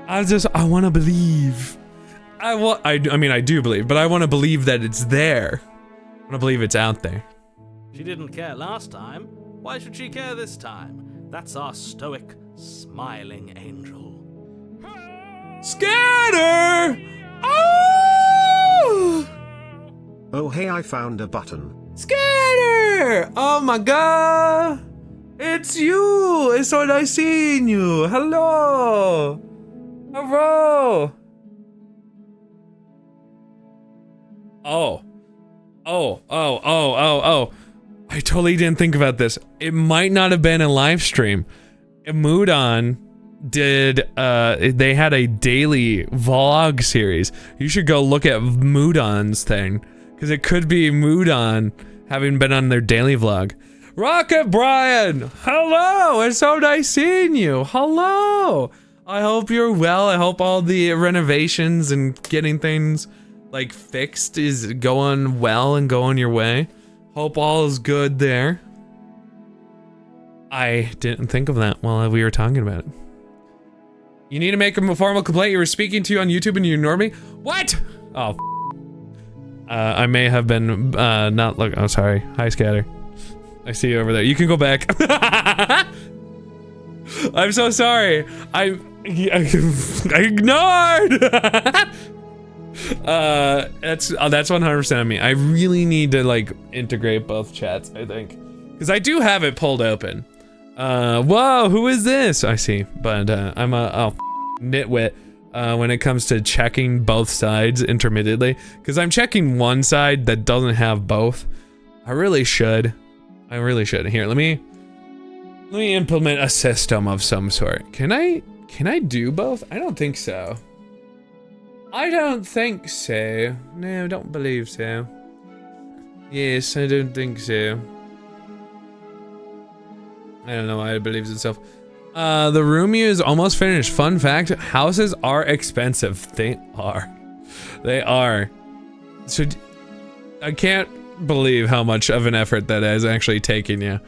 I want to believe. I mean, I do believe, but I want to believe that it's there. I want to believe it's out there. She didn't care last time. Why should she care this time? That's our stoic, smiling angel. Scatter! Oh! Oh hey, I found a button. Scatter! Oh my god! It's you! It's so nice seeing you! Hello! Hello! Oh. I totally didn't think about this. It might not have been a live stream. Mudan did, they had a daily vlog series. You should go look at Mudan's thing. Because it could be Moodon having been on their daily vlog. Rocket Brian! Hello! It's so nice seeing you. Hello! I hope you're well. I hope all the renovations and getting things like fixed is going well and going your way. Hope all is good there. I didn't think of that while we were talking about it. You need to make a formal complaint. You were speaking to you on YouTube and you ignored me? What? Oh, I may have been, not look. Oh, sorry. Hi, Scatter. I see you over there. You can go back. I'm so sorry. I ignored. That's 100% on me. I really need to like integrate both chats, I think, because I do have it pulled open. Whoa, who is this? I see, but I'm a nitwit when it comes to checking both sides intermittently, because I'm checking one side that doesn't have both. I really should. Here, let me implement a system of some sort. Can I do both? I don't think so. No, I don't believe so. Yes, I don't think so. I don't know why it believes itself. The room is almost finished. Fun fact, houses are expensive. They are. So, I can't believe how much of an effort that is actually taking you.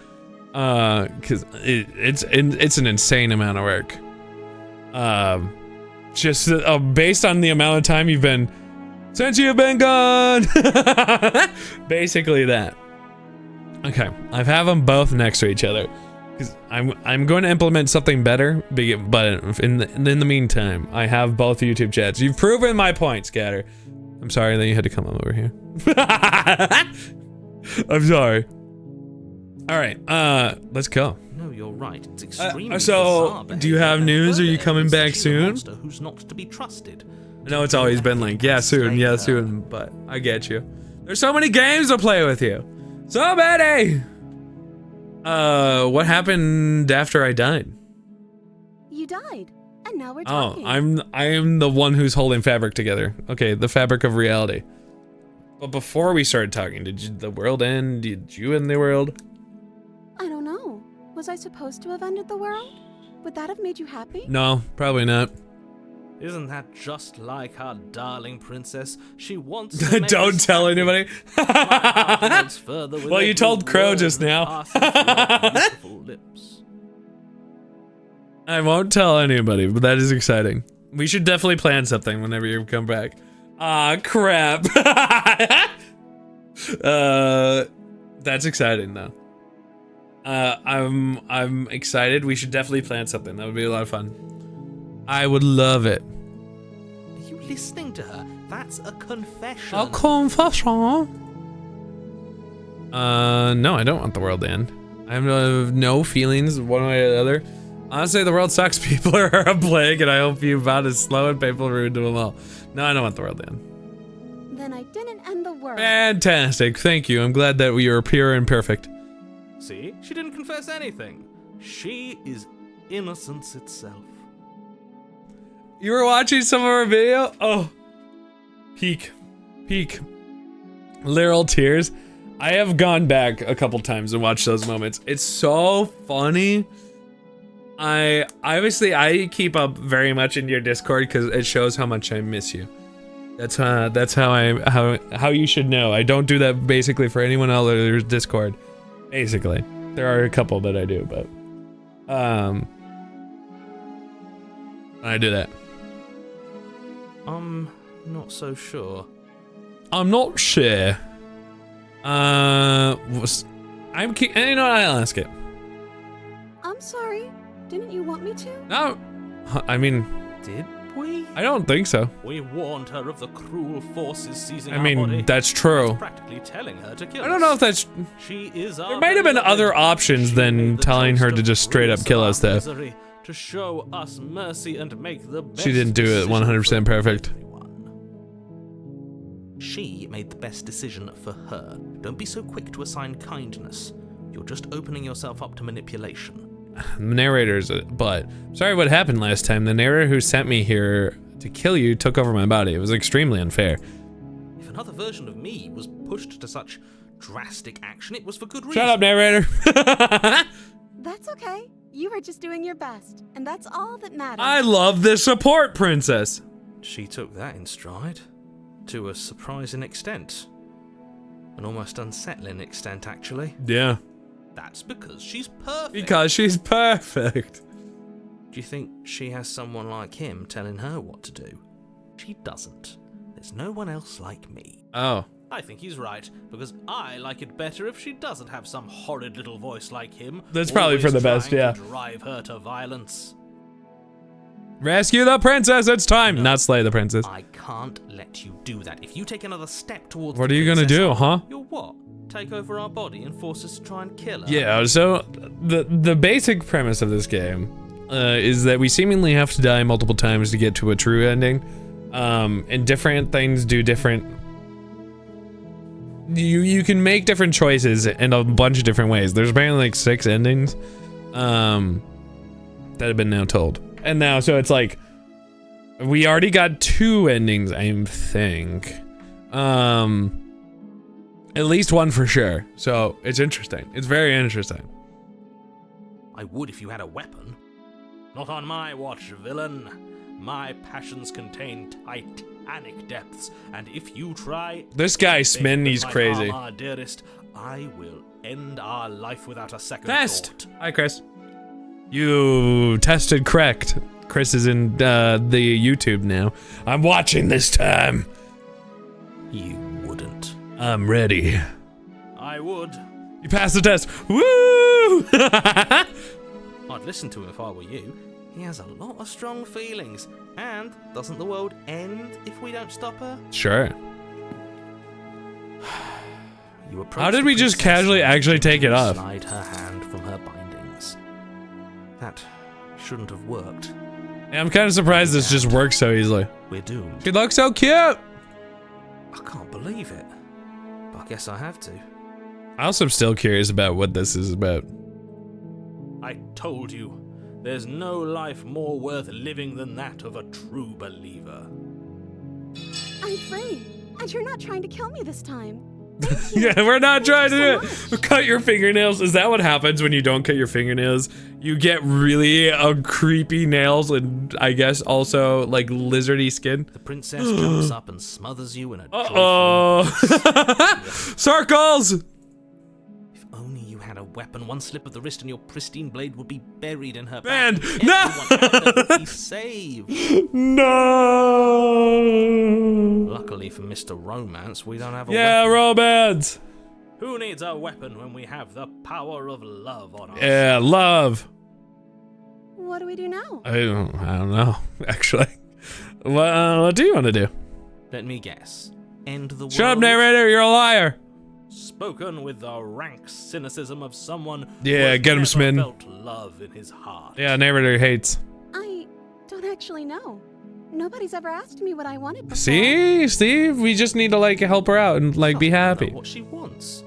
Cause it's an insane amount of work. Just based on the amount of time you've been since you've been gone. Basically that. Okay, I have them both next to each other because I'm going to implement something better. But in the meantime, I have both YouTube chats. You've proven my point, Scatter. I'm sorry that you had to come over here. I'm sorry. All right, let's go. No, you're right. It's extremely so, do you have news? Are you coming back soon? Who's not to be trusted. I know it's always been like, yeah, soon, but I get you. There's so many games to play with you. So many! What happened after I died? You died, and now we're Oh, talking. I am the one who's holding fabric together. Okay, the fabric of reality. But before we started talking, did the world end? Did you end the world? I don't know. Was I supposed to have ended the world? Would that have made you happy? No, probably not. Isn't that just like our darling princess? She wants to Don't tell anybody. Well, you told Crow just now. Lips. I won't tell anybody, but that is exciting. We should definitely plan something whenever you come back. Ah, crap. That's exciting though. I'm excited. We should definitely plan something. That would be a lot of fun. I would love it. Are you listening to her? That's a confession. A confession? No, I don't want the world to end. I have no feelings one way or the other. Honestly, the world sucks. People are a plague, and I hope you about as slow and painful rude to them all. No, I don't want the world to end. Then I didn't end the world. Fantastic. Thank you. I'm glad that we are pure and perfect. See? She didn't confess anything. She is innocence itself. You were watching some of our video? Oh. Peak. Literal tears. I have gone back a couple times and watched those moments. It's so funny. I keep up very much in your Discord because it shows how much I miss you. That's how you should know. I don't do that basically for anyone else on their Discord. Basically. There are a couple that I do, but I do that. I'm not so sure. I'm not sure. You know what, I'll ask it. I'm sorry. Didn't you want me to? No. I mean, did we? I don't think so. We warned her of the cruel forces seizing I mean, our body. that's true. Practically telling her to kill I don't know if that's... She is there might have been other options than telling her to just straight up kill us, though. To show us mercy and make the best She didn't do it 100% perfect. She made the best decision for her. Don't be so quick to assign kindness. You're just opening yourself up to manipulation. Narrators, but sorry what happened last time. The narrator who sent me here to kill you took over my body. It was extremely unfair. If another version of me was pushed to such drastic action, it was for good reason. Shut up, narrator. That's okay. You were just doing your best, and that's all that matters. I love this support princess. She took that in stride, to a surprising extent. An almost unsettling extent, actually. Yeah. That's because she's perfect. Because she's perfect. Do you think she has someone like him telling her what to do? She doesn't. There's no one else like me. Oh. I think he's right, because I like it better if she doesn't have some horrid little voice like him. That's probably for the best, yeah. To drive her to violence. Rescue the princess, it's time! No, not slay the princess. I can't let you do that. If you take another step towards What are you gonna do, huh? You'll what? Take over our body and force us to try and kill her? Yeah, so the basic premise of this game is that we seemingly have to die multiple times to get to a true ending. And different things do different... You can make different choices in a bunch of different ways. There's apparently like 6 endings that have been now told. And now, so it's like, we already got 2 endings, I think. At least 1 for sure. So it's interesting. It's very interesting. I would if you had a weapon. Not on my watch, villain. My passions contain titanic depths, and if you try... This guy Smin, he's crazy. Armor, dearest, I will end our life without a second Test! thought. Hi, Chris. You tested correct. Chris is in the YouTube now. I'm watching this time. You wouldn't. I'm ready. I would. You passed the test. Woo! I'd listen to him if I were you. He has a lot of strong feelings. And doesn't the world end if we don't stop her? Sure. You How did we just casually actually take it off? Slide her hand from her bindings. That shouldn't have worked. Yeah, I'm kind of surprised this just works so easily. We're doomed. She looks so cute! I can't believe it. But I guess I have to. I also am still curious about what this is about. I told you. There's no life more worth living than that of a true believer. I'm free, and you're not trying to kill me this time. Yeah, we're not trying to do it. Cut your fingernails. Is that what happens when you don't cut your fingernails? You get really creepy nails and I guess also like lizardy skin. The princess jumps up and smothers you in a Circles! If only you had a weapon, one slip of the wrist and your pristine blade would be buried in her Man, back. no! Everyone would be saved. No! Luckily for Mr. Romance, we don't have a Yeah, weapon. romance! Who needs a weapon when we have the power of love on us? Yeah, love. What do we do now? I don't know, actually. What do you want to do? Let me guess. End the world. Shut up, narrator, you're a liar. Spoken with the rank cynicism of someone Yeah, who get him, has Smin. never felt love in his heart. Yeah, narrator hates. I don't actually know. Nobody's ever asked me what I wanted before. See, Steve, we just need to like help her out and like be She doesn't happy. know what she wants.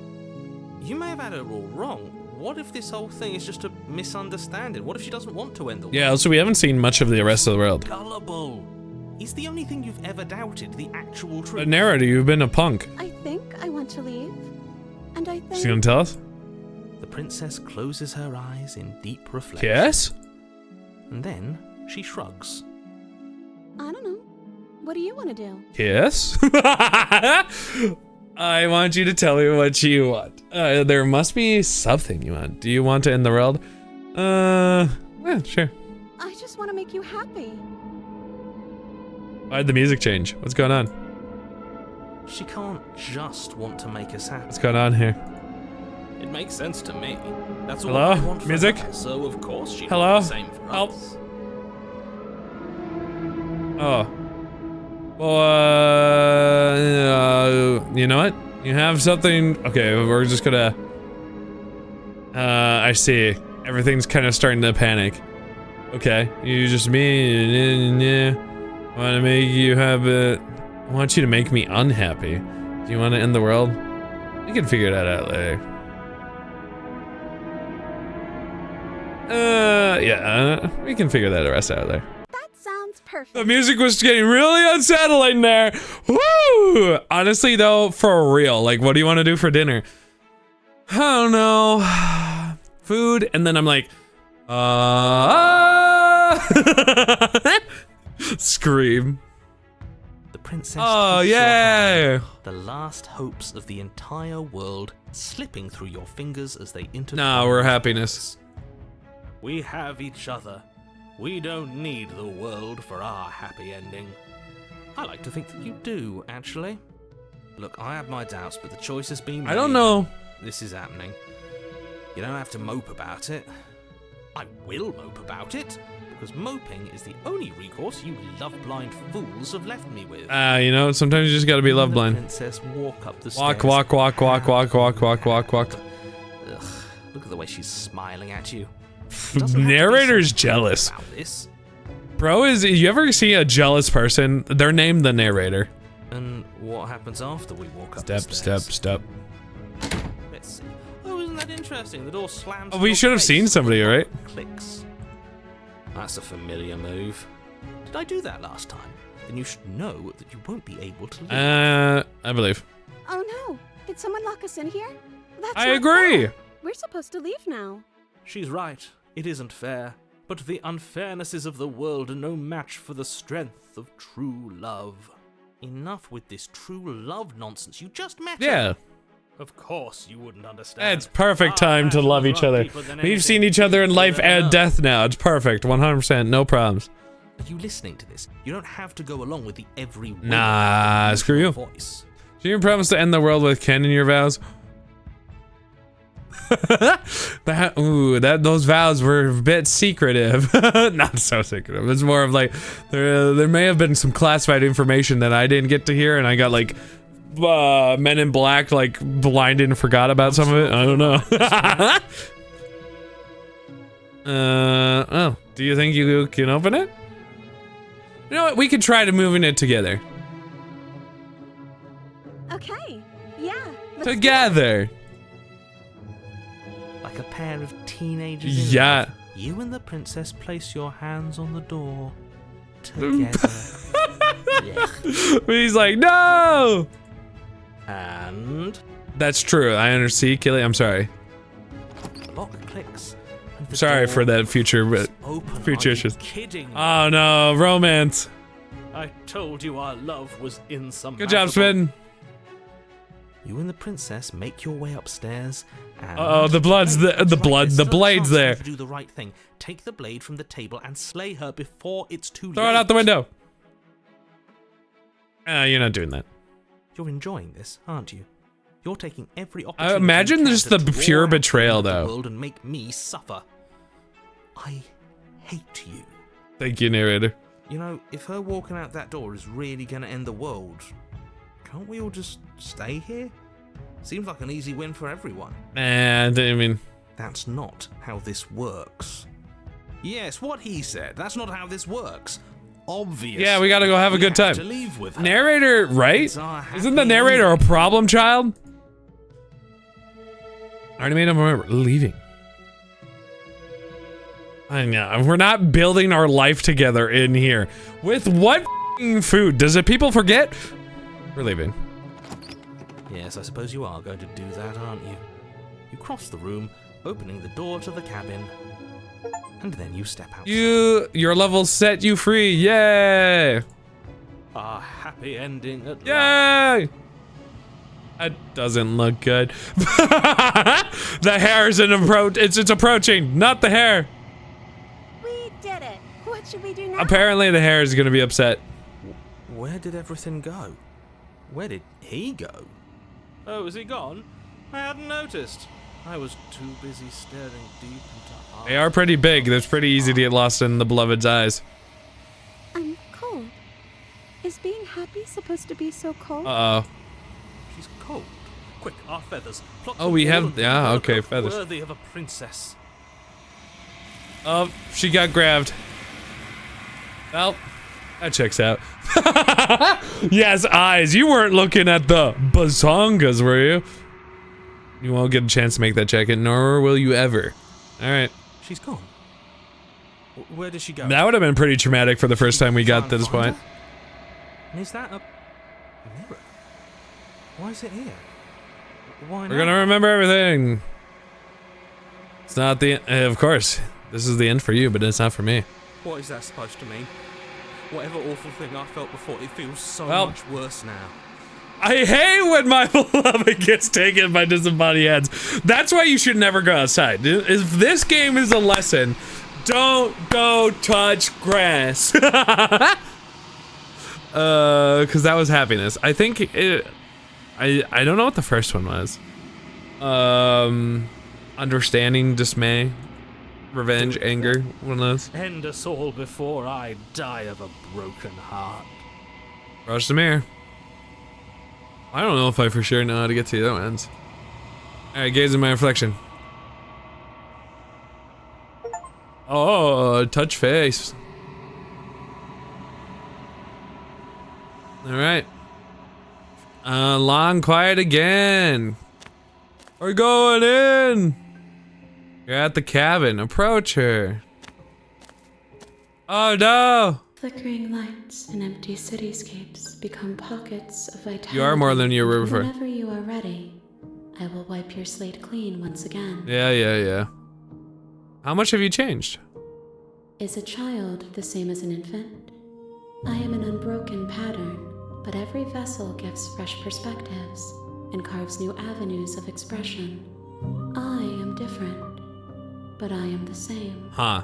You may have had her all wrong. What if this whole thing is just a misunderstanding? What if she doesn't want to end the world? Yeah, also we haven't seen much of the rest of the world. Gullible. Is the only thing you've ever doubted the actual truth? Narrator, you've been a punk. I think I want to leave. And I think... She's gonna tell us? The princess closes her eyes in deep reflection. Yes? And then she shrugs. I don't know. What do you want to do? Yes? I want you to tell me what you want. There must be something you want. Do you want to end the world? Yeah, sure. I just want to make you happy. Why'd the music change? What's going on? She can't just want to make us happy. What's going on here? It makes sense to me. That's all Hello? I want for Music? her, so of course she'd Hello? want the same for Help. us. Oh. Well, you know what? You have something. Okay, we're just gonna. I see. Everything's kind of starting to panic. Okay, you just want to make you have it. I want you to make me unhappy. Do you want to end the world? We can figure that out later. Yeah, we can figure that rest out later. That sounds Perfect. The music was getting really unsettling there. Woo! Honestly, though, for real, like, what do you want to do for dinner? I don't know. Food, and then I'm like, scream. The princess. Oh, takes your yeah. hand, the last hopes of the entire world slipping through your fingers as they intertwine. Nah, we're happiness. We have each other. We don't need the world for our happy ending. I like to think that you do, actually. Look, I have my doubts, but the choice has been made. I don't know. This is happening. You don't have to mope about it. I will mope about it, because moping is the only recourse you love-blind fools have left me with. You know, sometimes you just gotta be love The blind. princess walk up the Walk, stairs. walk, walk, walk, walk, walk, walk, walk, walk. Ugh, look at the way she's smiling at you. Narrator's jealous. About this. Bro, you ever see a jealous person? They're named the narrator. And what happens after we walk up Step, the stairs? step, step. Let's see. Oh, isn't that interesting? The door slams. Oh, in we your should have face. seen somebody, right? Clicks. That's a familiar move. Did I do that last time? Then you should know that you won't be able to leave. I believe. Oh no! Did someone lock us in here? That's I not agree. fair. We're supposed to leave now. She's right. It isn't fair. But the unfairnesses of the world are no match for the strength of true love. Enough with this true love nonsense. You just met her. Yeah. Of course you wouldn't understand. It's perfect time to love each other. We've seen each other in life and death now. It's perfect. 100%. No problems. Are you listening to this? You don't have to go along with the every word Nah, of screw you. voice. Do you promise to end the world with Ken in your vows? Those vows were a bit secretive. Not so secretive. It's more of like there may have been some classified information that I didn't get to hear, and I got like Men in Black like blinded and forgot about some of it. I don't know. Oh, do you think you can open it? You know what? We could try to moving it together. Okay. Yeah. let's go. Together. Like a pair of teenagers in Yeah. love, you and the princess place your hands on the door together. He's like, no. And That's true. I understand. Killy, I'm sorry. the lock clicks. And the Sorry door for that future, but open. future Are you issues. kidding me? Oh no, romance. I told you our love was insurmountable. Good job, Spin. You and the princess make your way upstairs and... Uh-oh, the blood's the That's right, blood, there's the still a blade's chance for you there. to do the right thing. Take the blade from the table and slay her before it's too late. Throw it out the window. You're not doing that. You're enjoying this, aren't you? You're taking every opportunity. Imagine you can just to the draw pure out betrayal, the though. world and make me suffer. I hate you. Thank you, narrator. You know, if her walking out that door is really gonna end the world, can't we all just stay here? Seems like an easy win for everyone. And I mean, That's not how this works. Yes, what he said. That's not how this works. Obvious. yeah, we gotta go have a good time. To leave with her. Narrator, right? It's our Isn't the happy narrator a ending. problem child? I already made him remember leaving. I know. We're not building our life together in here. With what f***ing food? Does it people forget? We're leaving. Yes, I suppose you are going to do that, aren't you? You cross the room, opening the door to the cabin, and then you step out. Your level set you free. Yay! A happy ending at last. Yay! That doesn't look good. The hair is it's approaching, not the hair. We did it. What should we do now? Apparently the hair is gonna be upset. Where did everything go? Where did he go? Oh, is he gone? I hadn't noticed. I was too busy staring deep into eyes. They are pretty big. It's pretty easy to get lost in the beloved's eyes. I'm cold. Is being happy supposed to be so cold? Uh-oh. She's cold. Quick, our feathers. Pluck Oh, them we all have- and yeah, work okay, up feathers. Worthy of a princess. Oh, she got grabbed. Well, that checks out. Yes, eyes. You weren't looking at the bazongas, were you? You won't get a chance to make that check, and nor will you ever. Alright. She's gone. Where does she go? That would have been pretty traumatic for the first time we got to this point. And is that a mirror? Why is it here? Why not? We're gonna remember everything. It's not the of course. This is the end for you, but it's not for me. What is that supposed to mean? Whatever awful thing I felt before, it feels so Well, much worse now. I hate when my beloved gets taken by disembodied heads. That's why you should never go outside. If this game is a lesson, don't go touch grass. Cause that was happiness. I think it, I don't know what the first one was. Understanding, dismay, revenge, anger, one of those. End us all before I die of a broken heart. Approach the mirror. I don't know if I for sure know how to get to the other ends. Alright, gaze in my reflection. Oh, touch face. Alright. Long quiet again. We're going in. You're at the cabin. Approach her. Oh no! Flickering lights and empty cityscapes become pockets of vitality. You are more than you were before. Whenever you are ready, I will wipe your slate clean once again. Yeah. How much have you changed? Is a child the same as an infant? I am an unbroken pattern, but every vessel gives fresh perspectives and carves new avenues of expression. I am different, but I am the same. Huh.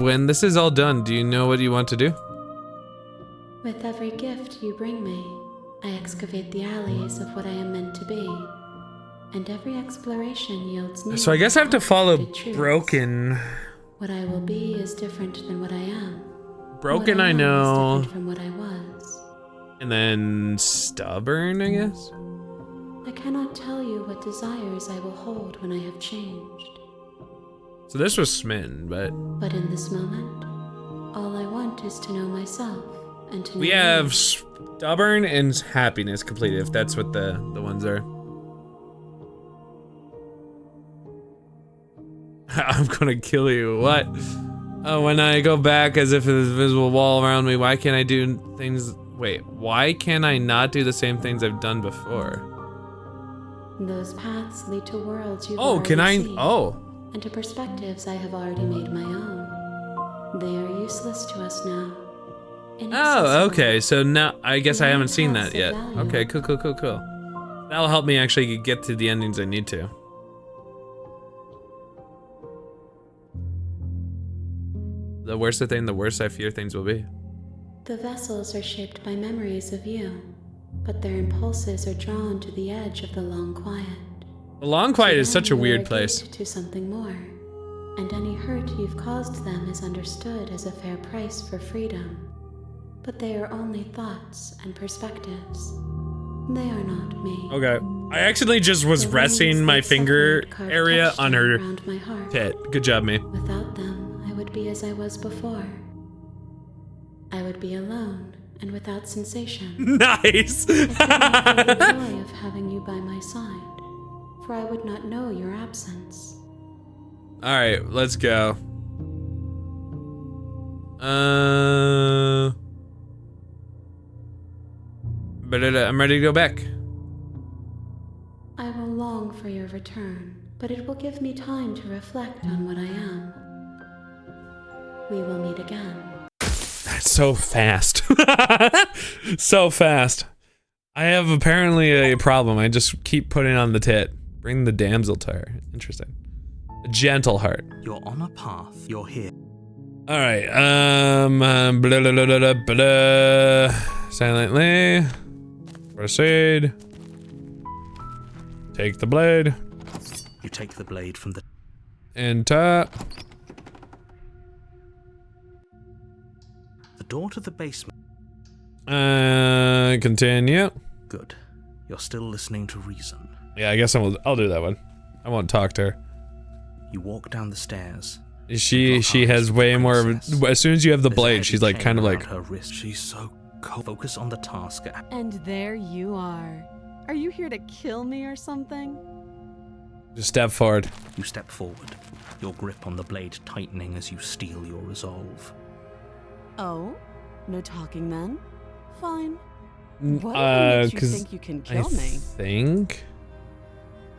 When this is all done, do you know what you want to do? With every gift you bring me, I excavate the alleys of what I am meant to be, and every exploration yields new. So I guess I have to follow truths. Broken. What I will be is different than what I am. Broken, what I am know. is different from what I was. And then Stubborn, I guess? I cannot tell you what desires I will hold when I have changed. So this was Smitten, but But in this moment, all I want is to know myself and to know we you. have Stubborn and Happiness completed, if that's what the ones are. I'm gonna kill you. What? Oh, when I go back as if there's a visible wall around me, why can't I do things? Wait, why can I not do the same things I've done before? Those paths lead to worlds you've Oh, can I? already seen, Oh. and to perspectives I have already made my own. They are useless to us now. Oh, okay. So now I guess I haven't seen that yet. value. Okay, cool. That'll help me actually get to the endings I need to. The worse the thing, the worse I fear things will be. The vessels are shaped by memories of you, but their impulses are drawn to the edge of the long quiet. The long quiet is To such a them, you are weird place. gate to something more, and any hurt you've caused them is understood as a fair price for freedom. But they are only thoughts and perspectives. They are not me. Okay. I actually just was The resting rings my that finger separate carved area texture on her around my heart. tit. Good job, me. Without them, I would be as I was before. I would be alone and without sensation. Nice! I could not feel the joy of having you by my side, for I would not know your absence. Alright, let's go. I'm ready to go back. I will long for your return, but it will give me time to reflect on what I am. We will meet again. That's so fast. So fast. I have apparently a problem. I just keep putting on the tit. Bring the damsel to her. Interesting. A gentle heart. You're on a path. You're here. Alright, blah, blah, blah, blah, blah. Silently. Proceed. Take the blade. You take the blade from the... And tap. The door to the basement. Continue. Good. You're still listening to reason. Yeah, I guess I'll do that one. I won't talk to her. You walk down the stairs. She has way more of a, as soon as you have the There's a blade, heavy she's like chain kind of around like her wrist. She's so cold. Focus on the task at... And there you are. Are you here to kill me or something? Just step forward. You step forward, your grip on the blade tightening as you steel your resolve. Oh? No talking then? Fine. N- What makes you 'cause think you can kill me? think.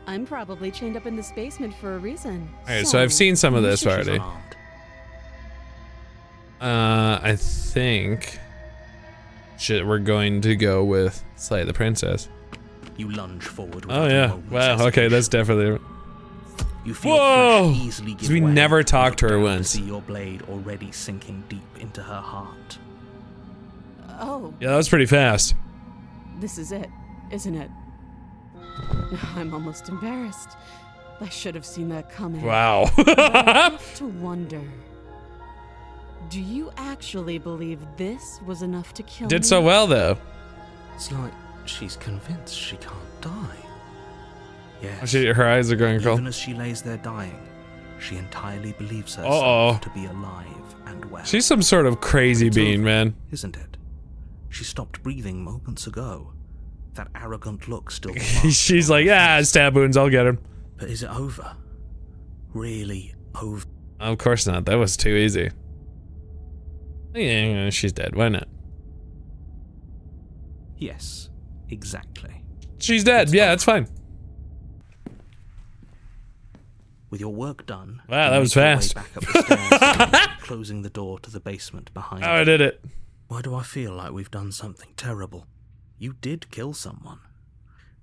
I'm probably chained up in this basement for a reason. Alright, so I've seen some of this She's already. armed. I think we're going to go with Slay the Princess. You lunge forward. Oh without a yeah. moment's Wow. Okay, that's hesitation. definitely. You feel Whoa! flesh easily give 'Cause we way, never and talked to look her down once. See your blade already sinking deep into her heart. Oh, Yeah, that was pretty fast. this is it, isn't it? I'm almost embarrassed. I should have seen that coming. Wow. But I have to wonder. Do you actually believe this was enough to kill me? Did so well though. It's like she's convinced she can't die. Yes. Her eyes are going cold. Even as she lays there dying, she entirely believes herself Uh-oh. to be alive and well. She's some sort of crazy It's being, over, man. Isn't it? She stopped breathing moments ago. That arrogant look still. She's like, yeah, stab wounds, I'll get him. But is it over? Really over? Of course not. That was too easy. Yeah, she's dead. Why not? Yes, exactly. She's dead. Yeah, that's fine. With your work done, Wow, you that was make your way fast. back up the stairs, closing the door to the basement behind Oh, I you. did it. Why do I feel like we've done something terrible? You did kill someone.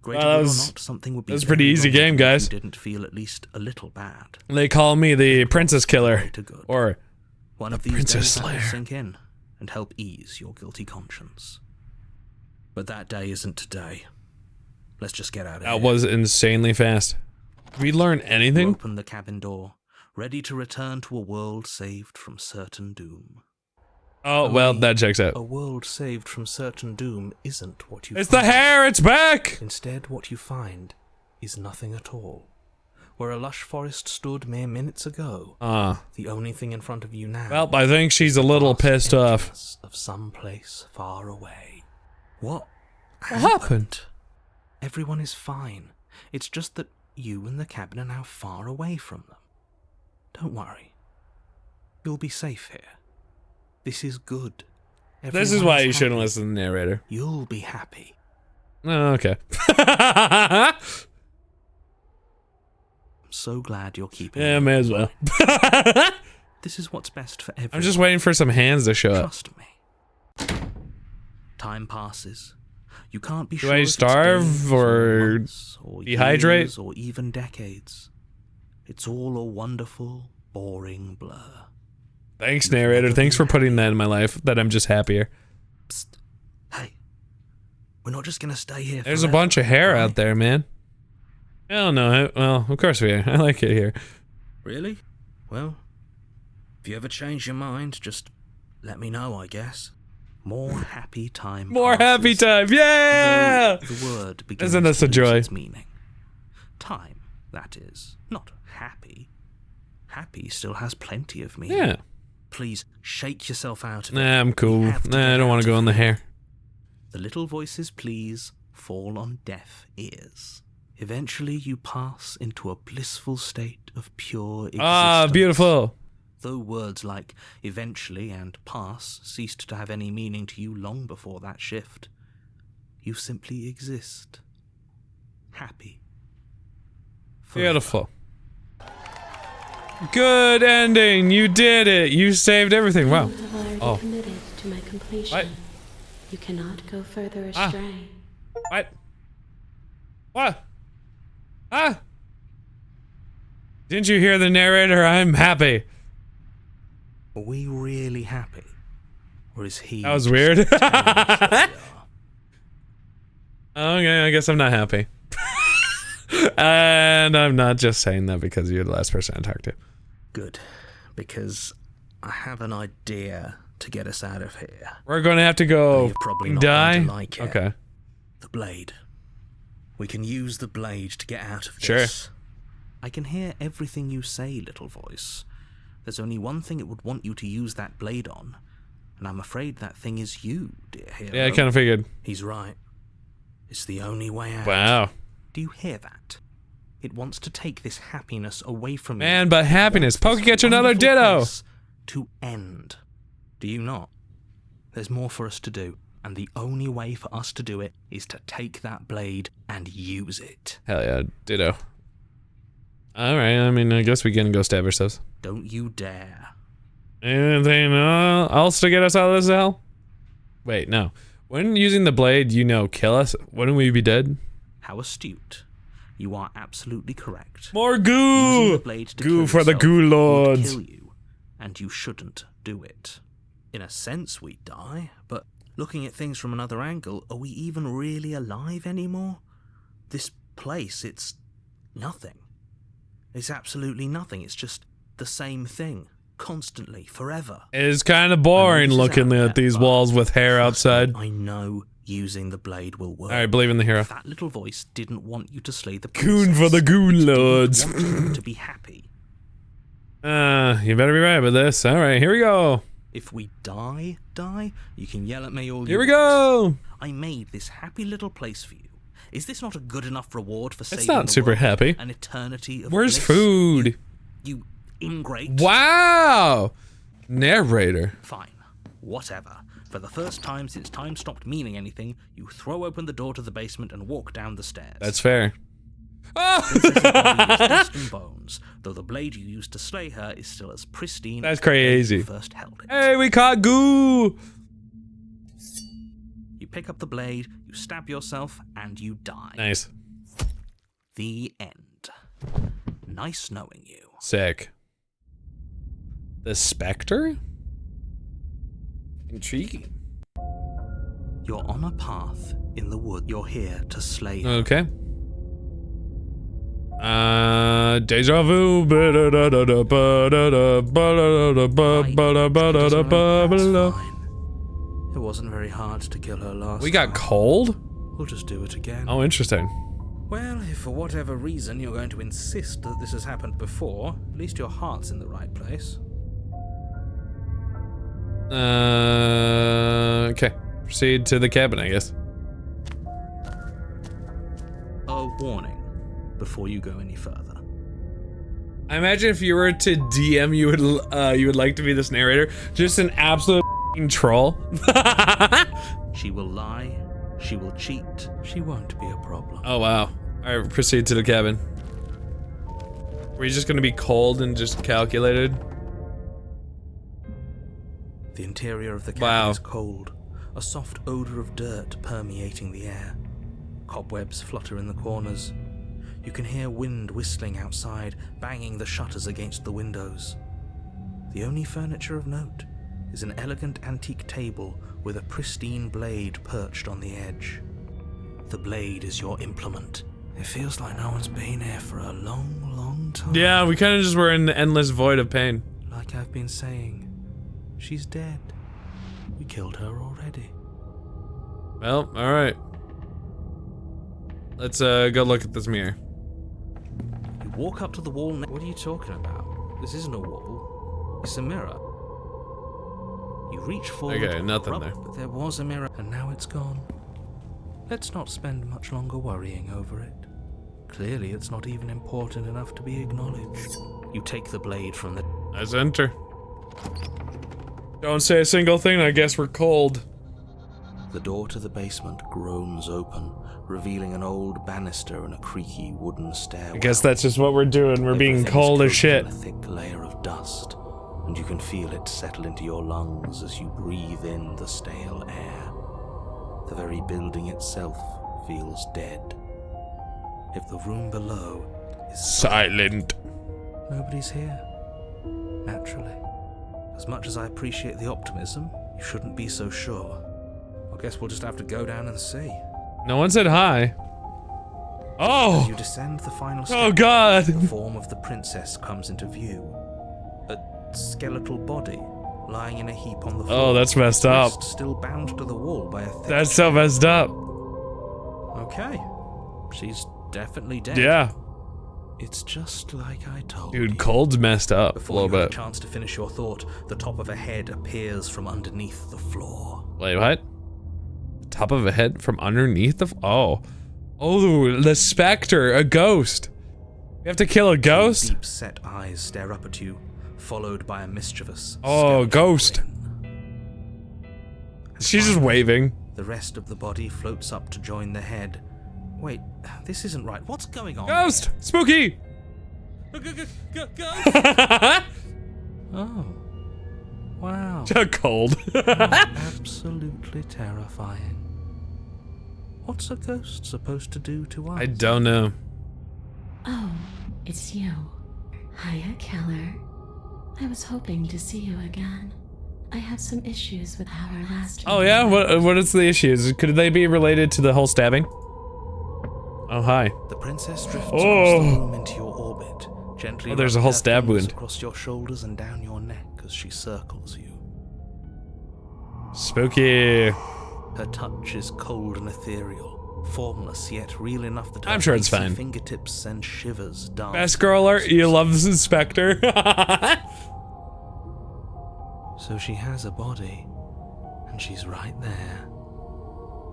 Great Well, that or was- not, something would be that was a pretty very easy wrong game, if you guys. didn't feel at least a little bad. They call me the Princess Killer. To good. Or One the of these Princess days that will Slayer. sink in and help ease your guilty conscience. But that day isn't today. Let's just get out of here. That was insanely fast. Did we learn You anything? open the cabin door, ready to return to a world saved from certain doom. Oh, well, that checks A out. world saved from certain doom isn't what you It's find. the hair, it's back! Instead, what you find is nothing at all. Where a lush forest stood mere minutes ago, the only thing in front of you now. Well, I think she's a little pissed off. Of some place far away. What happened? Everyone is fine. It's just that you and the cabin are now far away from them. Don't worry. You'll be safe here. This is good. This is Everyone why you shouldn't happy. listen to the narrator. You'll be happy. Oh, okay. I'm so glad you're keeping Yeah, it. may as well. This is what's best for everyone. I'm just waiting for some hands to show up. Trust me. Time passes. You can't be Do sure I if it's starve days or months or dehydrate? years or even decades. It's all a wonderful, boring blur. Thanks, narrator. Thanks for putting that in my life, that I'm just happier. Psst. Hey, we're not just gonna stay here. There's a forever, bunch of hair right? out there, man. Hell no. Well, of course we are. I like it here. Really? Well, if you ever change your mind, just let me know, I guess. More happy time. More passes, happy time. Yeah! though the word begins Isn't this to a lose joy? its meaning. Time, that is, not happy. Happy still has plenty of meaning. Yeah. Please shake yourself out of it. Nah, I'm cool. We have to Nah, I get don't want out to go of in the here. hair. The little voices, please, fall on deaf ears. Eventually, you pass into a blissful state of pure existence. Ah, beautiful. Though words like eventually and pass ceased to have any meaning to you long before that shift, you simply exist. Happy. Forever. Beautiful. Good ending. You did it. You saved everything. Wow. You have already Oh. committed to my completion. What? You cannot go further Ah. astray. What? What? Ah? Didn't you hear the narrator? I'm happy. Are we really happy? Or is he... That was just weird. telling us that we are? Okay, I guess I'm not happy. And I'm not just saying that because you're the last person I talked to. Good, because I have an idea to get us out of here. We're going to have to go You're probably not die? going to like it. Okay. The blade. We can use the blade to get out of Sure. this. I can hear everything you say, little voice. There's only one thing it would want you to use that blade on, and I'm afraid that thing is you, dear hero. Yeah, I kind of figured. He's right. It's the only way out. Wow. Do you hear that? It wants to take this happiness away from you. Man, but happiness. Poke, get you another Wonderful ditto. place to end. Do you not? There's more for us to do, and the only way for us to do it is to take that blade and use it. Hell yeah, ditto. Alright, I mean, I guess we can go stab ourselves. Don't you dare. Anything else to get us out of this hell? Wait, no. Wouldn't using the blade, kill us? Wouldn't we be dead? How astute. You are absolutely correct. More Using goo! the blade to Goo kill for the yourself goo would lords. kill you, and you shouldn't do it. In a sense, we die, but looking at things from another angle, are we even really alive anymore? This place, it's nothing. It's absolutely nothing. It's just the same thing, constantly, forever. It's kind of boring looking at these walls with hair outside. I know using the blade will work. Alright, believe in the hero. That little voice didn't want you to slay the Goon princess. for the goon lords. It wanted you to be happy. You better be right with this. Alright, here we go. If we die, you can yell at me all Here you we want. go. I made this happy little place for you. Is this not a good enough reward for saving It's not the super world? happy. An eternity of Where's bliss? food? You ingrate. Wow! Narrator. Fine. Whatever. For the first time since time stopped meaning anything, you throw open the door to the basement and walk down the stairs. That's fair. Princess's body is dust and bones, though the blade you used to slay her is still as pristine That's as the day crazy. you first held it. Hey, we caught goo! You pick up the blade, you stab yourself, and you die. Nice. The end. Nice knowing you. Sick. The Spectre? Intriguing. You're on a path in the wood. You're here to slay her. Okay. Deja vu. It wasn't very hard to kill her last We got time. cold? We'll just do it again. Oh, interesting. Well, if for whatever reason you're going to insist that this has happened before, at least your heart's in the right place. Okay. Proceed to the cabin, I guess. A warning before you go any further. I imagine if you were to DM, you would like to be this narrator. Just an absolute troll. She will lie. She will cheat. She won't be a problem. Oh, wow. Alright, proceed to the cabin. Were you just gonna be cold and just calculated? The interior of the cabin Wow. is cold, a soft odor of dirt permeating the air. Cobwebs flutter in the corners. You can hear wind whistling outside, banging the shutters against the windows. The only furniture of note is an elegant antique table with a pristine blade perched on the edge. The blade is your implement. It feels like no one's been here for a long, long time. Yeah, we kind of just were in the endless void of pain. Like I've been saying, she's dead. We killed her already. Well, alright. Let's go look at this mirror. You walk up to the wall. What are you talking about? This isn't a wall. It's a mirror. You reach forward. Okay, nothing rub, there. But there was a mirror, and now it's gone. Let's not spend much longer worrying over it. Clearly, it's not even important enough to be acknowledged. You take the blade from the... Let's enter. Don't say a single thing, I guess we're cold. The door to the basement groans open, revealing an old banister and a creaky wooden stairwell. I guess that's just what we're doing, we're being Everything's cold as coated shit. in a thick layer of dust, and you can feel it settle into your lungs as you breathe in the stale air. The very building itself feels dead. If the room below is silent, nobody's here. Naturally. As much as I appreciate the optimism, you shouldn't be so sure. I guess we'll just have to go down and see. No one said hi. Oh! As you descend the final step, Oh god! the form of the princess comes into view. A skeletal body lying in a heap on the floor. Oh, that's messed up. Wrist still bound to the wall by a thick... That's so messed up. Okay. She's definitely dead. Yeah. It's just like I told Dude, you. cold's messed up Before a little you have bit. a chance to finish your thought, the top of a head appears from underneath the floor. Wait, what? Top of a head from underneath the... Oh. Oh, the specter, a ghost. We have to kill a ghost? Deep set eyes stare up at you, followed by a mischievous Oh, ghost. grin. She's just waving. The rest of the body floats up to join the head. Wait, this isn't right. What's going on? Ghost! Spooky! Oh. Wow. Cold. Absolutely terrifying. What's a ghost supposed to do to us? I don't know. Oh, it's you. Hiya, killer. I was hoping to see you again. I have some issues with our last. Oh yeah? What is the issues? Could they be related to the whole stabbing? Oh, hi. The princess drifts across the room into your orbit, gently. Oh, there's a whole stab wound. Across your shoulders and down your neck as she circles you. Spooky. Her touch is cold and ethereal, formless yet real enough that her I'm sure it's icy fine. fingertips send shivers down. Best girl alert, you love this inspector. So she has a body, and she's right there.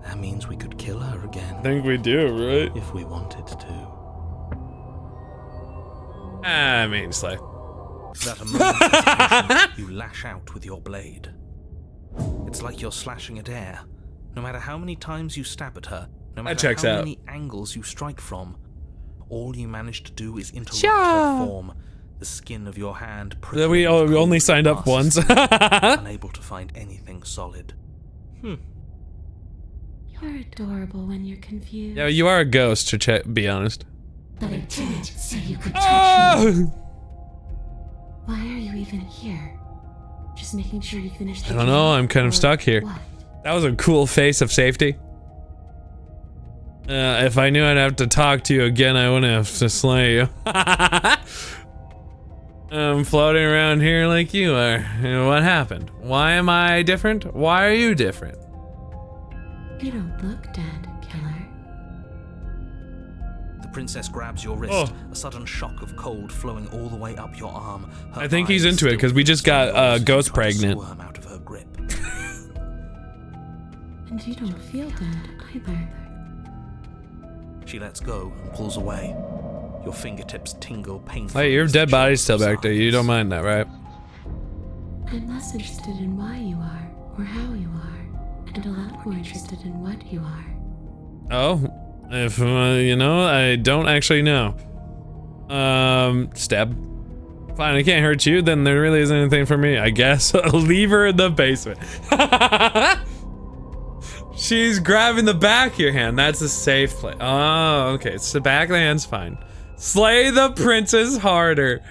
That means we could kill her again. I think we do, right? If we wanted to. I mean, Slay. That a moment you lash out with your blade. It's like you're slashing at air. No matter how many times you stab at her, no matter how many angles you strike from, all you manage to do is interrupt her form. The skin of your hand. We only signed up once. Unable to find anything solid. You're adorable when you're confused. Yeah, you are a ghost, to be honest. But I didn't say you could touch me. Why are you even here? Just making sure you finish the I don't know, I'm kind of stuck here. What? That was a cool face of safety. If I knew I'd have to talk to you again, I wouldn't have to slay you. I'm floating around here like you are. What happened? Why am I different? Why are you different? You don't look dead, killer. The princess grabs your wrist, a sudden shock of cold flowing all the way up your arm. Her I think he's eyes into it because we just got ghost pregnant. Squirm out of her grip. And you don't feel dead either. She lets go and pulls away. Your fingertips tingle painfully. Hey, your dead body's still back there. You don't mind that, right? I'm less interested in why you are or how you are, and a lot more interested in what you are. Oh, if you know, I don't actually know. Stab. Fine, I can't hurt you. Then there really isn't anything for me, I guess. Leave her in the basement. She's grabbing the back of your hand. That's a safe place. Oh, okay. It's the back of the hand's fine. Slay the princess harder.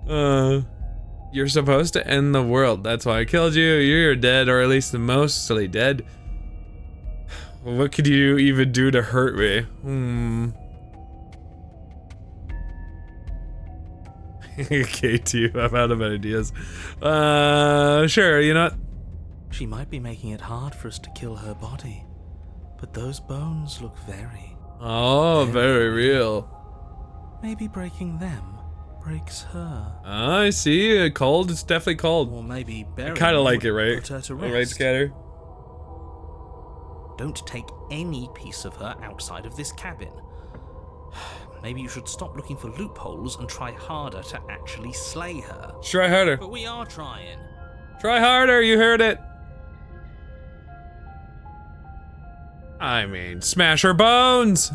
You're supposed to end the world. That's why I killed you. You're dead, or at least mostly dead. What could you even do to hurt me? K2, I'm out of ideas. Sure, you know what? She might be making it hard for us to kill her body, but those bones look very... Oh, very real. Maybe breaking them breaks her. I see. Cold. It's definitely cold. Or maybe I burying kind of like would it, right? put her to Right, rest. Scatter? Don't take any piece of her outside of this cabin. Maybe you should stop looking for loopholes and try harder to actually slay her. Try harder. But we are trying. Try harder. You heard it. I mean, smash her bones.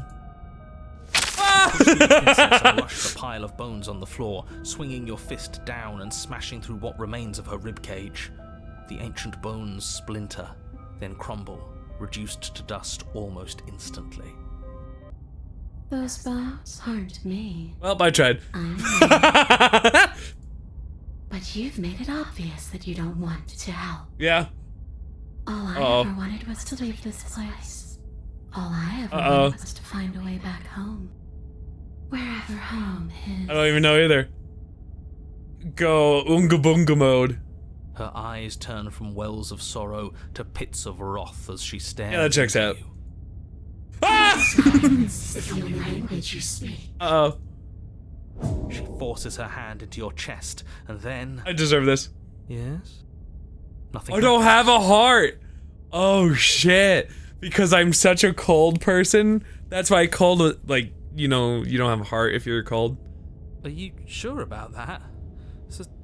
Rush the pile of bones on the floor, swinging your fist down and smashing through what remains of her ribcage. The ancient bones splinter, then crumble, reduced to dust almost instantly. Those bones aren't me. Well, I tried. But you've made it obvious that you don't want to help. Yeah. All I ever wanted was to leave this place. All I ever wanted was to find a way back home. Wherever home is. I don't even know either. Go Oonga Boonga mode. Her eyes turn from wells of sorrow to pits of wrath as she stares. Yeah, that checks out. Silence is the only language you speak. Uh-oh. She forces her hand into your chest, and then... I deserve this. Yes? Nothing. I don't have a heart. Oh, shit. Because I'm such a cold person. That's why cold, like, you know, you don't have a heart if you're cold. Are you sure about that?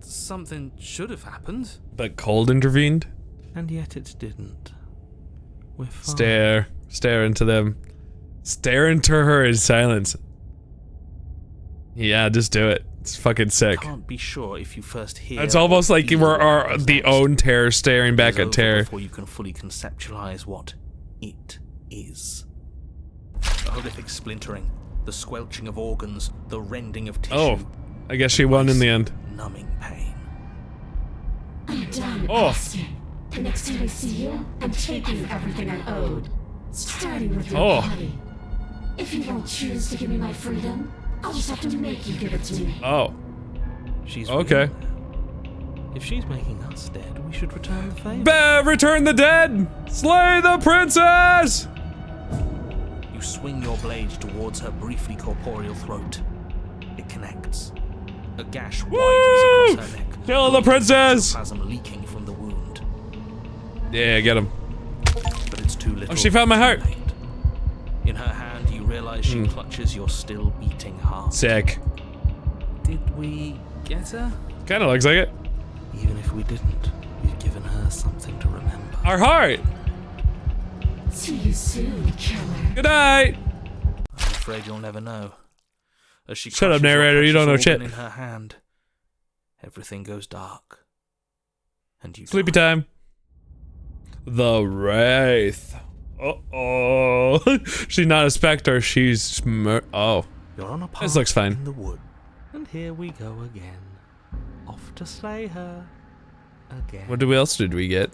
Something should have happened. But cold intervened? And yet it didn't. We're fine. Stare into them. Stare into her in silence. Yeah, just do it. It's fucking sick. Can't be sure if you first hear. It's almost like we're the own terror staring back at terror. Before you can fully conceptualize what it is. The horrific splintering, the squelching of organs, the rending of tissue. Oh, I guess she won in the end. Numbing pain. I'm done Oh. asking. The next time I see you, I'm taking everything I owed. Starting with your Oh. body. If you won't choose to give me my freedom, I'll just have to make you give it to me. Oh. She's okay. If she's making us dead, we should return the favor. Return the dead! Slay the princess! You swing your blade towards her briefly corporeal throat. It connects. A gash widens across her neck. Kill the princess! Plasm leaking from the wound. Yeah, get him. But it's too little. Oh, she found my heart. In her hand, you realize she clutches your still beating heart. Sick. Did we get her? Kinda looks like it. Even if we didn't, we've given her something to remember. Our heart! See you soon, killer. Good night! I'm afraid you'll never know. As she Shut up, crushes your narrator, you don't know precious organ shit. In her hand, everything goes dark. And you Sleepy die. time. The Wraith. Uh-oh. She's not a specter, she's oh. You're on a path This looks fine. in the wood. And here we go again. Off to slay her. Again. What else did we get?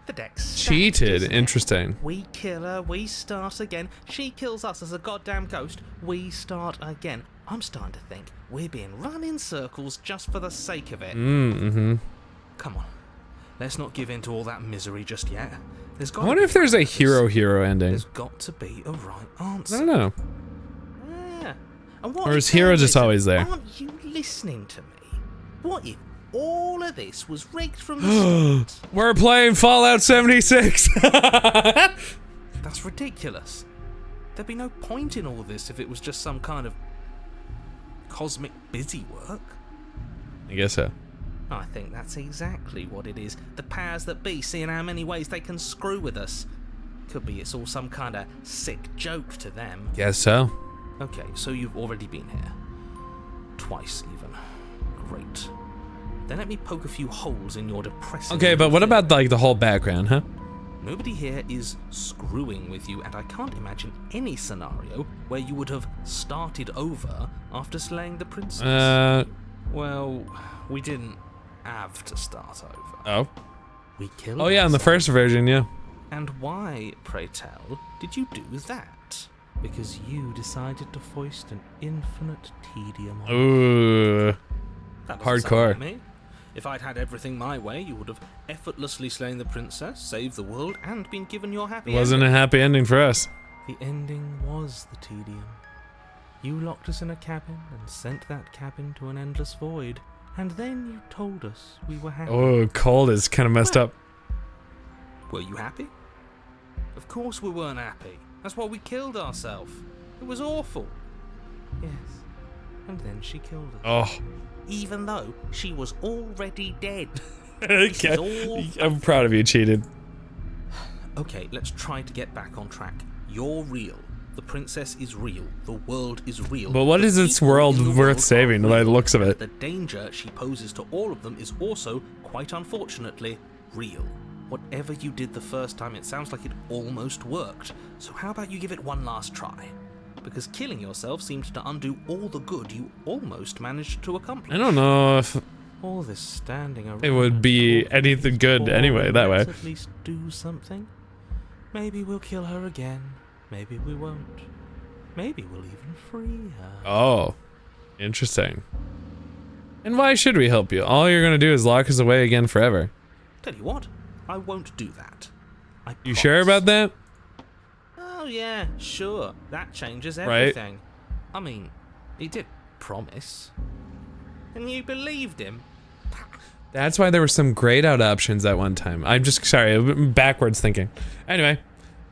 The deck's stacked, Cheated. isn't it? Interesting. We kill her, we start again. She kills us as a goddamn ghost. We start again. I'm starting to think we're being run in circles just for the sake of it. Mm-hmm. Come on. Let's not give in to all that misery just yet. There's got I wonder if there's a hero ending. There's got to be a right answer. I don't know. Yeah. And what Or if is hero there just isn't? always there? Aren't you listening to me? What if all of this was rigged from the start? We're playing Fallout 76! That's ridiculous. There'd be no point in all this if it was just some kind of cosmic busy work. I guess so. I think that's exactly what it is. The powers that be, seeing how many ways they can screw with us. Could be it's all some kind of sick joke to them. Guess so. Okay, so you've already been here. Twice, even. Great. Then let me poke a few holes in your depressing... Okay, but what about like the whole background, huh? Nobody here is screwing with you, and I can't imagine any scenario where you would have started over after slaying the princess. Well, we didn't have to start over. Oh. We killed Oh yeah, in the first version, yeah. And why, pray tell, did you do that? Because you decided to foist an infinite tedium on Ooh. That doesn't sound Hardcore. like me. If I'd had everything my way, you would have effortlessly slain the princess, saved the world, and been given your happy It wasn't a happy ending for us. The ending was the tedium. You locked us in a cabin and sent that cabin to an endless void. And then you told us we were happy. Oh, cold is kind of messed up. Were you happy? Of course we weren't happy. That's why we killed ourselves. It was awful. Yes. And then she killed us. Oh. Even though she was already dead. Okay. I'm proud of you, cheated. Okay, let's try to get back on track. You're real. The princess is real. The world is real. But what is this world worth saving by the looks of it? The danger she poses to all of them is also, quite unfortunately, real. Whatever you did the first time, it sounds like it almost worked. So how about you give it one last try? Because killing yourself seems to undo all the good you almost managed to accomplish. I don't know if All this standing around it would be anything good anyway, that way. Let's at least do something. Maybe we'll kill her again. Maybe we won't. Maybe we'll even free her. Oh. Interesting. And why should we help you? All you're gonna do is lock us away again forever. Tell you what, I won't do that. You sure about that? Oh yeah, sure. That changes Right. everything. I mean, he did promise. And you believed him? That's why there were some grayed out options at one time. I'm just sorry, backwards thinking. Anyway,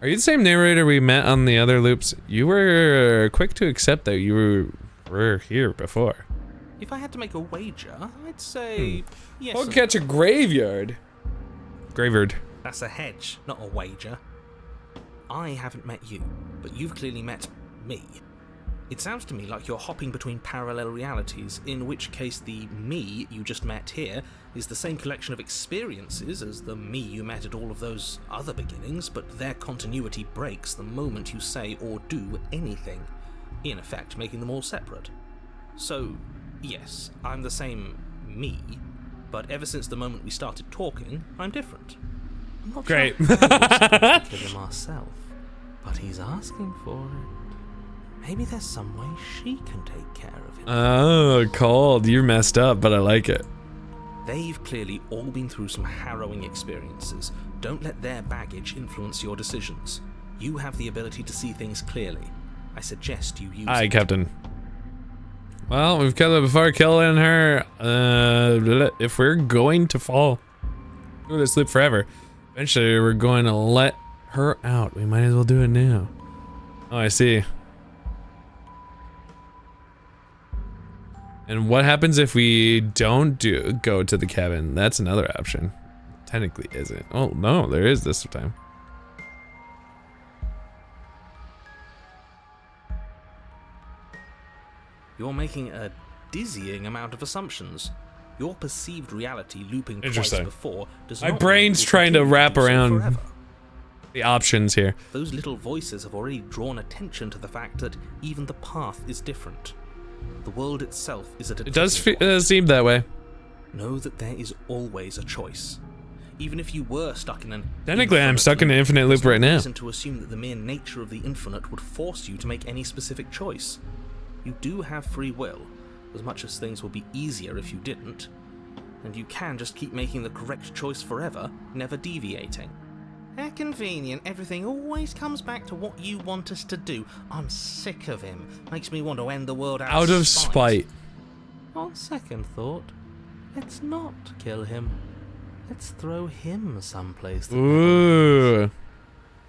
are you the same narrator we met on the other loops? You were quick to accept that you were here before. If I had to make a wager, I'd say yes. I'll catch a graveyard. Graveyard. That's a hedge, not a wager. I haven't met you, but you've clearly met me. It sounds to me like you're hopping between parallel realities, in which case the me you just met here is the same collection of experiences as the me you met at all of those other beginnings, but their continuity breaks the moment you say or do anything, in effect making them all separate. So, yes, I'm the same me, but ever since the moment we started talking, I'm different. I'm not Great. sure how to kill him myself, but he's asking for it. Maybe there's some way she can take care of him. Oh, cold. You're messed up, but I like it. They've clearly all been through some harrowing experiences. Don't let their baggage influence your decisions. You have the ability to see things clearly. I suggest you use Aye, it. Captain. Well, we've killed her before killing her. If we're going to fall through this loop forever, eventually we're going to let her out. We might as well do it now. Oh, I see. And what happens if we don't go to the cabin? That's another option. Technically isn't. Oh no, there is this time. You're making a dizzying amount of assumptions. Your perceived reality looping twice Interesting. before does My not brain's mean it will trying to continue wrap do so around forever. the options here. Those little voices have already drawn attention to the fact that even the path is different. The world itself is at a It does tipping point. seem that way. Know that there is always a choice. Even if you were stuck in an Technically, I'm infinite stuck in an infinite loop there's no right now. reason to assume that the mere nature of the infinite would force you to make any specific choice. You do have free will, as much as things would be easier if you didn't. And you can just keep making the correct choice forever, never deviating. How convenient, everything always comes back to what you want us to do. I'm sick of him. Makes me want to end the world Out of spite. On second thought, let's not kill him. Let's throw him someplace. Ooh.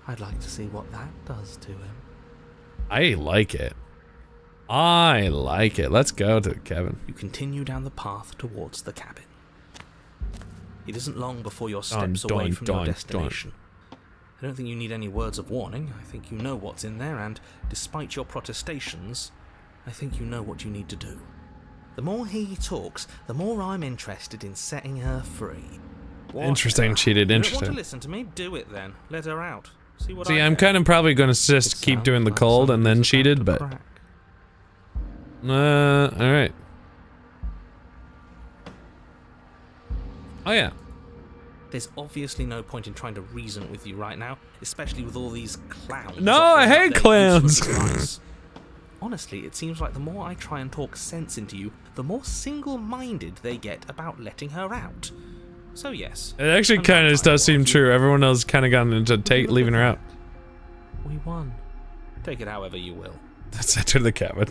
I'd like to see what that does to him. I like it. I like it. Let's go to the cabin. You continue down the path towards the cabin. It isn't long before you're steps away from your destination. I don't think you need any words of warning. I think you know what's in there, and despite your protestations, I think you know what you need to do. The more he talks, the more I'm interested in setting her free. What? Interesting, cheated, You don't want interesting. to listen to me? Do it then. Let her out. See what See, I I'm get. kind of probably going to just keep doing the cold and then cheated, but... alright. Oh yeah. There's obviously no point in trying to reason with you right now, especially with all these clowns. No, I offering up hate their clowns. useless advice. Honestly, it seems like the more I try and talk sense into you, the more single-minded they get about letting her out. So yes. It actually I'm kind not of trying does to seem warn you. true. Everyone else kind of gotten into leaving her out. We won. Take it however you will. Let's enter the cabin.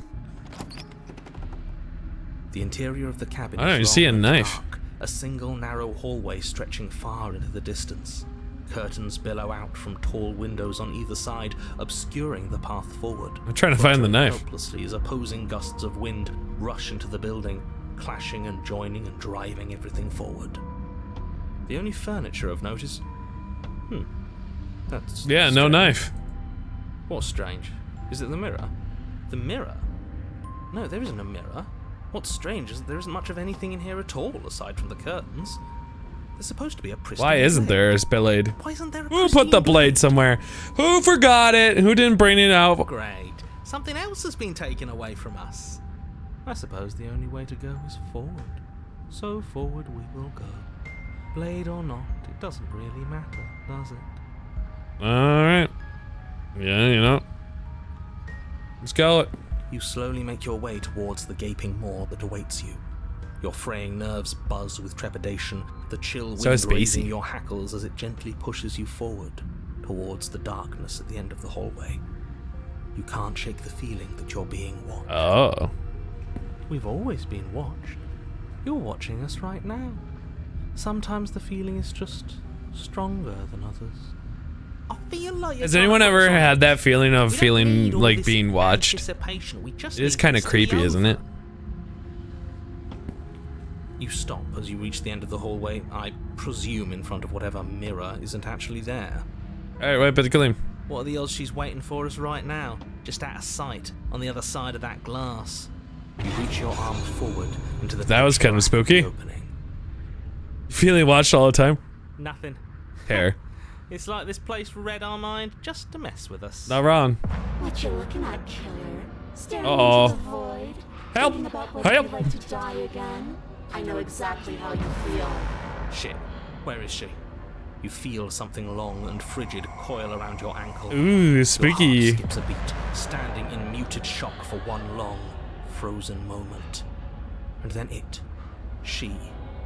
The interior of the cabin I don't is even see a long and knife. dark, a single narrow hallway stretching far into the distance. Curtains billow out from tall windows on either side, obscuring the path forward. I'm trying to find the Fluttering knife. Helplessly as opposing gusts of wind rush into the building, clashing and joining and driving everything forward. The only furniture of note is... That's Yeah, no strange. knife. What's strange? Is it the mirror? The mirror? No, there isn't a mirror. What's strange is that there isn't much of anything in here at all, aside from the curtains. There's supposed to be a pristine Why isn't blade. there a blade? Why isn't there a Who put the pristine blade somewhere? Who forgot it? Who didn't bring it out? Great. Something else has been taken away from us. I suppose the only way to go is forward. So forward we will go. Blade or not, it doesn't really matter, does it? Alright. Yeah, you know. Let's go. You slowly make your way towards the gaping maw that awaits you. Your fraying nerves buzz with trepidation, the chill So wind spacey. raising your hackles as it gently pushes you forward, towards the darkness at the end of the hallway. You can't shake the feeling that you're being watched. Oh. We've always been watched. You're watching us right now. Sometimes the feeling is just stronger than others. I feel like Has anyone ever had that feeling of feeling like being watched? Anticipation. We just It is need kind of this to be creepy, isn't it? over. stop as you reach the end of the hallway, I presume in front of whatever mirror isn't actually there. Alright, wait, but kill him. What are the odds she's waiting for us right now, just out of sight, on the other side of that glass? You reach your arm forward into the That was kind of spooky. opening. Feeling watched all the time? Nothing. Hair. It's like this place read our mind just to mess with us. Not wrong. What you looking at, killer? Staring Uh-oh. into the void? Help! Thinking about whether Help! you'd like to die again? I know exactly how you feel. Shit, where is she? You feel something long and frigid coil around your ankle. Ooh, spooky. Your heart skips a beat, standing in muted shock for one long, frozen moment. And then she,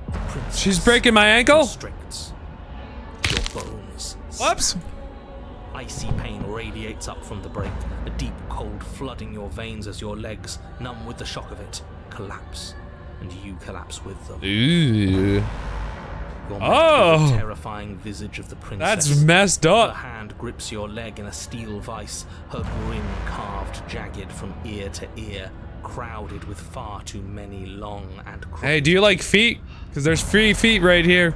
the princess, She's breaking my ankle? constricts. Your bones. Whoops. Icy pain radiates up from the break, a deep cold flooding your veins as your legs, numb with the shock of it, collapse. And you collapse with them. Ooh. You're met with the terrifying visage of the princess. That's messed up. Her hand grips your leg in a steel vice, her grin carved jagged from ear to ear, crowded with far too many long and crooked. Hey, do you like feet? Because there's free feet right here.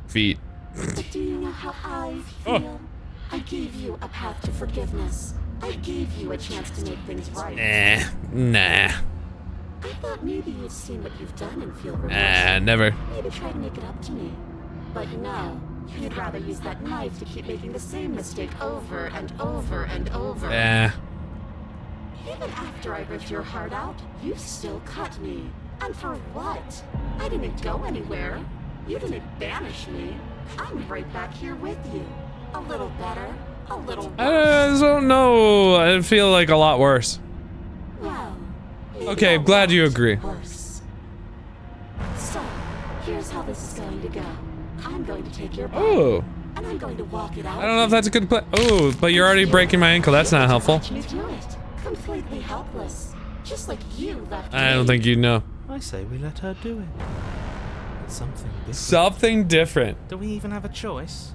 Feet. But do you know how I feel? I gave you a path to forgiveness. I gave you a chance to make things right. Nah. I thought maybe you'd seen what you've done and feel remorse. Never. Maybe try to make it up to me. But no, you'd rather use that knife to keep making the same mistake over and over and over. Even after I ripped your heart out, you still cut me. And for what? I didn't go anywhere. You didn't banish me. I'm right back here with you. A little better, a little worse. I don't know. I feel like a lot worse. Well, Okay, I'm glad you agree. worse. So, here's how this is going to go. I'm going to take your body, Oh. and I'm going to walk it out. I don't know if that's a good plan. Oh, but you're already breaking my ankle. That's not helpful. Watch me do it. Completely helpless. Just like you left I don't me. think you know. I say we let her do it. It's something different. Something different. Do we even have a choice?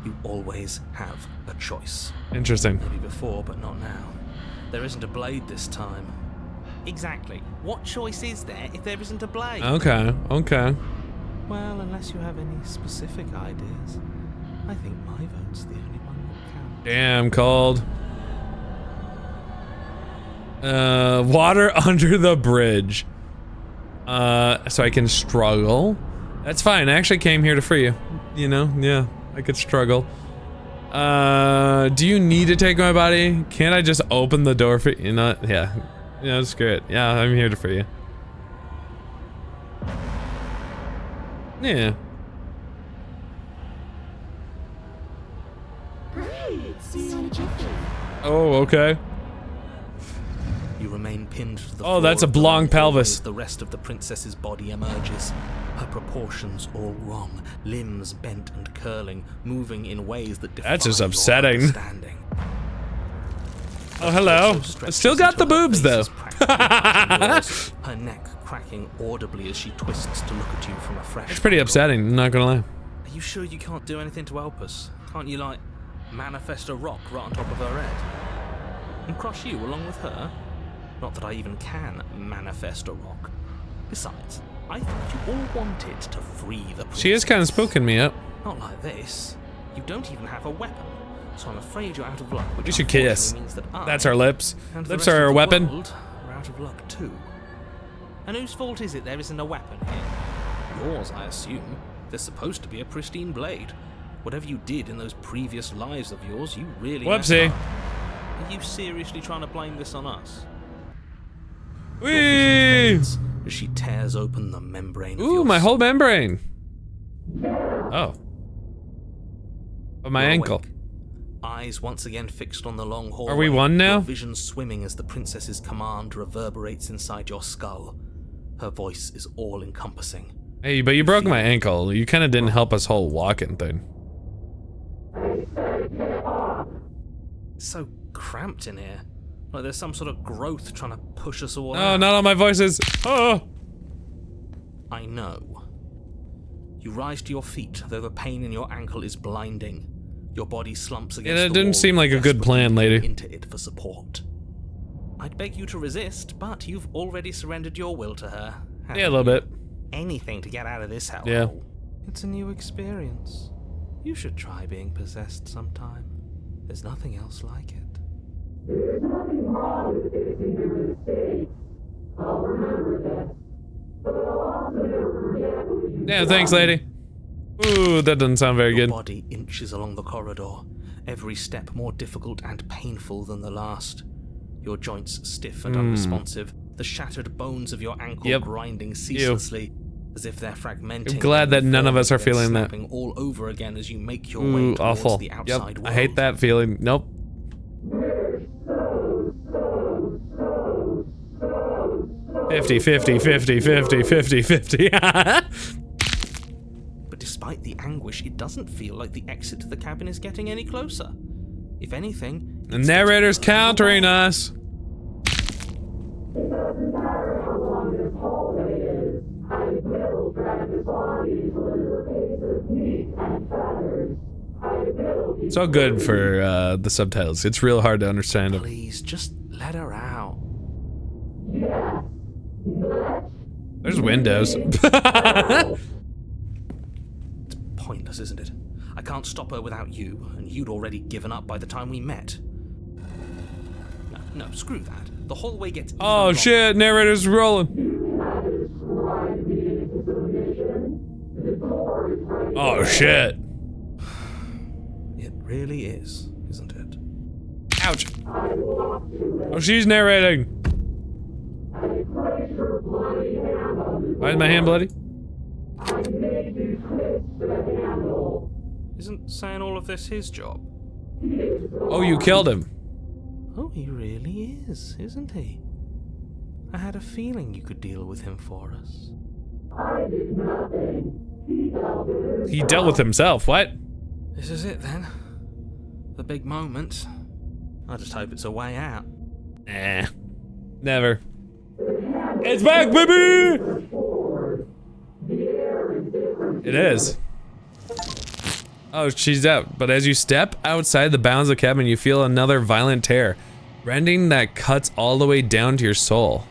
You always have a choice. Interesting. Maybe before, but not now. There isn't a blade this time. Exactly. What choice is there if there isn't a blade? Okay. Well, unless you have any specific ideas, I think my vote's the only one that counts. Damn cold. Water under the bridge. So I can struggle. That's fine. I actually came here to free you. You know? Yeah. I could struggle. Do you need to take my body? Can't I just open the door for you? Know? Yeah. Yeah, screw it. Yeah, I'm here to free you. Yeah. Great. See you in a jiffy. Oh, okay. You remain pinned to the Oh, that's a floor of the long long pelvis. hallway as the rest of the princess's body emerges. Her proportions all wrong, limbs bent and curling, moving in ways that defy That's just your upsetting. understanding. Oh, hello. I still got the boobs, though. Her neck cracking audibly as she twists to look at you from a fresh It's pretty upsetting, I'm not gonna lie. Are you sure you can't do anything to help us? Can't you, like, manifest a rock right on top of her head? And crush you along with her? Not that I even can manifest a rock. Besides, I thought you all wanted to free the princess. She is kind of spooking me up. Not like this. You don't even have a weapon. So I'm afraid you're out of luck. Which We should kiss. unfortunately means that I That's our lips. and the Lips rest are of our the weapon. world are out of luck too. And whose fault is it there isn't a weapon here? Yours, I assume. There's supposed to be a pristine blade. Whatever you did in those previous lives of yours, you really messed Whoopsie. up. Are you seriously trying to blame this on us? Your vision Whee! fades as she tears open the membrane of Ooh, your my whole membrane. Oh. But my You're ankle. awake. Eyes once again fixed on the long hallway. Are we one now? Your vision swimming as the princess's command reverberates inside your skull. Her voice is all-encompassing. Hey, but you broke my ankle. You kind of didn't help us whole walking thing. It's so cramped in here. Like there's some sort of growth trying to push us all No, out. not all my voices. Oh. I know. You rise to your feet, though the pain in your ankle is blinding. Your body slumps against Yeah, the that didn't wall, seem like a good plan, desperately lady. into it for support. I'd beg you to resist, but you've already surrendered your will to her, Yeah, a little bit. Anything to get out of this hellhole. Yeah. It's a new experience. You should try being possessed sometime. There's nothing else like it. There's nothing wrong with fixing your mistakes. I'll remember that. But I'll also never forget who you Yeah, thanks, lady. Ooh, that doesn't sound very Your good. body inches along the corridor, every step more difficult and painful than the last. Your joints stiff and unresponsive, the shattered bones of your ankle grinding ceaselessly, as if they're fragmenting. I'm glad that none of us are feeling that. All over again as you make your way towards awful. the outside world. I hate that feeling. Nope. We're so 50. But despite the anguish, it doesn't feel like the exit to the cabin is getting any closer. If anything, The narrator's countering us. It doesn't matter how long this hallway is. I will drag this body till it is a piece of meat and feathers. I will be So good for the subtitles. It's real hard to understand them. please just let her out. Yes. There's windows. Pointless, isn't it? I can't stop her without you, and you'd already given up by the time we met. No, screw that. The hallway gets even Oh longer. shit, narrator's rolling. Oh shit. It really is, isn't it? Ouch. Oh, she's narrating. Why is my hand bloody? Isn't saying all of this his job? Oh, you killed him. Oh, he really is, isn't he? I had a feeling you could deal with him for us. He dealt with himself. What? This is it then. The big moment. I just hope it's a way out. Never. It's back, baby! It is. Oh, she's out. But as you step outside the bounds of the cabin, you feel another violent tear, rending that cuts all the way down to your soul.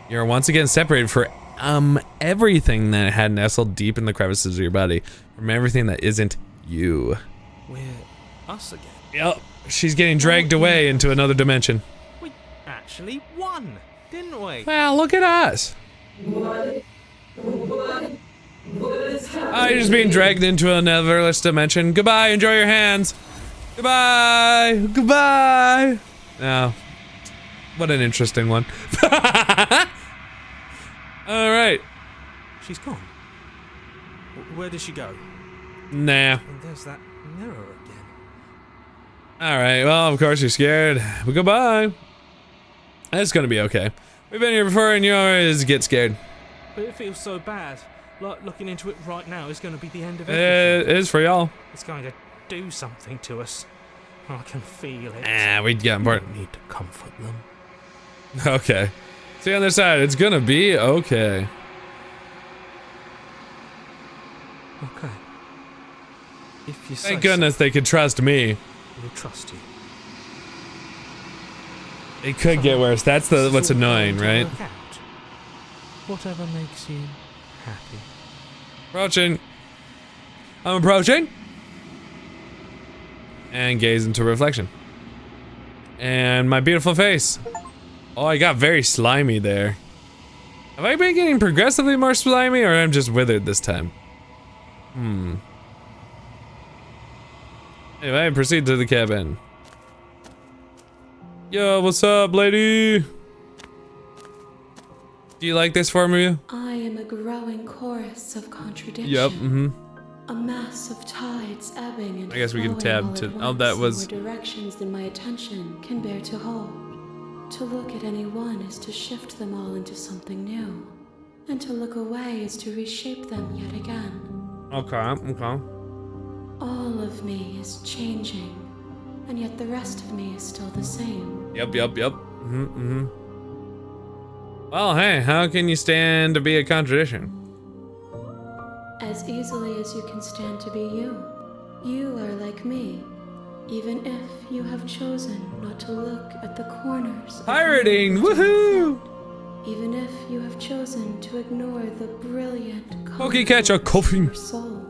You're once again separated for everything that had nestled deep in the crevices of your body, from everything that isn't you. We're us again. Yep. She's getting dragged away into another dimension. We actually won, didn't we? Well, look at us. What? Oh, you're just being dragged into another dimension. Goodbye, enjoy your hands. Goodbye, goodbye. Oh, what an interesting one. All right. She's gone. Where did she go? Nah. And there's that mirror again. All right, well, of course you're scared. But goodbye. It's gonna be okay. We've been here before and you always get scared. But it feels so bad. Like looking into it right now is going to be the end of everything. It is for y'all. It's going to do something to us. I can feel it. We'd get important. I need to comfort them. Okay. See you on the other side. It's gonna be okay. Okay. If you say Thank goodness they could trust me. We'll trust you. It could get worse. That's the what's annoying, right? Whatever makes you happy. Approaching. I'm approaching. And gaze into reflection. And my beautiful face. Oh, I got very slimy there. Have I been getting progressively more slimy, or I'm just withered this time? Anyway, proceed to the cabin. Yo, what's up, lady? Do you like this form of you? I am a growing chorus of contradiction. Yep, A mass of tides ebbing and I guess we can flowing tab all to- at oh, once that in was- more directions than my attention can bear to hold. To look at any one is to shift them all into something new, and to look away is to reshape them yet again. Okay. All of me is changing, and yet the rest of me is still the same. Yep. Well, hey, how can you stand to be a contradiction? As easily as you can stand to be you. You are like me, even if you have chosen not to look at the corners. Pirating! Woohoo! Even if you have chosen to ignore the brilliant Okay, catch a coughing. your soul.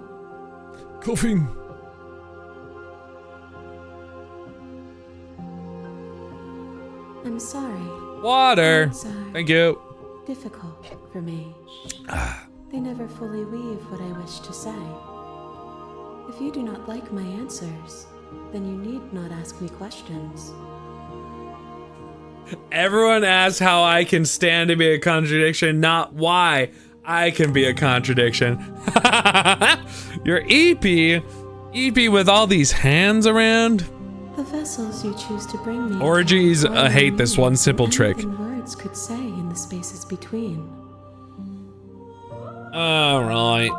Coughing. I'm sorry. Water. Words are Thank you. difficult for me. They never fully weave what I wish to say. If you do not like my answers, then you need not ask me questions. Everyone asks how I can stand to be a contradiction, not why I can be a contradiction. You're EP with all these hands around. The vessels you choose to bring me. Orgies hate this one simple trick. Than words could say in the spaces between. Alright,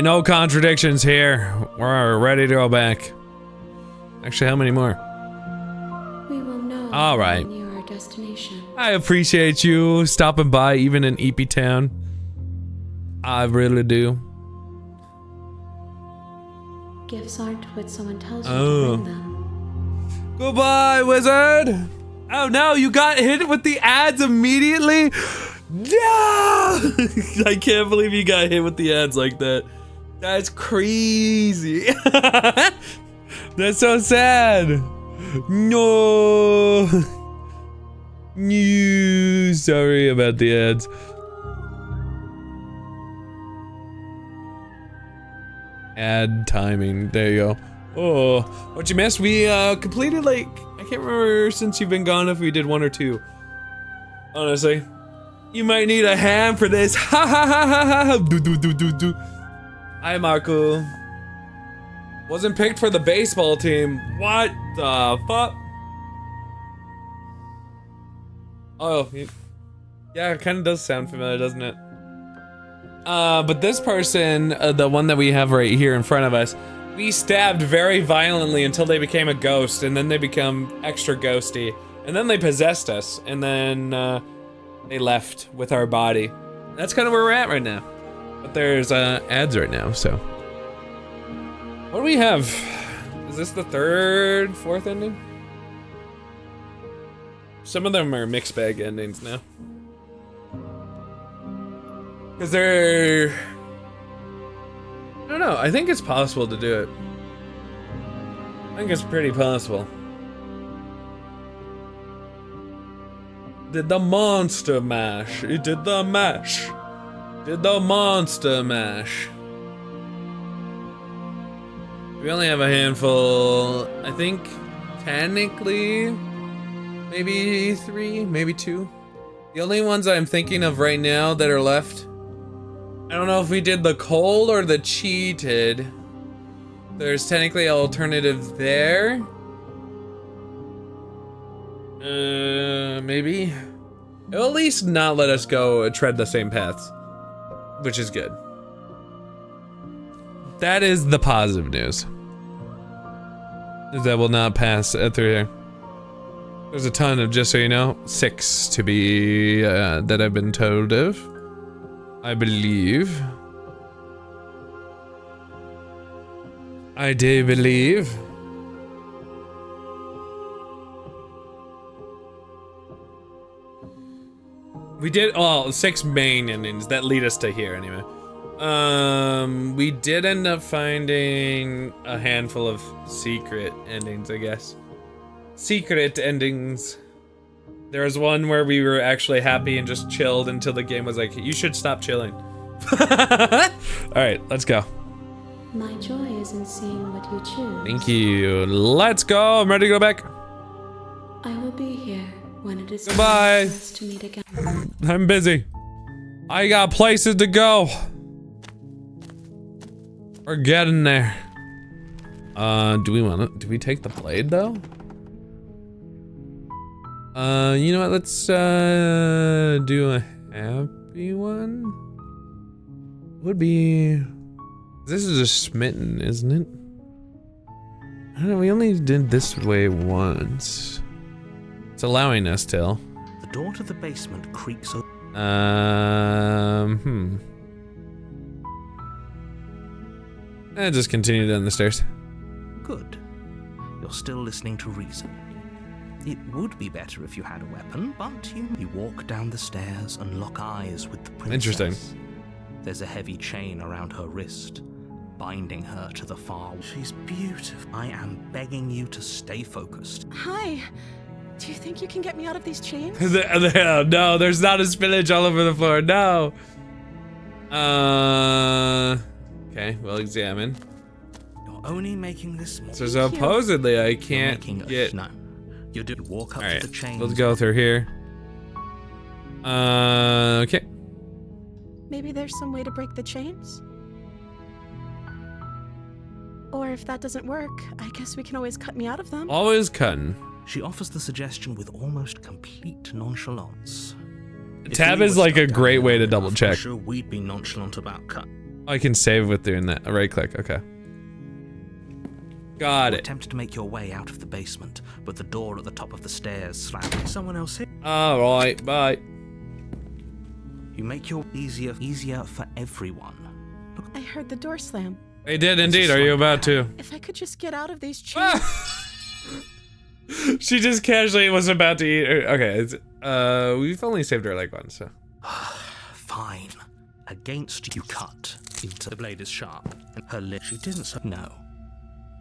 no contradictions here. We're ready to go back. Actually, how many more? We will know Alright. when near our destination. I appreciate you stopping by, even in EP Town. I really do. Gifts aren't what someone tells you Oh. to bring them. Goodbye, wizard! Oh no, you got hit with the ads immediately? No! I can't believe you got hit with the ads like that. That's crazy. That's so sad. No. No. Sorry about the ads. Ad timing. There you go. Oh, what you missed? We completed like, I can't remember since you've been gone if we did 1 or 2. Honestly. You might need a hand for this. Ha ha ha ha ha. Do do do do do. Hi Marco. Wasn't picked for the baseball team. What the fuck? Oh, yeah, it kind of does sound familiar, doesn't it? But this person, the one that we have right here in front of us, we stabbed very violently until they became a ghost, and then they become extra ghosty, and then they possessed us, and then they left with our body. That's kind of where we're at right now. But there's ads right now, so. What do we have? Is this the 3rd, 4th ending? Some of them are mixed bag endings now. Because they're... I don't know, I think it's possible to do it. I think it's pretty possible. Did the monster mash? It did the mash. Did the monster mash? We only have a handful, I think, technically, maybe 3, maybe 2. The only ones I'm thinking of right now that are left, I don't know if we did the cold or the cheated. There's technically an alternative there. Maybe. It'll at least not let us go tread the same paths, which is good. That is the positive news. That will not pass through here. There's a ton of, just so you know, 6 to be, that I've been told of. I believe. I do believe. We did, 6 main endings that lead us to here anyway. We did end up finding a handful of secret endings, I guess. Secret endings. There was one where we were actually happy and just chilled until the game was like, you should stop chilling. Alright, let's go. My joy is in seeing what you choose. Thank you. Let's go. I'm ready to go back. I will be here when it is Goodbye. time for us to meet again. I'm busy. I got places to go. We're getting there. Do we take the blade though? You know what, let's do a happy one. Would be, this is a smitten, isn't it? I don't know, we only did this way once. It's allowing us till. The door to the basement creaks open. Just continue down the stairs. Good. You're still listening to reason. It would be better if you had a weapon, but you walk down the stairs and lock eyes with the princess. Interesting. There's a heavy chain around her wrist, binding her to the far. She's beautiful. I am begging you to stay focused. Hi. Do you think you can get me out of these chains? No, there's not a spinach all over the floor. No. Okay, we'll examine. You're only making this more. So supposedly I can't get. No. You do walk up All right, to the chains. let's go through here. Okay. Maybe there's some way to break the chains? Or if that doesn't work, I guess we can always cut me out of them. Always cutting. She offers the suggestion with almost complete nonchalance. Tab is like a great way to double check. I'm sure we'd be nonchalant about cut. I can save with doing that. Right click. Okay. Got it. Attempt to make your way out of the basement, but the door at the top of the stairs slams. Someone else here. All right. Bye. You make your easier for everyone. Look. I heard the door slam. I did indeed. Are you about to? If I could just get out of these chains. She just casually was about to eat. Okay. We've only saved her like once, so. Fine. Against you cut into the blade is sharp, and her lip. She didn't say no.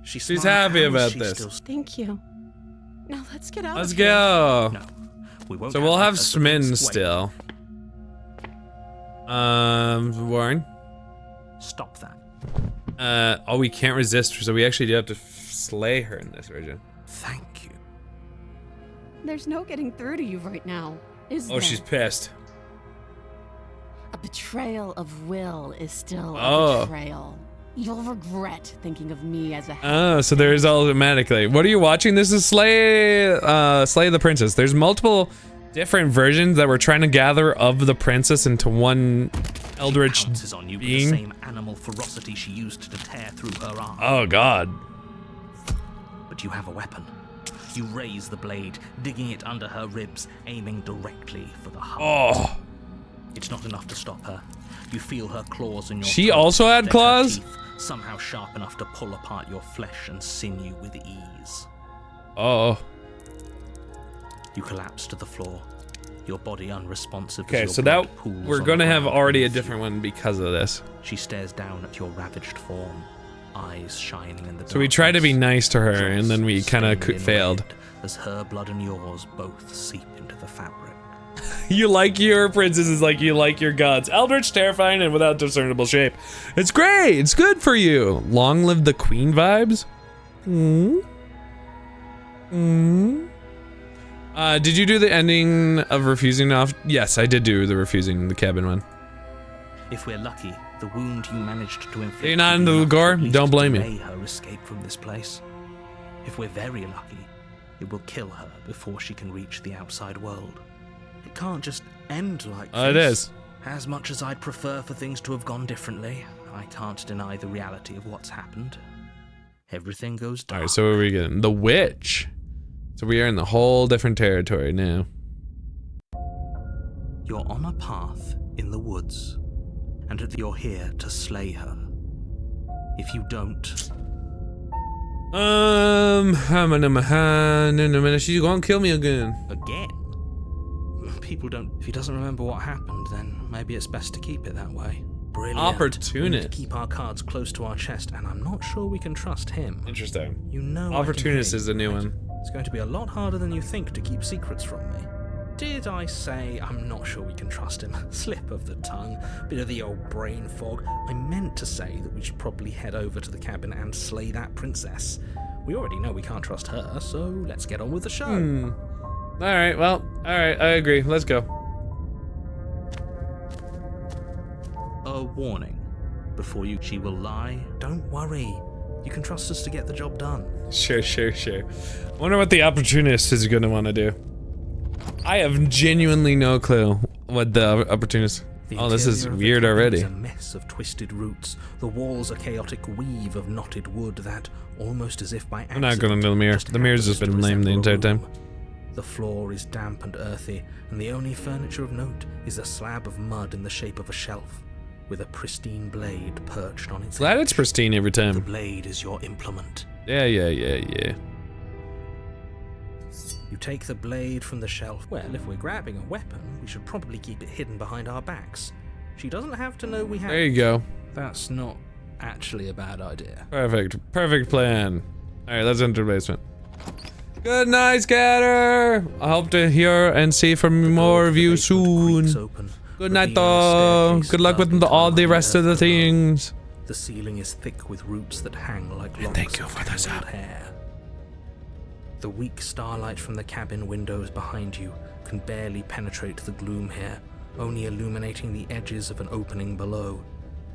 She's happy about this. Thank you. Now let's get out. Let's of here. go. No, we won't. So we'll have Smin still. Warren. Stop that. Oh, we can't resist, so we actually do have to slay her in this version. Thank you. There's no getting through to you right now, is there? Oh, she's pissed. A betrayal of will is still Oh. a betrayal. You'll regret thinking of me as a. Oh, so there is automatically. What are you watching? This is Slay the Princess. There's multiple different versions that we're trying to gather of the princess into one eldritch On you being. with the same animal ferocity she used to tear through her arm. Oh God. But you have a weapon. You raise the blade, digging it under her ribs, aiming directly for the heart. Oh. It's not enough to stop her. You feel her claws in your She throat, also had then her claws? teeth, somehow sharp enough to pull apart your flesh and sinew with ease. Oh. You collapse to the floor, your body unresponsive. Okay, as your so blood that pools we're on gonna the have ground already a beneath you. different one because of this. She stares down at your ravaged form, eyes shining in the dark. So we try to be nice to her, and then we kind of failed. As her blood and yours both seep into the fabric. You like your princesses like you like your gods. Eldritch, terrifying, and without discernible shape. It's great. It's good for you. Long live the queen vibes. Did you do the ending of refusing off? Yes, I did do the refusing the cabin one. If we're lucky, the wound you managed to inflict. You're not into the gore? Don't blame delay you. her escape from this place. If we're very lucky, it will kill her before she can reach the outside world. It can't just end like this. It is. As much as I'd prefer for things to have gone differently, I can't deny the reality of what's happened. Everything goes dark. All right, so what are we getting? The witch. So we are in the whole different territory now. You're on a path in the woods, and you're here to slay her. If you don't, she's gonna kill me again. Again? People don't. If he doesn't remember what happened, then maybe it's best to keep it that way. Brilliant. Opportunist. We need to keep our cards close to our chest, and I'm not sure we can trust him. Interesting. You know, Opportunist is the new one. It's going to be a lot harder than you think to keep secrets from me. Did I say I'm not sure we can trust him? Slip of the tongue, bit of the old brain fog. I meant to say that we should probably head over to the cabin and slay that princess. We already know we can't trust her, so let's get on with the show. Alright, well, alright, I agree. Let's go. A warning. Before she will lie, don't worry. You can trust us to get the job done. Sure. Wonder what the opportunist is gonna want to do. I have genuinely no clue what the opportunist. Oh, this is weird already. It's a mess of twisted roots. The walls a chaotic weave of knotted wood that, almost as if by accident, I'm not going to the mirror. The mirror's just been lame the entire time. The floor is damp and earthy, and the only furniture of note is a slab of mud in the shape of a shelf, with a pristine blade perched on its Glad edge. it's pristine every The time. blade is your implement. Yeah. You You take the blade from the shelf. Well, if we're grabbing a weapon, we should probably keep it hidden behind our backs. She doesn't have to know we have. There you go. That's not actually a bad idea. Perfect. Perfect plan. Alright, let's enter the basement. Good night, Scatter! I hope to hear and see from more of you soon. Good night, though. Good luck with all the rest of the things. The ceiling is thick with roots that hang like locks Thank you for this of hair. The weak starlight from the cabin windows behind you can barely penetrate the gloom here, only illuminating the edges of an opening below.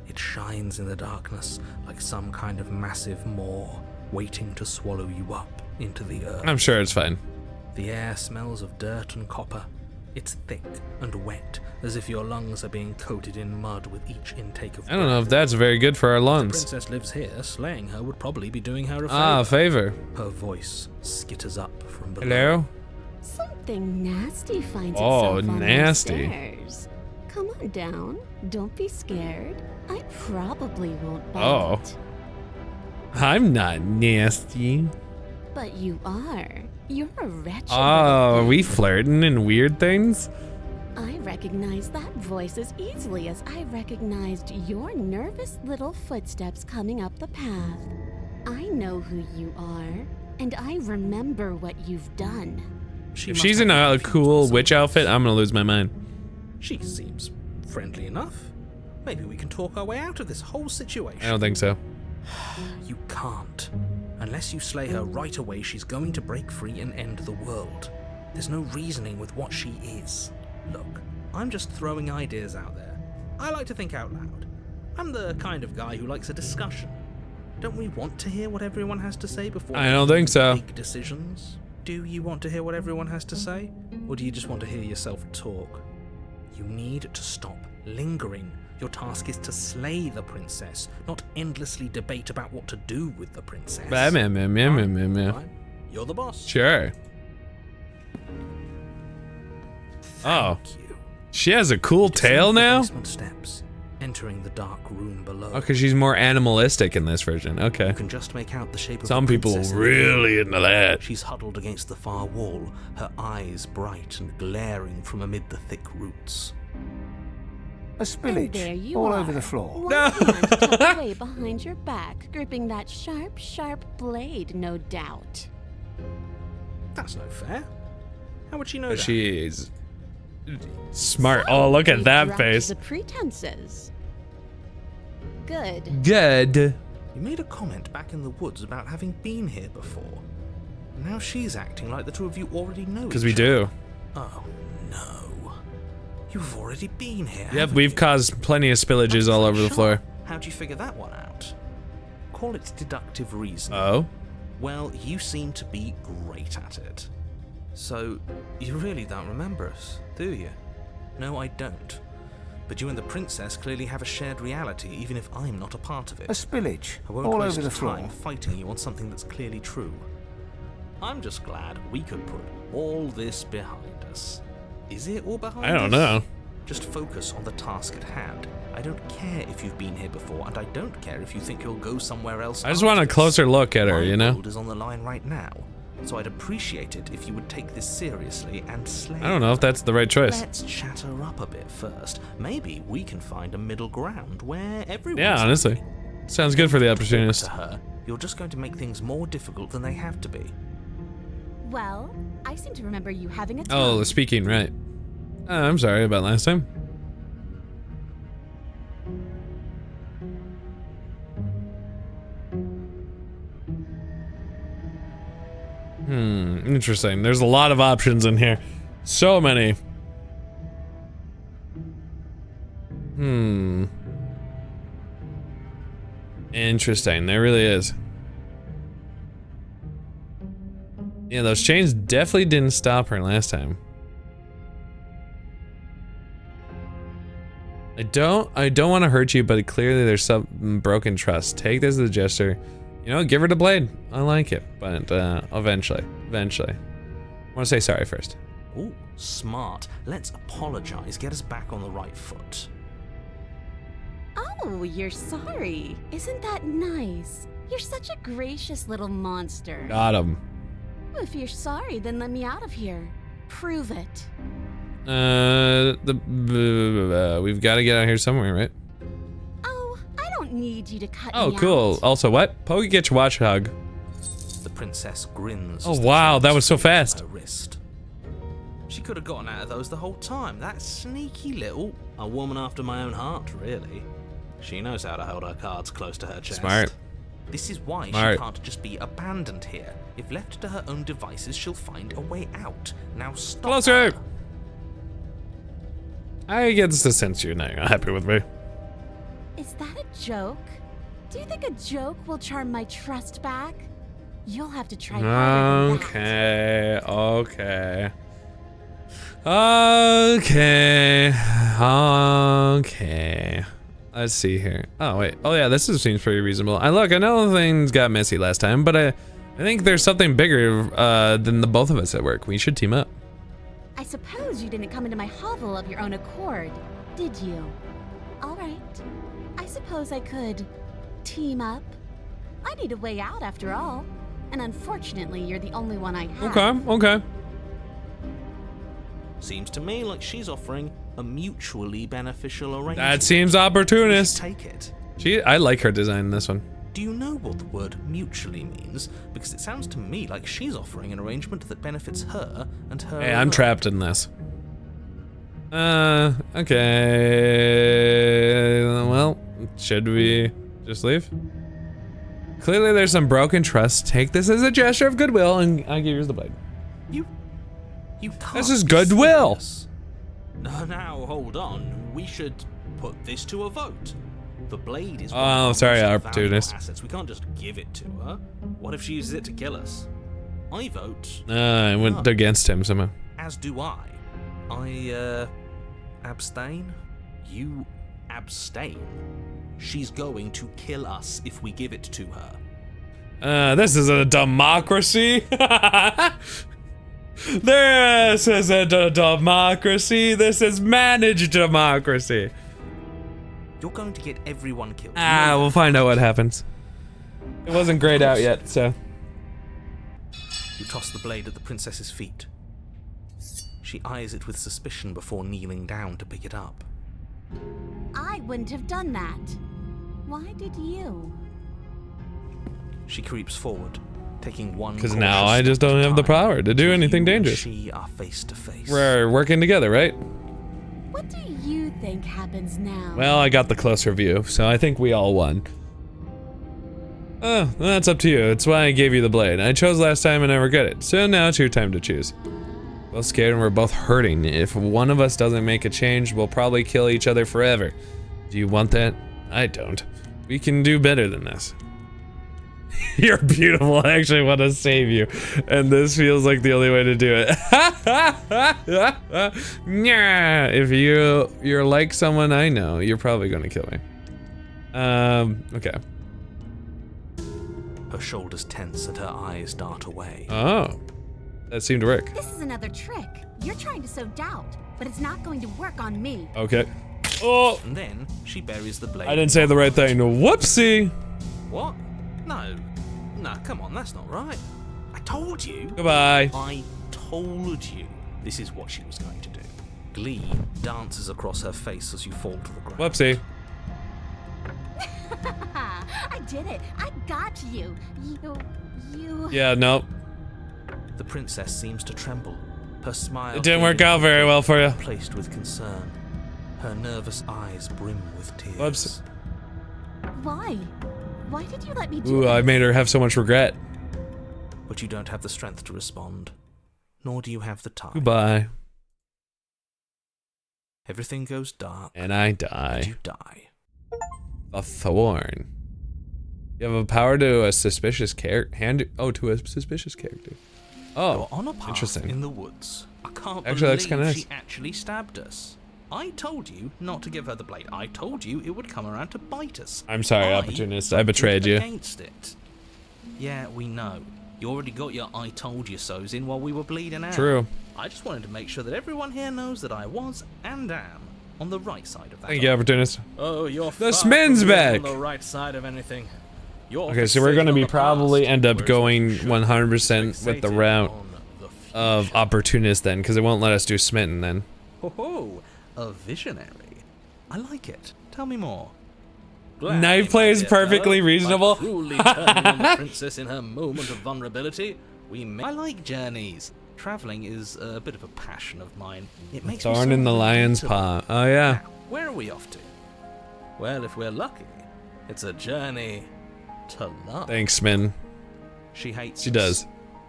It shines in the darkness like some kind of massive maw waiting to swallow you up into the earth. I'm sure it's fine. The air smells of dirt and copper. It's thick and wet, as if your lungs are being coated in mud with each intake of breath. I don't know if that's very good for our lungs. The princess lives here. Slaying her would probably be doing her a favor. Ah, a favor. Her voice skitters up from below. Hello? Something nasty finds Oh, itself on nasty. the stairs. Come on down. Don't be scared. I probably won't bite. Oh. I'm not nasty. But you are. You're a wretched Oh, little are thing. we flirting and weird things? I recognize that voice as easily as I recognized your nervous little footsteps coming up the path. I know who you are, and I remember what you've done. If she's in a cool witch outfit, I'm gonna lose my mind. She seems friendly enough. Maybe we can talk our way out of this whole situation. I don't think so. You can't. Unless you slay her right away, she's going to break free and end the world. There's no reasoning with what she is. Look, I'm just throwing ideas out there. I like to think out loud. I'm the kind of guy who likes a discussion. Don't we want to hear what everyone has to say before I don't think so. big decisions? Do you want to hear what everyone has to say? Or do you just want to hear yourself talk? You need to stop lingering. Your task is to slay the princess, not endlessly debate about what to do with the princess. Right. You're the boss. Sure. Oh. She has a cool tail now? Basement steps, entering the dark room below. Okay, she's more animalistic in this version. Okay. You can just make out the shape of Some the people princess in the really room. into that. She's huddled against the far wall, her eyes bright and glaring from amid the thick roots. A spillage There you all are. over the floor. One hand tucked away behind your back, gripping that sharp, sharp blade, no doubt. That's no fair. How would she know that? She's smart. So, Oh, look at we've that dropped face. The pretenses. Good. Good. You made a comment back in the woods about having been here before. Now she's acting like the two of you already know Because each we do. other. Oh, no. You've already been here. Yep, haven't we've you? caused plenty of spillages all over the floor. How'd you figure that one out? Call it deductive reasoning. Oh? Well, you seem to be great at it. So, you really don't remember us, do you? No, I don't. But you and the princess clearly have a shared reality, even if I'm not a part of it. A spillage I won't all waste over the floor. time fighting you on something that's clearly true. I'm just glad we could put all this behind us. Is it all behind us? I don't know. Just focus on the task at hand. I don't care if you've been here before, and I don't care if you think you'll go somewhere else. I just want a closer look at her, My you know? world is on the line right now, so I'd appreciate it if you would take this seriously and slay. I don't know if that's the right choice. Let's chat her up a bit first. Maybe we can find a middle ground where everyone. Yeah, honestly. Sounds good for the To opportunist. her, you're just going to make things more difficult than they have to be. Well, I seem to remember you having a Oh, the speaking, right. I'm sorry about last time. Interesting. There's a lot of options in here. So many. Interesting. There really is. Yeah, those chains definitely didn't stop her last time. I don't want to hurt you, but clearly there's some broken trust. Take this as a gesture. You know, give her the blade. I like it, but eventually. I want to say sorry first. Ooh, smart. Let's apologize. Get us back on the right foot. Oh, you're sorry. Isn't that nice? You're such a gracious little monster. Got him. If you're sorry, then let me out of here. Prove it. We've got to get out here somewhere, right? Oh, I don't need you to cut me Oh, cool. out. Also, what? Pokey gets watch hug. The princess grins. Oh, wow, that was so fast. Her wrist. She could have gotten out of those the whole time. That sneaky little... A woman after my own heart, really. She knows how to hold her cards close to her chest. Smart. This is why Smart. she can't just be abandoned here. If left to her own devices, she'll find a way out. Now stop Closer! her. I get the sense you're not happy with me. Is that a joke? Do you think a joke will charm my trust back? You'll have to try harder than that. Okay. Okay. Let's see here. Oh, wait. Oh, yeah, seems pretty reasonable. I know things got messy last time, but I think there's something bigger than the both of us at work. We should team up. I suppose you didn't come into my hovel of your own accord, did you? All right. I suppose I could team up. I need a way out after all. And unfortunately, you're the only one I have. Okay. Seems to me like she's offering a mutually beneficial arrangement. That seems opportunist. Take it. I like her design in this one. Do you know what the word mutually means? Because it sounds to me like she's offering an arrangement that benefits her and her. Hey, I'm trapped in this. Okay. Well, should we just leave? Clearly there's some broken trust. Take this as a gesture of goodwill, and I give you the blade. You can't. This is goodwill. Now, hold on. We should put this to a vote. The blade is. Oh, sorry, our opportunist. Assets. We can't just give it to her. What if she uses it to kill us? I vote. I went against him somehow. As do I. I abstain. You abstain. She's going to kill us if we give it to her. This is a democracy. This isn't a democracy. This is managed democracy. You're going to get everyone killed. We'll find out what happens. It wasn't grayed out yet, so. You toss the blade at the princess's feet. She eyes it with suspicion before kneeling down to pick it up. I wouldn't have done that. Why did you? She creeps forward, taking one. Because now I just don't have the power to do anything dangerous. She are face to face. We're working together, right? What do you think happens now? Well, I got the closer view, so I think we all won. Oh, that's up to you. It's why I gave you the blade. I chose last time and never got it, so now it's your time to choose. Both scared and we're both hurting. If one of us doesn't make a change, we'll probably kill each other forever. Do you want that? I don't. We can do better than this. You're beautiful. I actually want to save you, and this feels like the only way to do it. If you're like someone I know, you're probably gonna kill me. Okay. Her shoulders tense and her eyes dart away. Oh, that seemed to work. This is another trick. You're trying to sow doubt, but it's not going to work on me. Okay. Oh. And then she buries the blade. I didn't say the right thing. Whoopsie. What? No, come on, that's not right. I told you. Goodbye. I told you this is what she was going to do. Glee dances across her face as you fall to the ground. Whoopsie. I did it. I got you. You. Yeah, nope. The princess seems to tremble. Her smile. It didn't work out very well for you. Placed with concern. Her nervous eyes brim with tears. Whoops. Why? Why did you let me do Ooh, this? I made her have so much regret. But you don't have the strength to respond, nor do you have the time. Goodbye. Everything goes dark. And I die. And you die. A thorn. You have a power to a suspicious character. To a suspicious character. Oh, You're on a path interesting. in the woods. I can't Actually, that's believe kinda nice. she actually stabbed us. I told you not to give her the blade. I told you it would come around to bite us. I'm sorry, opportunist. I betrayed you. Against it. Yeah, we know. You already got your I told you so's in while we were bleeding out. True. I just wanted to make sure that everyone here knows that I was and am on the right side of that. Thank you, opportunist. Oh, you're The far from Smin's being back. on the right side of anything. Okay, so we're gonna be probably end up going 100% with the route of opportunist then, because it won't let us do smitten then. Oh, a visionary. I like it. Tell me more. Knife play is perfectly reasonable. Cruelly turning on the princess in her moment of vulnerability. I like journeys. Traveling is a bit of a passion of mine. It makes me Thorn in the lion's relatable. paw. Oh yeah. Now, where are we off to? Well, if we're lucky, it's a journey to love. Thanks, Min. She hates She us. does.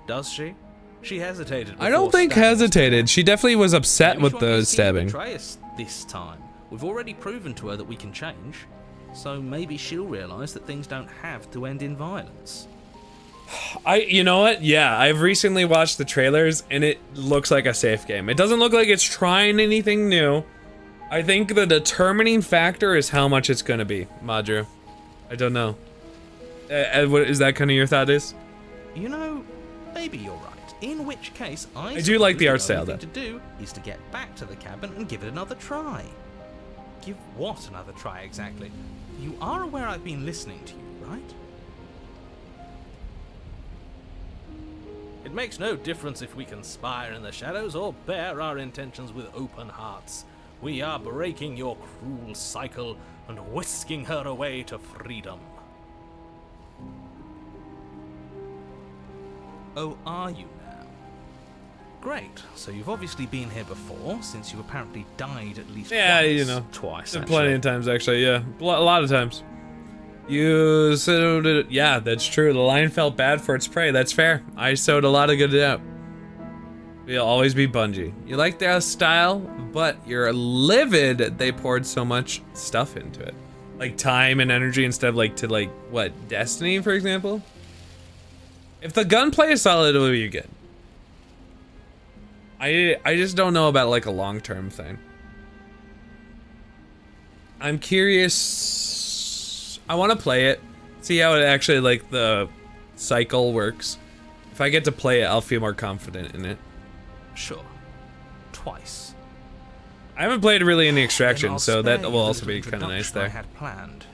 Does she? She hesitated. I don't before think stabbing us. hesitated. She definitely was upset Maybe with she won't the be seen to stabbing. betray us this time. We've already proven to her that we can change. So maybe she'll realize that things don't have to end in violence. You know what? Yeah, I've recently watched the trailers and it looks like a safe game. It doesn't look like it's trying anything new. I think the determining factor is how much it's gonna be, Madru. I don't know. What is that kind of your thought is? You know, maybe you're right. In which case, I do like the art suppose style, the though. only thing to do is to get back to the cabin and give it another try. Give what another try exactly? You are aware I've been listening to you, right? It makes no difference if we conspire in the shadows or bear our intentions with open hearts. We are breaking your cruel cycle and whisking her away to freedom. Oh, are you now? Great, so you've obviously been here before, since you apparently died at least Yeah, once. you know. Twice, Plenty of times, actually, yeah. A lot of times. You sowed it. Yeah, that's true. The lion felt bad for its prey. That's fair. I sowed a lot of good doubt. You'll always be Bungie. You like their style, but you're livid they poured so much stuff into it. Like time and energy instead of like to like, what, Destiny, for example? If the gunplay is solid, it'll be good. I just don't know about like a long-term thing. I'm curious. I want to play it, see how it actually like the cycle works. If I get to play it, I'll feel more confident in it. Sure. Twice. I haven't played really any Extraction, Then I'll so that spare will you the also little be kind of nice introduction I there. had planned.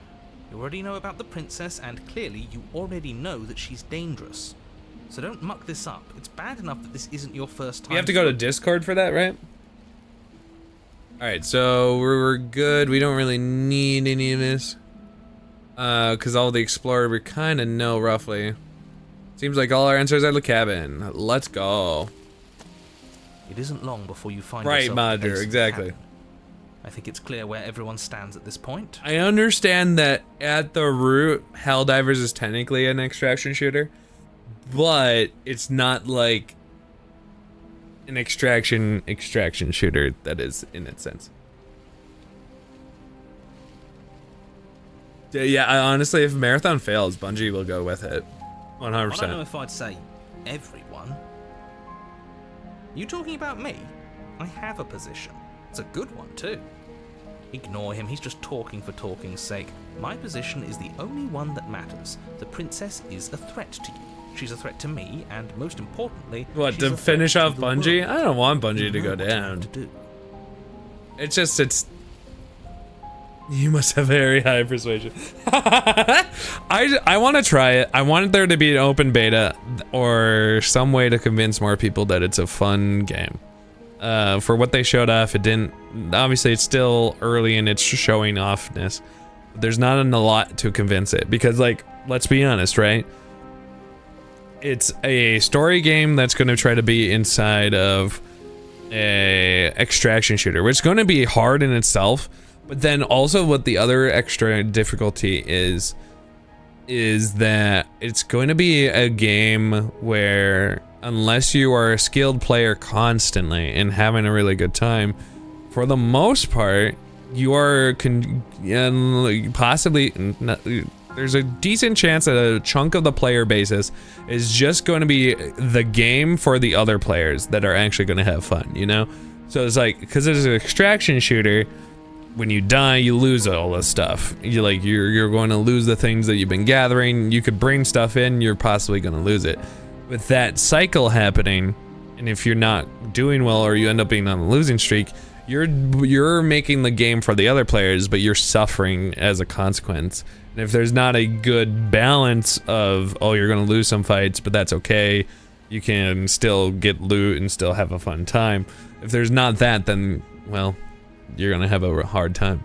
You already know about the princess, and clearly you already know that she's dangerous. So don't muck this up. It's bad enough that this isn't your first time. You have to go to Discord for that, right? Alright, so we're good. We don't really need any of this. Because all the Explorer we kind of know roughly. Seems like all our answers are the cabin. Let's go. It isn't long before you find Right, yourself at the Madru, base of the exactly. cabin. I think it's clear where everyone stands at this point. I understand that at the root, Helldivers is technically an extraction shooter, but it's not like an extraction shooter that is in its sense. Yeah, honestly, if Marathon fails, Bungie will go with it. 100%. I don't know if I'd say everyone. You talking about me? I have a position. It's a good one, too. Ignore him, he's just talking for talking's sake. My position is the only one that matters. The princess is a threat to you. She's a threat to me, and most importantly, What, she's to a finish threat off to the Bungie? world. I don't want Bungie You to know go what you have down. to do. It's just, you must have very high persuasion. I want to try it. I want there to be an open beta or some way to convince more people that it's a fun game. For what they showed off, it didn't. Obviously, it's still early in its showing offness. There's not a lot to convince it because, like, let's be honest, right? It's a story game that's going to try to be inside of a extraction shooter, which is going to be hard in itself. But then also what the other extra difficulty is that it's going to be a game where unless you are a skilled player constantly and having a really good time, for the most part, you are possibly, there's a decent chance that a chunk of the player basis is just going to be the game for the other players that are actually going to have fun, you know? So it's like, because it's an extraction shooter, when you die, you lose all this stuff. You're going to lose the things that you've been gathering. You could bring stuff in, you're possibly going to lose it. With that cycle happening, and if you're not doing well or you end up being on a losing streak, you're making the game for the other players, but you're suffering as a consequence. And if there's not a good balance of, oh, you're gonna lose some fights, but that's okay, you can still get loot and still have a fun time. If there's not that, then, well, you're gonna have a hard time.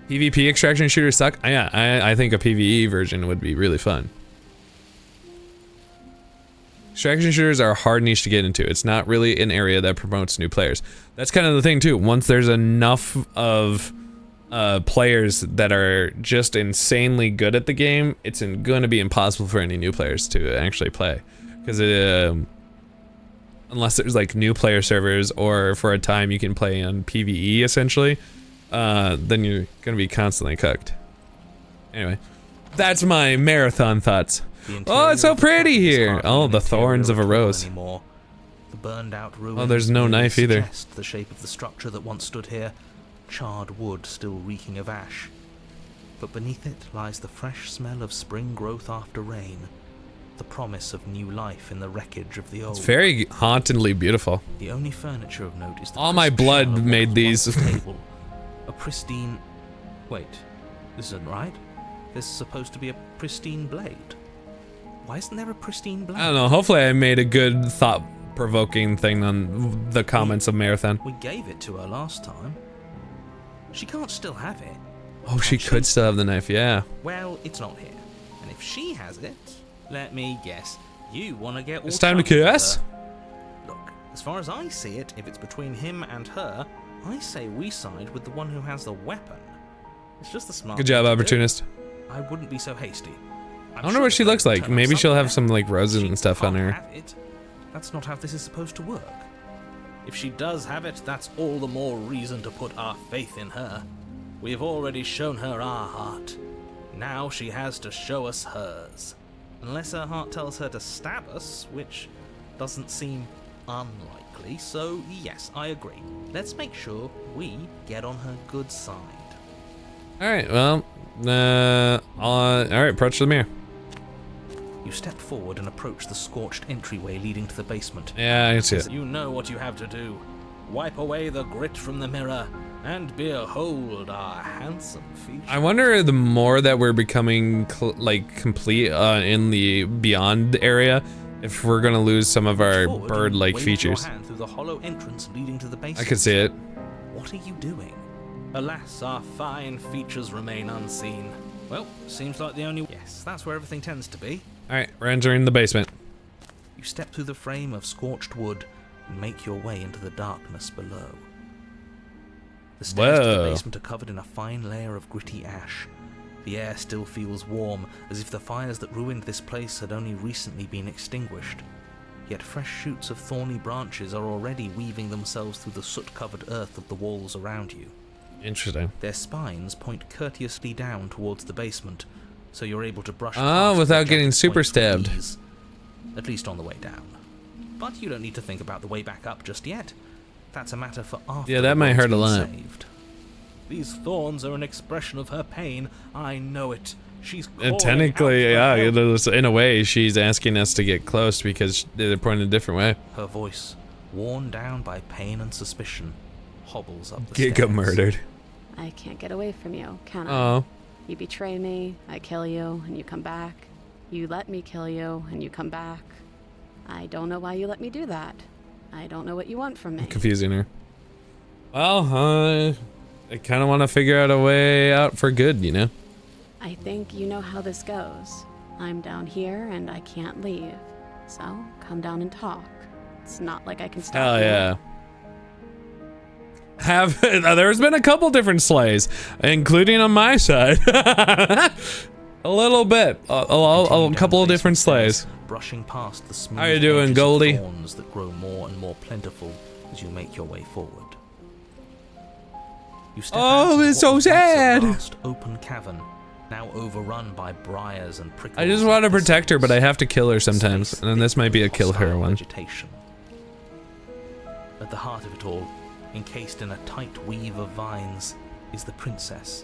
PvP extraction shooters suck? Yeah, I think a PvE version would be really fun. Extraction shooters are a hard niche to get into. It's not really an area that promotes new players. That's kind of the thing too. Once there's enough of players that are just insanely good at the game, it's going to be impossible for any new players to actually play. Because unless there's like new player servers, or for a time you can play on PvE essentially, then you're going to be constantly cooked. Anyway, that's my marathon thoughts. Oh, it's so pretty here. Oh, the thorns of a rose. The burned out ruins Oh, there's no knife either. suggest the shape of the structure that once stood here, charred wood still reeking of ash. But beneath it lies the fresh smell of spring growth after rain, the promise of new life in the wreckage of the old. It's very hauntingly beautiful. The only furniture of note is the all my blood made these. Table, a pristine. Wait, this isn't right. This is supposed to be a pristine blade. Why isn't there a pristine blade? I don't know. Hopefully, I made a good thought-provoking thing on the comments of Marathon. We gave it to her last time. She can't still have it. Oh, she could still have the knife. Yeah. Well, it's not here. And if she has it, let me guess. You want to get all It's time to chummy with kiss. her. Look, as far as I see it, if it's between him and her, I say we side with the one who has the weapon. It's just the smart. Good job, thing to do. opportunist. I wouldn't be so hasty. I wonder what she looks like. Maybe she'll have some like roses and stuff on her. That's not how this is supposed to work. If she does have it, that's all the more reason to put our faith in her. We've already shown her our heart. Now she has to show us hers. Unless her heart tells her to stab us, which doesn't seem unlikely, so yes, I agree. Let's make sure we get on her good side. Alright, well, alright, approach the mirror. You step forward and approach the scorched entryway leading to the basement. Yeah, I can see it. You know what you have to do. Wipe away the grit from the mirror, and behold our handsome features. I wonder the more that we're becoming complete in the beyond area, if we're gonna lose some of our bird-like features. Your hand through the hollow entrance leading to the basement. I can see it. What are you doing? Alas, our fine features remain unseen. Well, seems like the only. Yes, that's where everything tends to be. Alright, we're entering the basement. You step through the frame of scorched wood and make your way into the darkness below. The stairs to the basement are covered in a fine layer of gritty ash. The air still feels warm, as if the fires that ruined this place had only recently been extinguished. Yet fresh shoots of thorny branches are already weaving themselves through the soot-covered earth of the walls around you. Interesting. Their spines point courteously down towards the basement, so you're able to brush without getting super stabbed. At least on the way down. But you don't need to think about the way back up just yet. That's a matter for after. Yeah, that might hurt a lot. Saved. These thorns are an expression of her pain. I know it. She's calling technically, out for yeah, in a way, she's asking us to get close because they're pointing a different way. Her voice, worn down by pain and suspicion, hobbles up the stairs. Get murdered. I can't get away from you, can I? Oh. You betray me, I kill you, and you come back. You let me kill you, and you come back. I don't know why you let me do that. I don't know what you want from me. Confusing her. Well, I kind of want to figure out a way out for good, you know? I think you know how this goes. I'm down here, and I can't leave. So, come down and talk. It's not like I can stop Hell you. yeah. There's been a couple different slays, including on my side. A little bit. A couple of different slays. Brushing past the smooth How you doing, Goldie? thorns that grow more and more plentiful as you make your way forward. You step out it's so sad. A vast open cavern, now overrun by briars and prickles. I just want to protect her, but I have to kill her sometimes, and then this might be a kill her one. Vegetation. At the heart of it all, encased in a tight weave of vines, is the princess.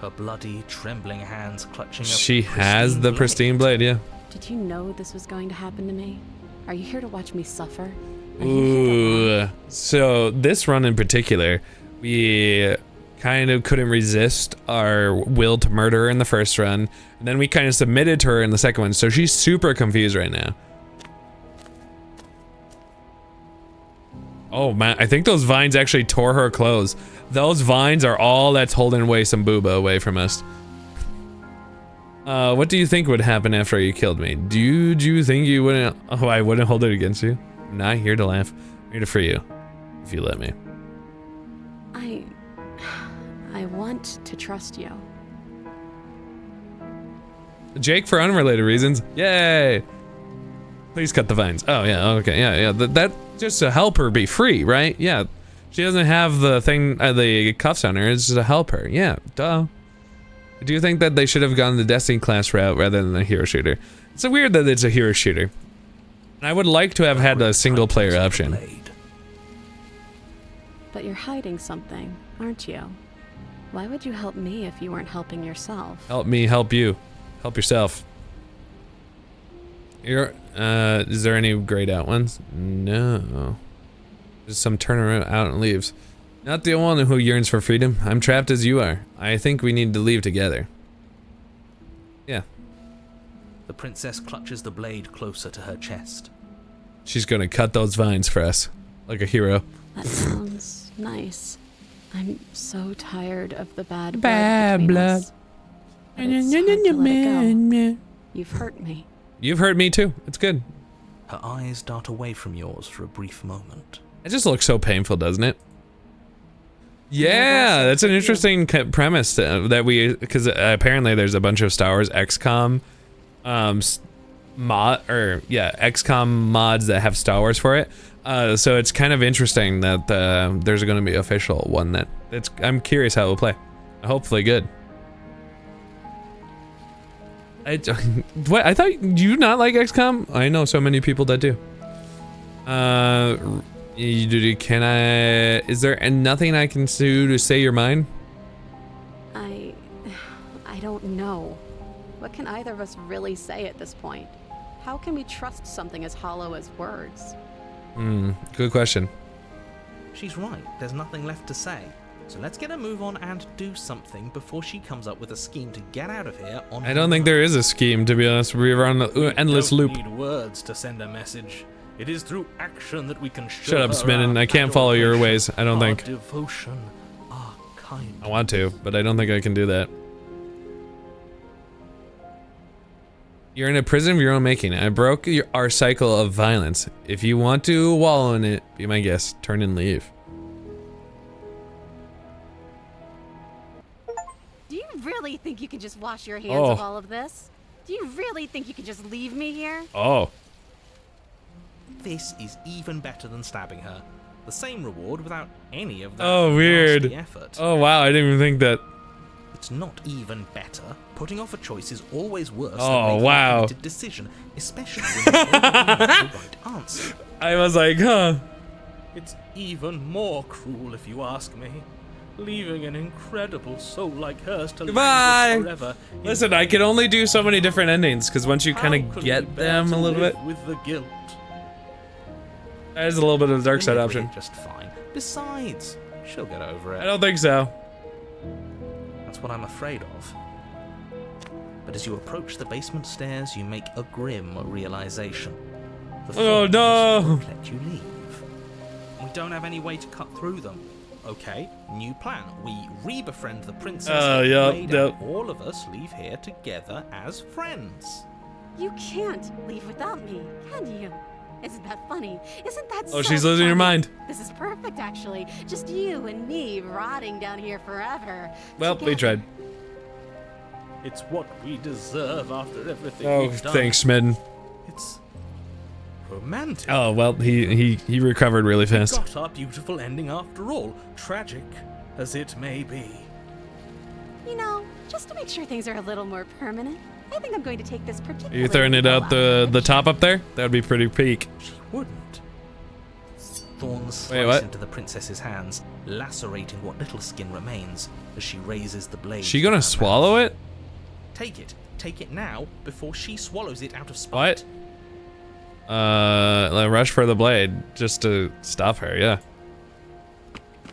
Her bloody, trembling hands clutching. She has the pristine blade, yeah. Did you know this was going to happen to me? Are you here to watch me suffer? Ooh. So this run in particular, we kind of couldn't resist our will to murder her in the first run, and then we kind of submitted to her in the second one, so she's super confused right now. Oh man, I think those vines actually tore her clothes. Those vines are all that's holding away some booba away from us. What do you think would happen after you killed me? Do you think you wouldn't? Oh, I wouldn't hold it against you. I'm not here to laugh. I'm here to free you, if you let me. I want to trust you. Jake for unrelated reasons. Yay! Please cut the vines. Oh yeah, okay, yeah. That just to help her be free, right? Yeah. She doesn't have the thing, the cuffs on her. It's just to help her. Yeah, duh. Do you think that they should have gone the Destiny class route rather than a hero shooter? It's weird that it's a hero shooter. And I would like to have had a single player option. But you're hiding something, aren't you? Why would you help me if you weren't helping yourself? Help me, help you. Help yourself. Is there any grayed out ones? No. Just some turn around out and leaves. Not the one who yearns for freedom. I'm trapped as you are. I think we need to leave together. Yeah. The princess clutches the blade closer to her chest. She's gonna cut those vines for us. Like a hero. That sounds nice. I'm so tired of the bad blood. But it's hard to let it go. You've hurt me. You've hurt me too. It's good. Her eyes dart away from yours for a brief moment. It just looks so painful, doesn't it? Yeah, that's an interesting premise that we, because apparently there's a bunch of Star Wars XCOM XCOM mods that have Star Wars for it. So it's kind of interesting that there's going to be an official one that I'm curious how it will play. Hopefully good. What? I thought you not like XCOM? I know so many people that do. Can I? Is there nothing I can do to say your mind? I don't know. What can either of us really say at this point? How can we trust something as hollow as words? Good question. She's right. There's nothing left to say. So let's get a move on and do something before she comes up with a scheme to get out of here on I don't think there is a scheme, to be honest. We're on an endless loop. We don't need words to send a message. It is through action that we can show Shut up, Spinnin'. I can't follow your ways. I don't think. Devotion, our kind. I want to, but I don't think I can do that. You're in a prison of your own making. I broke our cycle of violence. If you want to wallow in it, be my guest. Turn and leave. Do you really think you can just wash your hands of all of this? Do you really think you can just leave me here? Oh. This is even better than stabbing her. The same reward without any of that weird. effort. Oh wow, I didn't even think that. It's not even better. Putting off a choice is always worse Oh, than making wow. a decision, especially when you don't have the right answer. I was like, huh. It's even more cruel if you ask me. Leaving an incredible soul like hers to Goodbye. languish forever. Listen, I can only do so many different endings because once you kind of get them a little bit, with the guilt. there's a little bit of the dark side option. Just fine. Besides, she'll get over it. I don't think so. That's what I'm afraid of. But as you approach the basement stairs, you make a grim realization. The Oh no! won't let you leave. We don't have any way to cut through them. Okay, new plan. We re-befriend the princess and all of us leave here together as friends. You can't leave without me, can you? Isn't that funny? Isn't that so Oh, she's losing her mind. This is perfect, actually. Just you and me rotting down here forever. Well, we tried. It's what we deserve after everything Oh, we've done. thanks, Smidden. It's romantic. Oh well, he recovered really We fast. got our beautiful ending after all, tragic as it may be. You know, just to make sure things are a little more permanent, I think I'm going to take this particular. Are you throwing it out the top up there? That would be pretty peak. She wouldn't. Thorns Wait, slice what? into the princess's hands, lacerating what little skin remains as she raises the blade. She gonna swallow it? Take it. Take it now before she swallows it out of spite. What? Like rush for the blade just to stop her, yeah.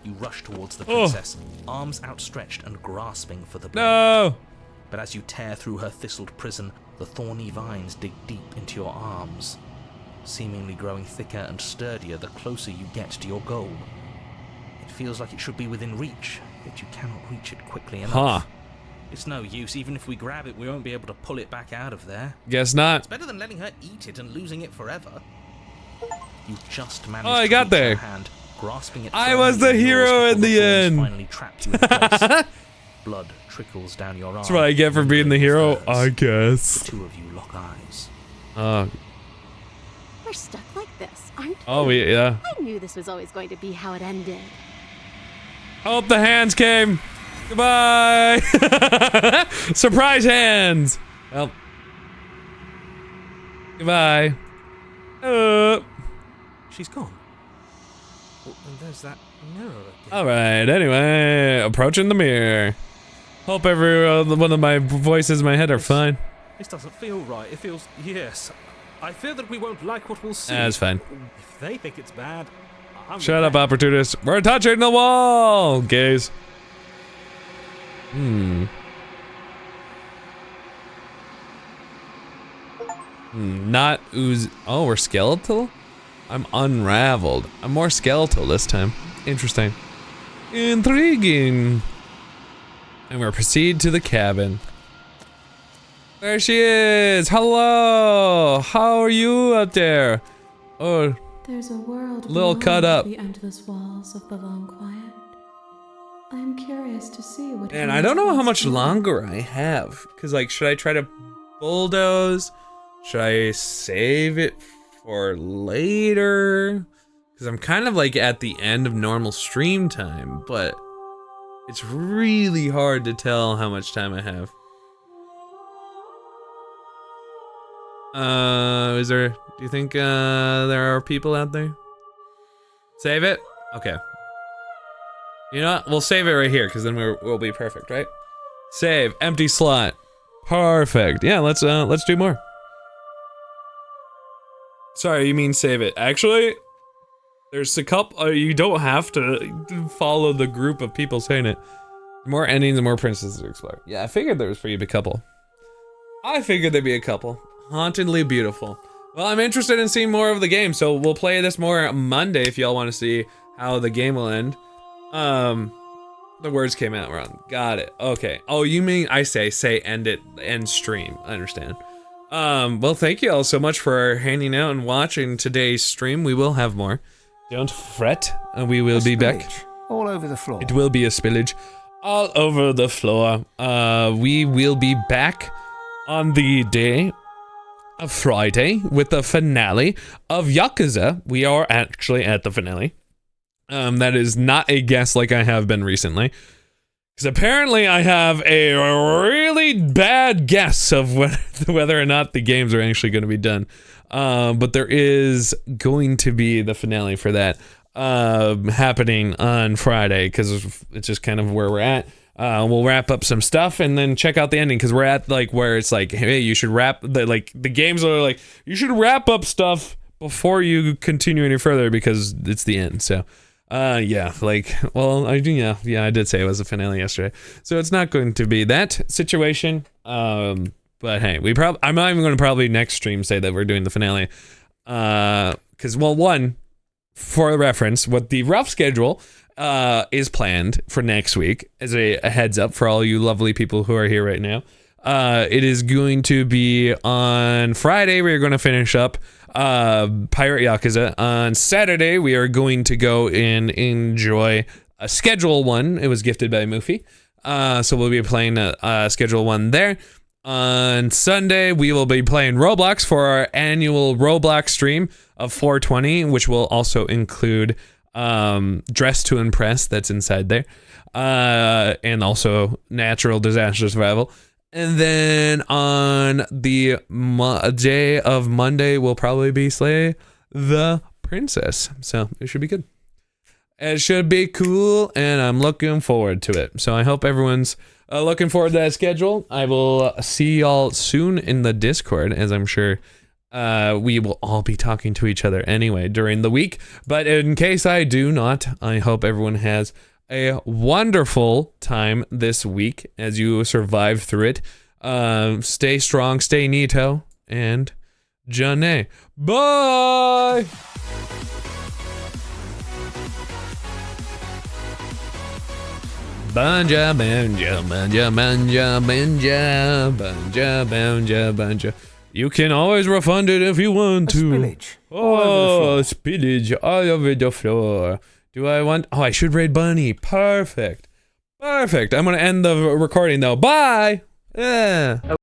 You rush towards the princess, arms outstretched and grasping for the blade. No! But as you tear through her thistled prison, the thorny vines dig deep into your arms, seemingly growing thicker and sturdier the closer you get to your goal. It feels like it should be within reach, yet you cannot reach it quickly enough. Huh. It's no use. Even if we grab it, we won't be able to pull it back out of there. Guess not. It's better than letting her eat it and losing it forever. You just managed I to got reach there. her hand, grasping it I was the firmly in yours hero before in the thorns end. Finally trapped you in place. Blood trickles down your arm. That's what I get for being the hero, I guess. The two of you lock eyes. We're stuck like this, aren't we? Oh, yeah. I knew this was always going to be how it ended. Hope the hands came. Goodbye. Surprise hands. Well. Goodbye. She's gone. Oh, and there's that mirror again. Alright, anyway, approaching the mirror. Hope every one of my voices in my head are fine. This doesn't feel right. It feels... Yes. I fear that we won't like what we'll see. That's fine. If they think it's bad, Shut up, opportunist. We're touching the wall, gays. Not ooze. Oh, we're skeletal? I'm unraveled. I'm more skeletal this time. Interesting. Intriguing. And we'll proceed to the cabin. There she is. Hello. How are you up there? Oh, There's a world little cut up. the endless walls of the long quiet. I'm curious to see what. Man, I don't know how much longer I have. Cause like, should I try to bulldoze? Should I save it for later? Cause I'm kind of like at the end of normal stream time, but it's really hard to tell how much time I have. Is there, do you think, there are people out there? Save it? Okay. You know what? We'll save it right here, because then we'll be perfect, right? Save. Empty slot. Perfect. Yeah, let's do more. Sorry, you mean save it. Actually, there's a couple, you don't have to follow the group of people saying it. More endings and more princesses to explore. Yeah, I figured there was for you to be a couple. I figured there'd be a couple. Hauntedly beautiful. Well, I'm interested in seeing more of the game, so we'll play this more Monday if y'all want to see how the game will end. The words came out wrong. Got it. Okay. Oh, you mean I say end it, end stream. I understand. Well, thank you all so much for hanging out and watching today's stream. We will have more. Don't fret, and we will be back. All over the floor. It will be a spillage all over the floor. We will be back on the day of Friday with the finale of Yakuza. We are actually at the finale. That is not a guess like I have been recently. Because apparently I have a really bad guess of whether or not the games are actually going to be done. But there is going to be the finale for that happening on Friday, because it's just kind of where we're at. We'll wrap up some stuff and then check out the ending, because we're at like where it's like, hey, you should wrap the games are like, you should wrap up stuff before you continue any further because it's the end. So yeah, like, well, I did say it was a finale yesterday, so it's not going to be that situation. But hey, I'm not even going to probably next stream say that we're doing the finale, because well, one, for reference, what the rough schedule is planned for next week as a heads up for all you lovely people who are here right now. It is going to be on Friday. We're going to finish up Pirate Yakuza. On Saturday, we are going to go and enjoy Schedule 1. It was gifted by Mufi. So we'll be playing Schedule 1 there. On Sunday, we will be playing Roblox for our annual Roblox stream of 420, which will also include Dress to Impress that's inside there, and also Natural Disaster Survival. And then on the day of Monday, we'll probably be Slay the Princess. So it should be good. It should be cool, and I'm looking forward to it. So I hope everyone's looking forward to that schedule. I will see y'all soon in the Discord, as I'm sure we will all be talking to each other anyway during the week. But in case I do not, I hope everyone has a wonderful time this week as you survive through it. Stay strong, stay neato, and Janae. Bye! Banja, banja, banja, banja, banja, banja, banja, banja. You can always refund it if you want to. Spillage. Oh, spillage all over the floor. Do I want... Oh, I should raid Bunny. Perfect. Perfect. I'm gonna end the recording though. Bye! Yeah.